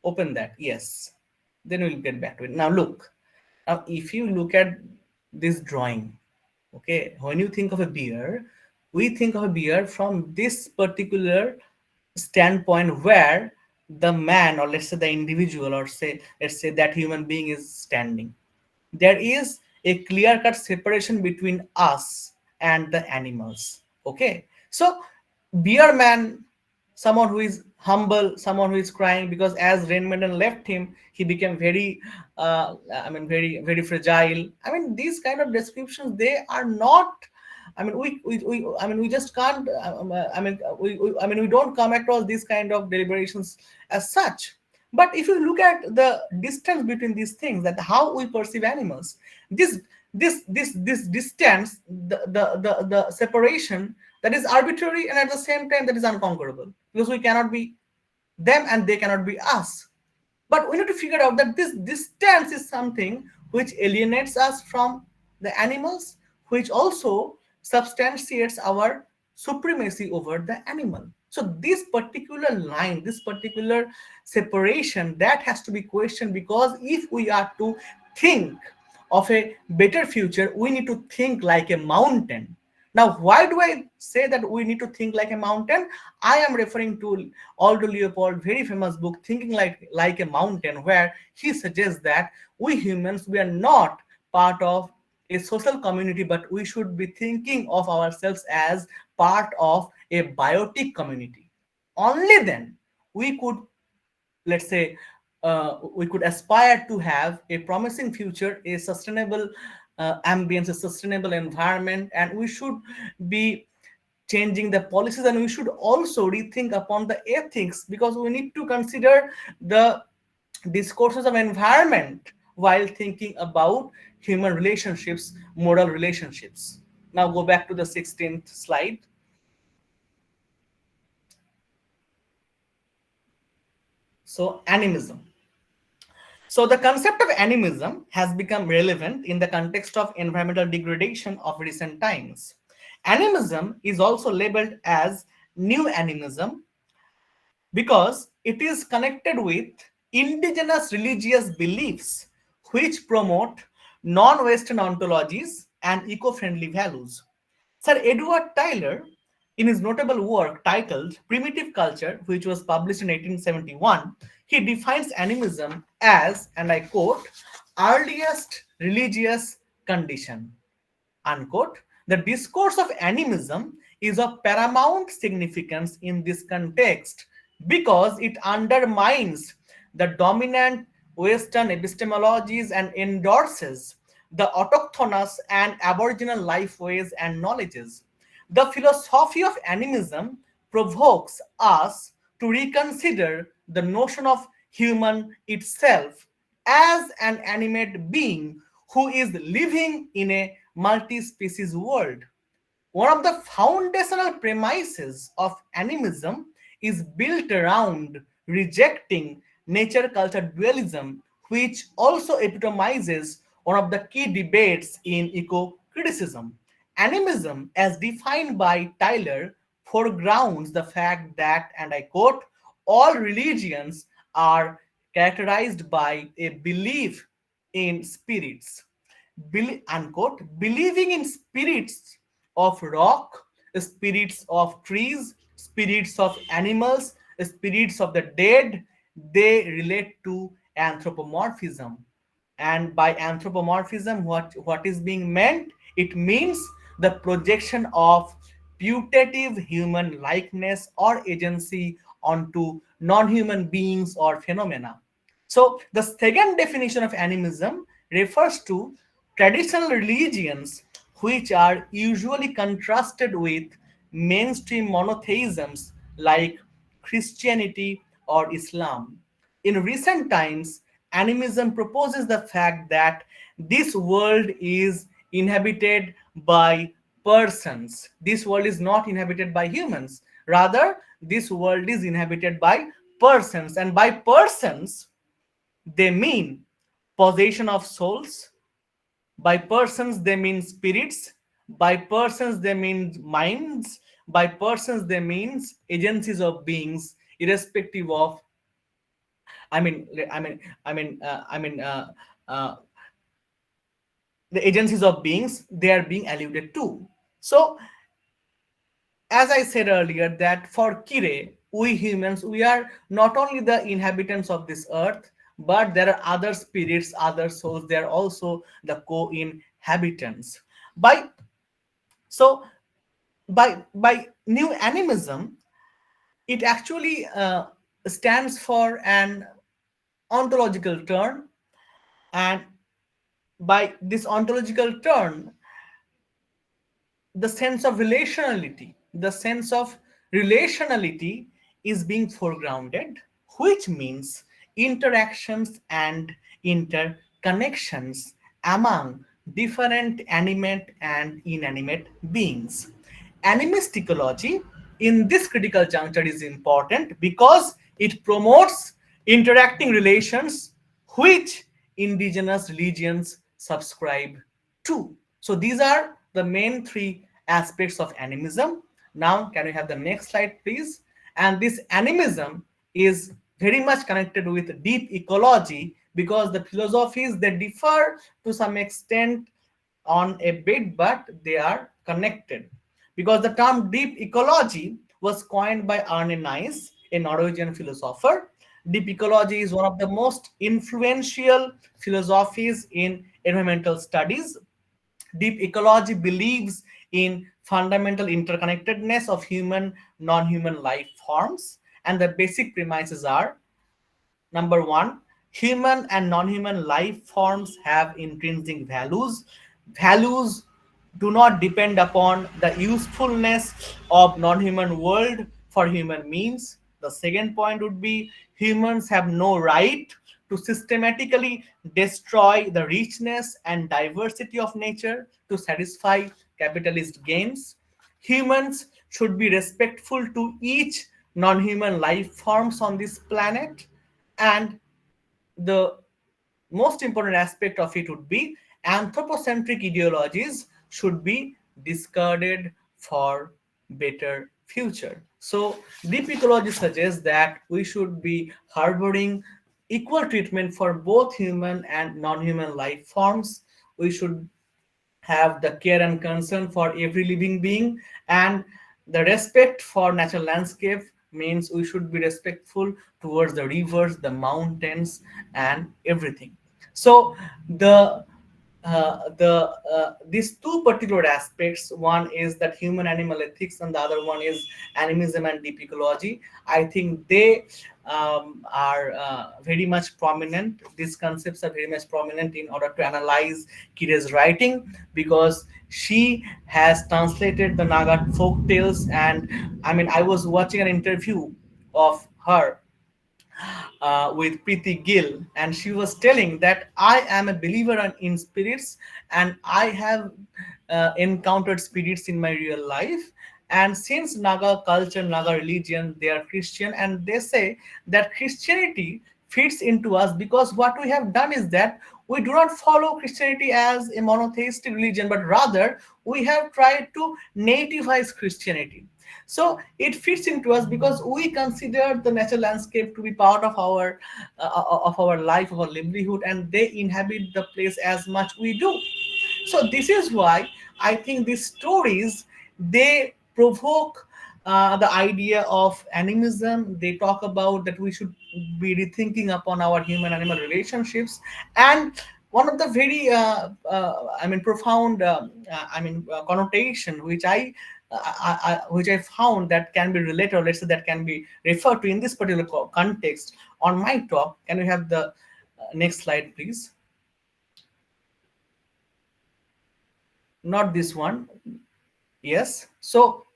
Open that. Yes. Then we'll get back to it. Now look. Now if you look at this drawing, okay, when you think of a beer, we think of a beer from this particular standpoint where the man, or let's say the individual, or say let's say that human being is standing. There is a clear cut separation between us and the animals. Okay, so beer man, someone who is humble, someone who is crying because as Rain Maiden left him, he became very, very fragile. I mean, these kind of descriptions, they are not. I mean, we just can't. We don't come across these kind of deliberations as such. But if you look at the distance between these things, that how we perceive animals, this this distance, the separation, that is arbitrary, and at the same time that is unconquerable, because we cannot be them and they cannot be us. But we need to figure out that this distance is something which alienates us from the animals, which also substantiates our supremacy over the animal. So this particular line, this particular separation, that has to be questioned, because if we are to think of a better future, we need to think like a mountain. Now, why do I say that we need to think like a mountain? I am referring to Aldo Leopold, very famous book, Thinking like a Mountain, where he suggests that we humans, we are not part of a social community, but we should be thinking of ourselves as part of a biotic community. Only then we could, let's say, we could aspire to have a promising future, a sustainable ambience, a sustainable environment, and we should be changing the policies, and we should also rethink upon the ethics, because we need to consider the discourses of environment while thinking about human relationships, moral relationships. Now go back to the 16th slide. So animism. So the concept of animism has become relevant in the context of environmental degradation of recent times. Animism is also labeled as new animism because it is connected with indigenous religious beliefs which promote non-Western ontologies and eco-friendly values. Sir Edward Tyler, in his notable work titled Primitive Culture, which was published in 1871, he defines animism as, and I quote, earliest religious condition, unquote. The discourse of animism is of paramount significance in this context because it undermines the dominant Western epistemologies and endorses the autochthonous and aboriginal lifeways and knowledges. The philosophy of animism provokes us to reconsider the notion of human itself as an animate being who is living in a multi-species world. One of the foundational premises of animism is built around rejecting nature culture dualism, which also epitomizes one of the key debates in eco criticism. Animism, as defined by Tyler, foregrounds the fact that, and I quote, all religions are characterized by a belief in spirits, unquote, believing in spirits of rock, spirits of trees, spirits of animals, spirits of the dead. They relate to anthropomorphism. And by anthropomorphism, what is being meant? It means the projection of putative human likeness or agency onto non-human beings or phenomena. So the second definition of animism refers to traditional religions which are usually contrasted with mainstream monotheisms like Christianity or Islam. In recent times, animism proposes the fact that this world is inhabited by persons. This world is not inhabited by humans. Rather, this world is inhabited by persons. And by persons, they mean possession of souls. By persons, they mean spirits. By persons, they mean minds. By persons, they means agencies of beings, irrespective of, I mean, I mean, I mean, I mean, uh, the agencies of beings they are being alluded to. So, as I said earlier, that for Kire, we humans, we are not only the inhabitants of this earth, but there are other spirits, other souls. They are also the co-inhabitants. By so by new animism, it actually stands for an ontological turn, and by this ontological turn, the sense of relationality is being foregrounded, which means interactions and interconnections among different animate and inanimate beings. Animist ecology in this critical juncture is important because it promotes interacting relations which indigenous religions subscribe to. So these are the main three aspects of animism. Now, can we have the next slide, please? And this animism is very much connected with deep ecology because the philosophies they differ to some extent on a bit, but they are connected. Because the term deep ecology was coined by Arne Nice, a Norwegian philosopher. Deep ecology is one of the most influential philosophies in environmental studies. Deep ecology believes in fundamental interconnectedness of human, non-human life forms, and the basic premises are: number one, human and non-human life forms have intrinsic values. Values do not depend upon the usefulness of non-human world for human means. The second point would be humans have no right to systematically destroy the richness and diversity of nature to satisfy capitalist gains. Humans should be respectful to each non-human life forms on this planet, and the most important aspect of it would be anthropocentric ideologies should be discarded for better future. So deep ecology suggests that we should be harboring equal treatment for both human and non-human life forms. We should have the care and concern for every living being, and the respect for natural landscape means we should be respectful towards the rivers, the mountains, and everything. So these two particular aspects, one is that human animal ethics and the other one is animism and deep ecology. I think they are very much prominent. These concepts are very much prominent in order to analyze Kire's writing, because she has translated the Naga folk tales. And I mean, I was watching an interview of her with Preeti Gill, and she was telling that I am a believer in spirits, and I have encountered spirits in my real life. And since Naga culture, Naga religion, they are Christian, and they say that Christianity fits into us because what we have done is that we do not follow Christianity as a monotheistic religion, but rather we have tried to nativize Christianity. So it fits into us because we consider the natural landscape to be part of our life, of our livelihood, and they inhabit the place as much we do. So this is why I think these stories, they provoke the idea of animism. They talk about that we should be rethinking upon our human animal relationships. And one of the very profound connotation which I found that can be related, or let's say that can be referred to in this particular context on my talk. Can we have the next slide, please? Not this one. Yes. So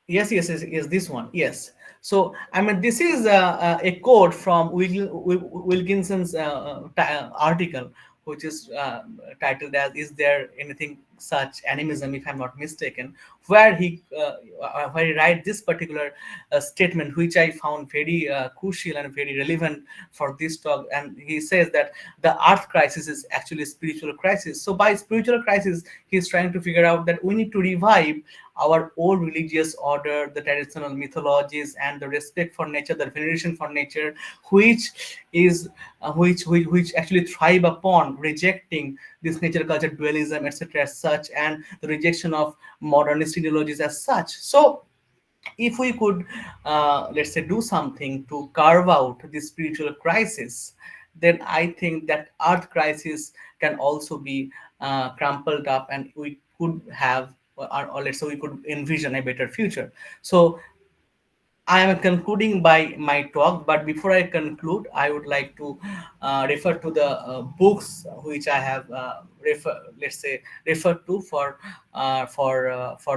yes, this one. Yes. So I mean, this is a quote from Wilkinson's article, which is titled as "Is there anything such animism?" If I'm not mistaken, where he write this particular statement, which I found very crucial and very relevant for this talk. And he says that the Earth crisis is actually a spiritual crisis. So by spiritual crisis, he's trying to figure out that we need to revive our old religious order, the traditional mythologies, and the respect for nature, the veneration for nature, which is which actually thrive upon rejecting this nature culture dualism, etc., as such, and the rejection of modernist ideologies as such. So if we could let's say do something to carve out this spiritual crisis, then I think that earth crisis can also be crumpled up, and we could have, or let's say we could envision a better future. So I am concluding by my talk, but before I conclude, I would like to refer to the books which I have referred to for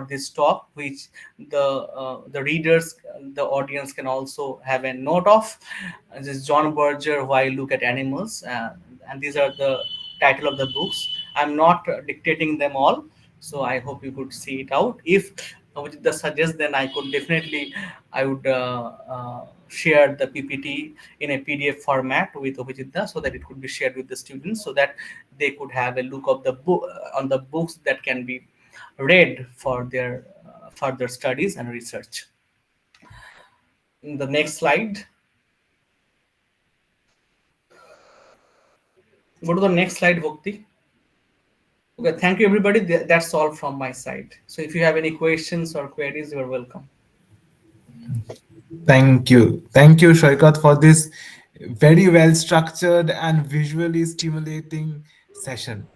this talk, which the readers, the audience can also have a note of. This is John Berger, Why Look at Animals, and these are the title of the books. I'm not dictating them all, so I hope you could see it out. If Abhijit suggests, then I could definitely, I would share the PPT in a PDF format with Abhijit so that it could be shared with the students, so that they could have a look of the book on the books that can be read for their further studies and research. In the next slide, go to the next slide, Bhakti. Okay, thank you everybody. That's all from my side. So if you have any questions or queries, you are welcome. Thank you, Shaikat, for this very well structured and visually stimulating session.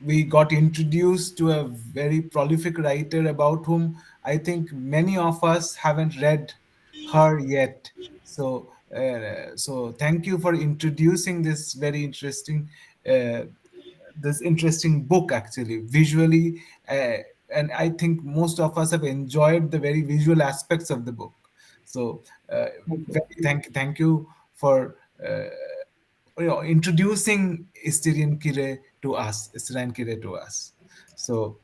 We got introduced to a very prolific writer about whom I think many of us haven't read her yet. So thank you for introducing uh, this interesting book actually visually, uh, and I think most of us have enjoyed the very visual aspects of the book. So thank you for introducing Styrian Kire to us. So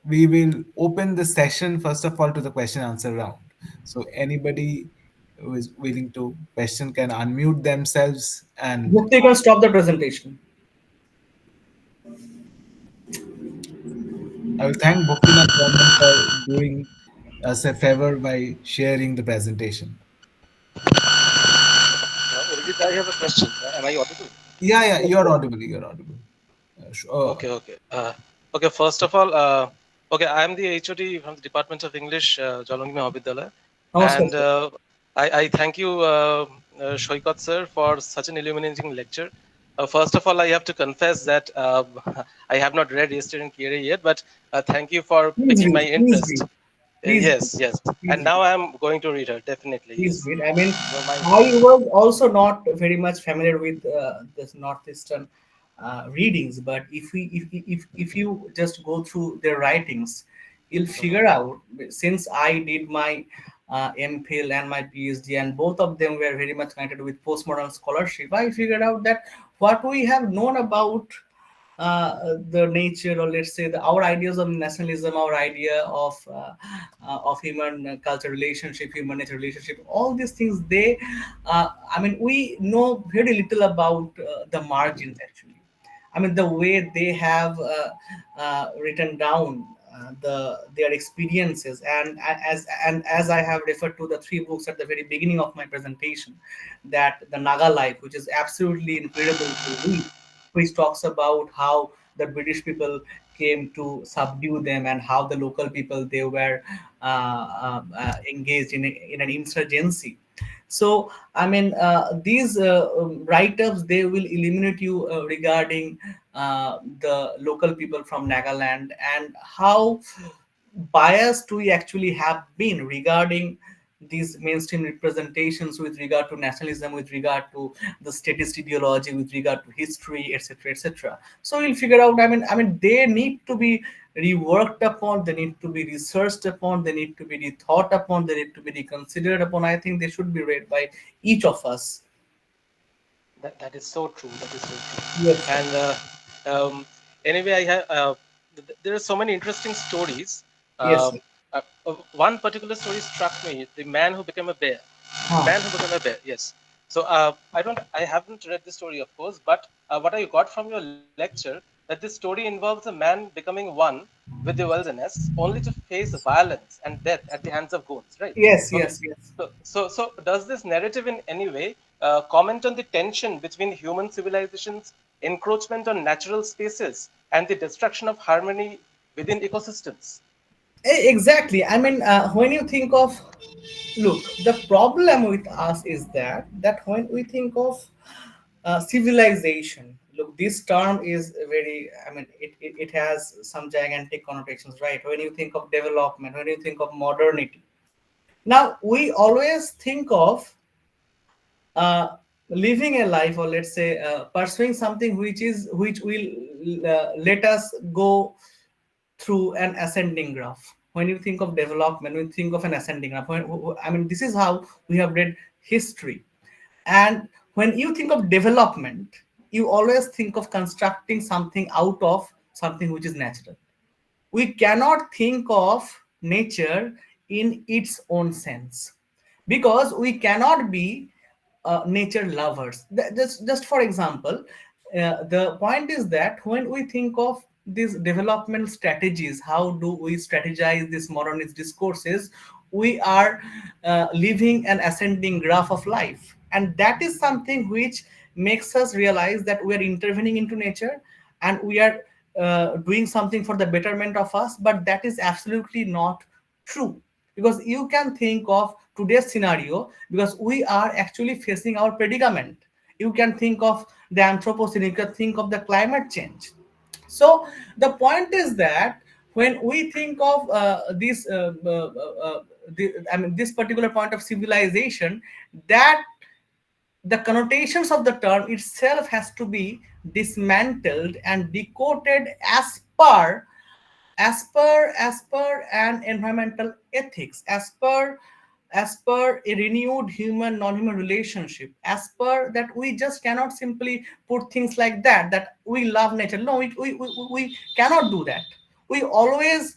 we will open the session first of all to the question answer round. So anybody who is willing to question can unmute themselves, and Bhakti, you can stop the presentation. I will thank Bhaktivinoda Brahman for doing us a favor by sharing the presentation. Urjit, I have a question. Am I audible? Yeah, you're audible. You're audible. Okay. Okay, first of all, okay, I am the HOD from the Department of English, Jalongi Mahavidyalaya. Namaskar, And sir. I thank you, Shoikat sir, for such an illuminating lecture. First of all, I have to confess that I have not read Esther and Kiri yet, but thank you for Please picking my read, please interest. read, please read, Yes. please And read. now I am going to read her, definitely, Please yes. read. I mean, So my, I was also not very much familiar with this northeastern readings, but if you just go through their writings, you'll figure out, since I did my MPhil and my PhD, and both of them were very much connected with postmodern scholarship, I figured out that what we have known about the nature, or let's say our ideas of nationalism, our idea of human culture relationship, human nature relationship, all these things, they I mean, we know very little about the margins actually. I mean, the way they have written down their experiences, and as I have referred to the three books at the very beginning of my presentation, that the Naga life, which is absolutely incredible to read, which talks about how the British people came to subdue them, and how the local people, they were engaged in an insurgency. So I mean, these write-ups, they will illuminate you regarding the local people from Nagaland, and how biased we actually have been regarding these mainstream representations with regard to nationalism, with regard to the statist ideology, with regard to history, etc., etc. So you'll figure out. I mean, they need to be reworked upon. They need to be researched upon. They need to be rethought upon. They need to be reconsidered upon. I think they should be read by each of us. That is so true. That is so true. Yes, sir. And anyway, I have there are so many interesting stories. Yes, Uh, sir. One particular story struck me: the man who became a bear. The Huh. man who became a bear. Yes. So I haven't read the story, of course, but what I got from your lecture, that this story involves a man becoming one with the wilderness, only to face violence and death at the hands of goats. Right. Yes, Okay. yes, yes. So does this narrative in any way comment on the tension between human civilizations, encroachment on natural spaces, and the destruction of harmony within ecosystems? Exactly. I mean, when you think of, look, the problem with us is that when we think of civilization, look, this term is very, I mean, it has some gigantic connotations, right? When you think of development, when you think of modernity, now we always think of uh, living a life, or let's say pursuing something which will let us go through an ascending graph. When you think of development, when you think of an ascending graph, I mean, this is how we have read history. And when you think of development, you always think of constructing something out of something which is natural. We cannot think of nature in its own sense, because we cannot be nature lovers. Just for example, the point is that when we think of these development strategies, how do we strategize these modernist discourses, we are living an ascending graph of life, and that is something which makes us realize that we are intervening into nature, and we are doing something for the betterment of us. But that is absolutely not true, because you can think of today's scenario, because we are actually facing our predicament. You can think of the anthropocene, you can think of the climate change. So the point is that when we think of I mean, this particular point of civilization, that the connotations of the term itself has to be dismantled and decoded as per an environmental ethics, as per a renewed human non-human relationship, as per that. We just cannot simply put things like that we love nature. No, we cannot do that. We always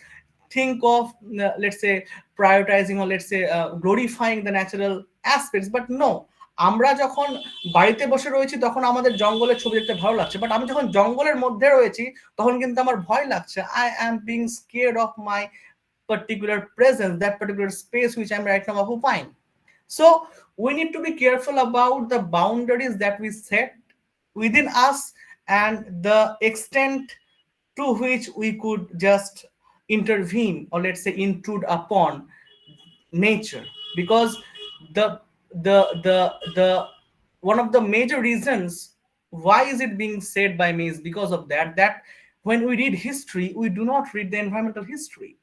think of, let's say, prioritizing, or let's say glorifying the natural aspects, but no, আমরা যখন বাড়িতে বসে রয়েছি তখন আমাদের জঙ্গলের ছবি দেখতে ভালো লাগছে, বাট আমি যখন জঙ্গলের মধ্যে রয়েছি তখন কিন্তু আমার ভয় লাগছে। I am being scared of my particular presence, that particular space which I'm right now occupying. So we need to be careful about the boundaries that we set within us, and the extent to which we could just intervene, or let's say intrude upon nature. Because the one of the major reasons why is it being said by me is because of that when we read history, we do not read the environmental history,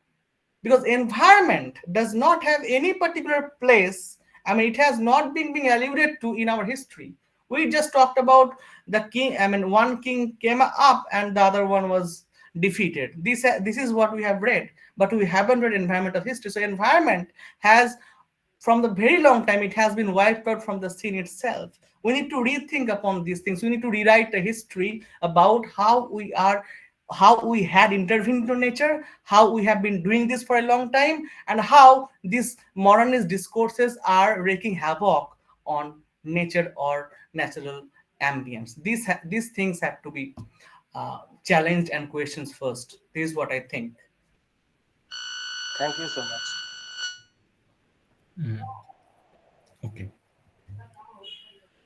because environment does not have any particular place. I mean, it has not been being alluded to in our history. We just talked about the king. I mean, one king came up and the other one was defeated. This is what we have read, but we haven't read environmental history. So environment has, from the very long time, it has been wiped out from the scene itself. We need to rethink upon these things. We need to rewrite the history about how we had intervened into nature, how we have been doing this for a long time, and how these modernist discourses are wreaking havoc on nature or natural ambience. These things have to be challenged and questions first. This is what I think. Thank you so much. Okay.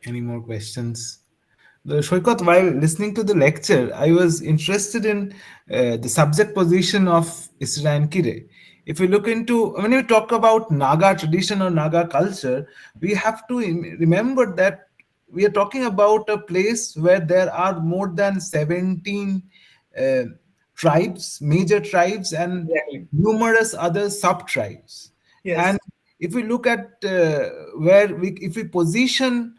Any more questions? The Shoykot, while listening to the lecture, I was interested in the subject position of Isra and Kire. If you look into, when we talk about Naga tradition or Naga culture, we have to remember that we are talking about a place where there are more than 17 uh, tribes, major tribes, and Exactly. numerous other sub tribes. And Yes. if we look at where if we position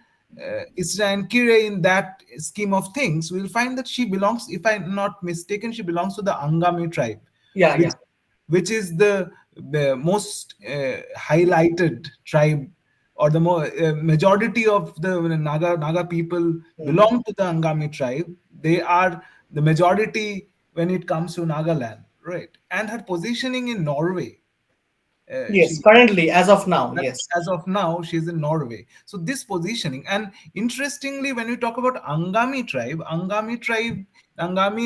Isra and Kire in that scheme of things, we'll find that she belongs, if I'm not mistaken, she belongs to the Angami tribe, Yeah, which yeah. is the most highlighted tribe, or the majority of the Naga people Hmm. belong to the Angami tribe. They are the majority when it comes to Nagaland, right? And her positioning in Norway, Yes, she currently, as of now, yes. as of now she's in Norway. So this positioning, and interestingly, when we talk about Angami,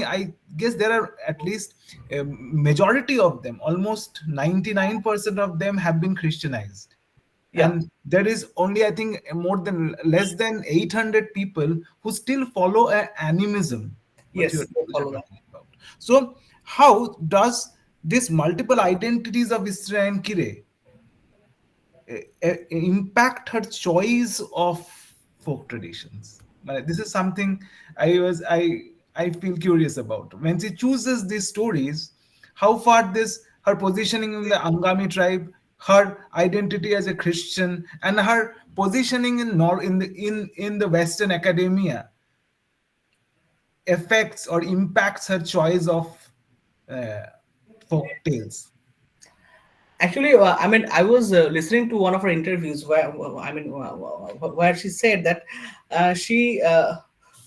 I guess there are at least a majority of them, almost 99% of them have been Christianized. Yeah. And there is only, I think, more than less than 800 people who still follow animism, Yes, they what you're follow that. talking about. So how does this multiple identities of Isra and Kire impact her choice of folk traditions? This is something I feel curious about. When she chooses these stories, how far this her positioning in the Angami tribe, her identity as a Christian, and her positioning in the Western academia affects or impacts her choice of uh, folk tales. Actually, I mean, I was listening to one of her interviews where, where she said that she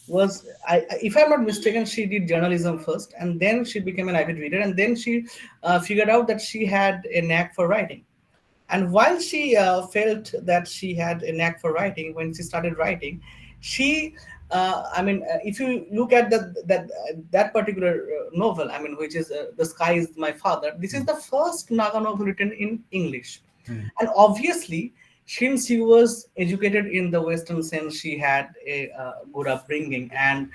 was, if I'm not mistaken, she did journalism first, and then she became an avid reader, and then she figured out that she had a knack for writing. And while she felt that she had a knack for writing, when she started writing, she, if you look at that particular novel, I mean, which is The Sky Is My Father, this is the first Naga novel written in English. Mm. And obviously, since she was educated in the Western sense, she had a good upbringing. And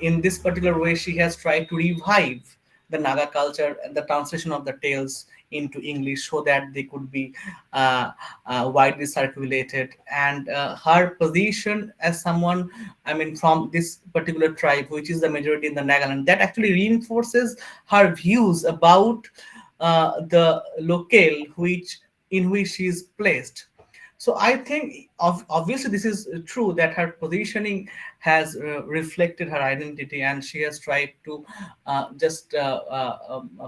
in this particular way, she has tried to revive the Naga culture and the translation of the tales into English so that they could be widely circulated. And her position as someone, I mean, from this particular tribe, which is the majority in the Nagaland, that actually reinforces her views about the locale in which she is placed. So I think, obviously, this is true that her positioning has reflected her identity, and she has tried to just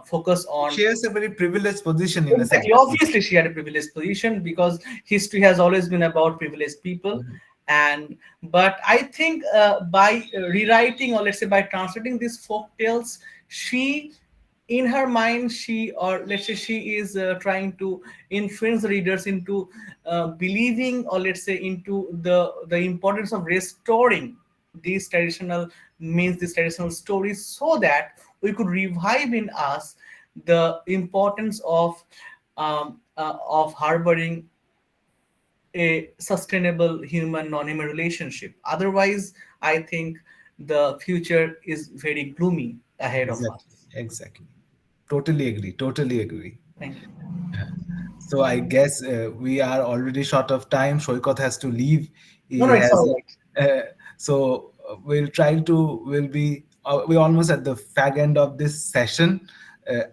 focus on. She has a very privileged position in a sense. Exactly. Obviously, she had a privileged position because history has always been about privileged people. And but I think by rewriting, or let's say by translating these folk tales, she, in her mind, she, or let's say she is trying to influence the readers into believing, or let's say into the importance of restoring these traditional these traditional stories, so that we could revive in us the importance of harboring a sustainable human non-human relationship. Otherwise, I think the future is very gloomy ahead of Exactly, us. exactly. Totally agree. Totally agree. Thank you. So I guess we are already short of time. Shoykot has to leave. No, He no, it's has. all right. We'll try to. We'll be. We're almost at the fag end of this session.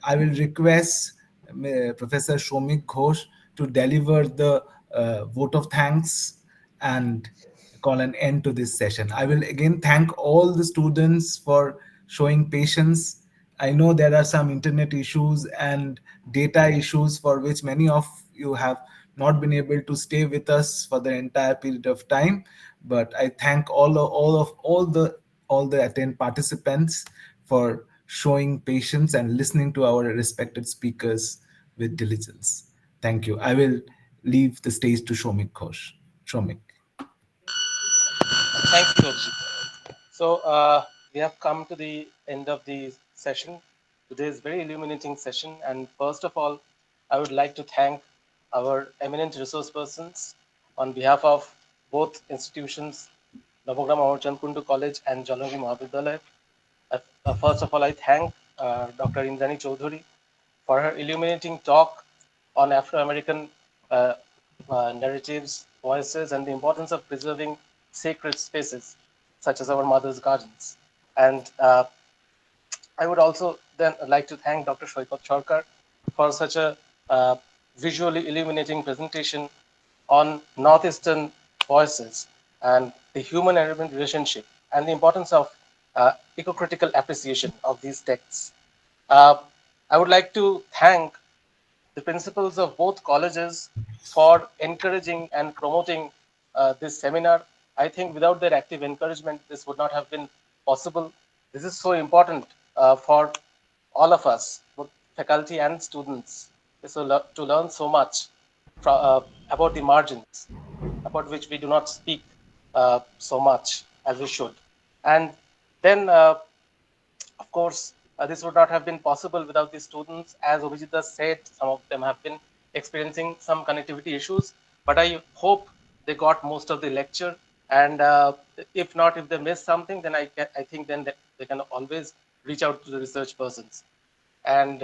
I will request Professor Shomik Ghosh to deliver the vote of thanks and call an end to this session. I will again thank all the students for showing patience I know there are some internet issues and data issues for which many of you have not been able to stay with us for the entire period of time. But I thank all the attend participants for showing patience and listening to our respected speakers with diligence. Thank you. I will leave the stage to Shomik Ghosh. Shomik. Thank you, Abhijit. So we have come to the end of the session. Today's very illuminating session. And first of all, I would like to thank our eminent resource persons on behalf of both institutions, Navogram Amarchand Kundu College and Jalangi Mahavidyalaya. First of all, I thank Dr. Indrani Chaudhuri for her illuminating talk on Afro-American uh, narratives, voices, and the importance of preserving sacred spaces, such as our mother's gardens. And I would also then like to thank Dr. Shoykot Chorkar for such a uh, visually illuminating presentation on Northeastern voices and the human-environment relationship and the importance of eco-critical appreciation of these texts. Uh, I would like to thank the principals of both colleges for encouraging and promoting this seminar. I think without their active encouragement, this would not have been possible. This is so important for all of us, both faculty and students, to learn so much about the margins, about which we do not speak so much as we should. And then of course, this would not have been possible without the students. As Obhijita said, some of them have been experiencing some connectivity issues, but I hope they got most of the lecture. And if not, if they missed something, then I think then they can always reach out to the research persons. And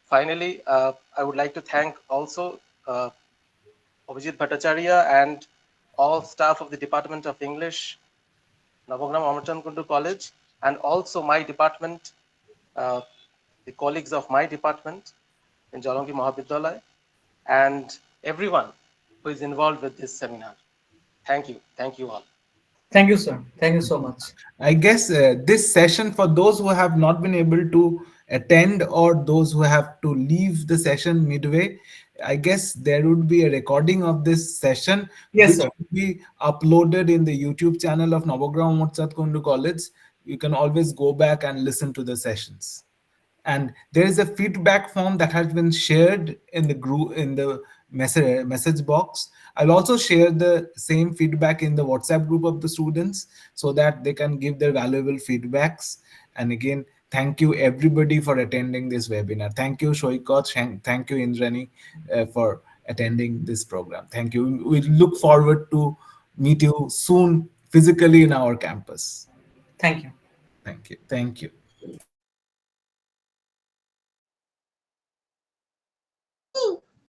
finally, I would like to thank also Abhijit Bhattacharya and all staff of the Department of English, Navogram Amarchand Kundu College, and also my department, uh, the colleagues of my department in Jalangi Mahavidyalaya, and everyone who is involved with this seminar. Thank you. Thank you all. Thank you, sir. Thank you so much. I guess this session, for those who have not been able to attend or those who have to leave the session midway, I guess there would be a recording of this session Yes, which sir. will be uploaded in the YouTube channel of Navagram Motsat Kundu College. You can always go back and listen to the sessions. And there is a feedback form that has been shared in the group, in the message box. I'll also share the same feedback in the WhatsApp group of the students so that they can give their valuable feedbacks. And again, thank you everybody for attending this webinar. Thank you Shoykot, thank you Indrani for attending this program. Thank you. We look forward to meet you soon physically in our campus. Thank you. Thank you. Thank you.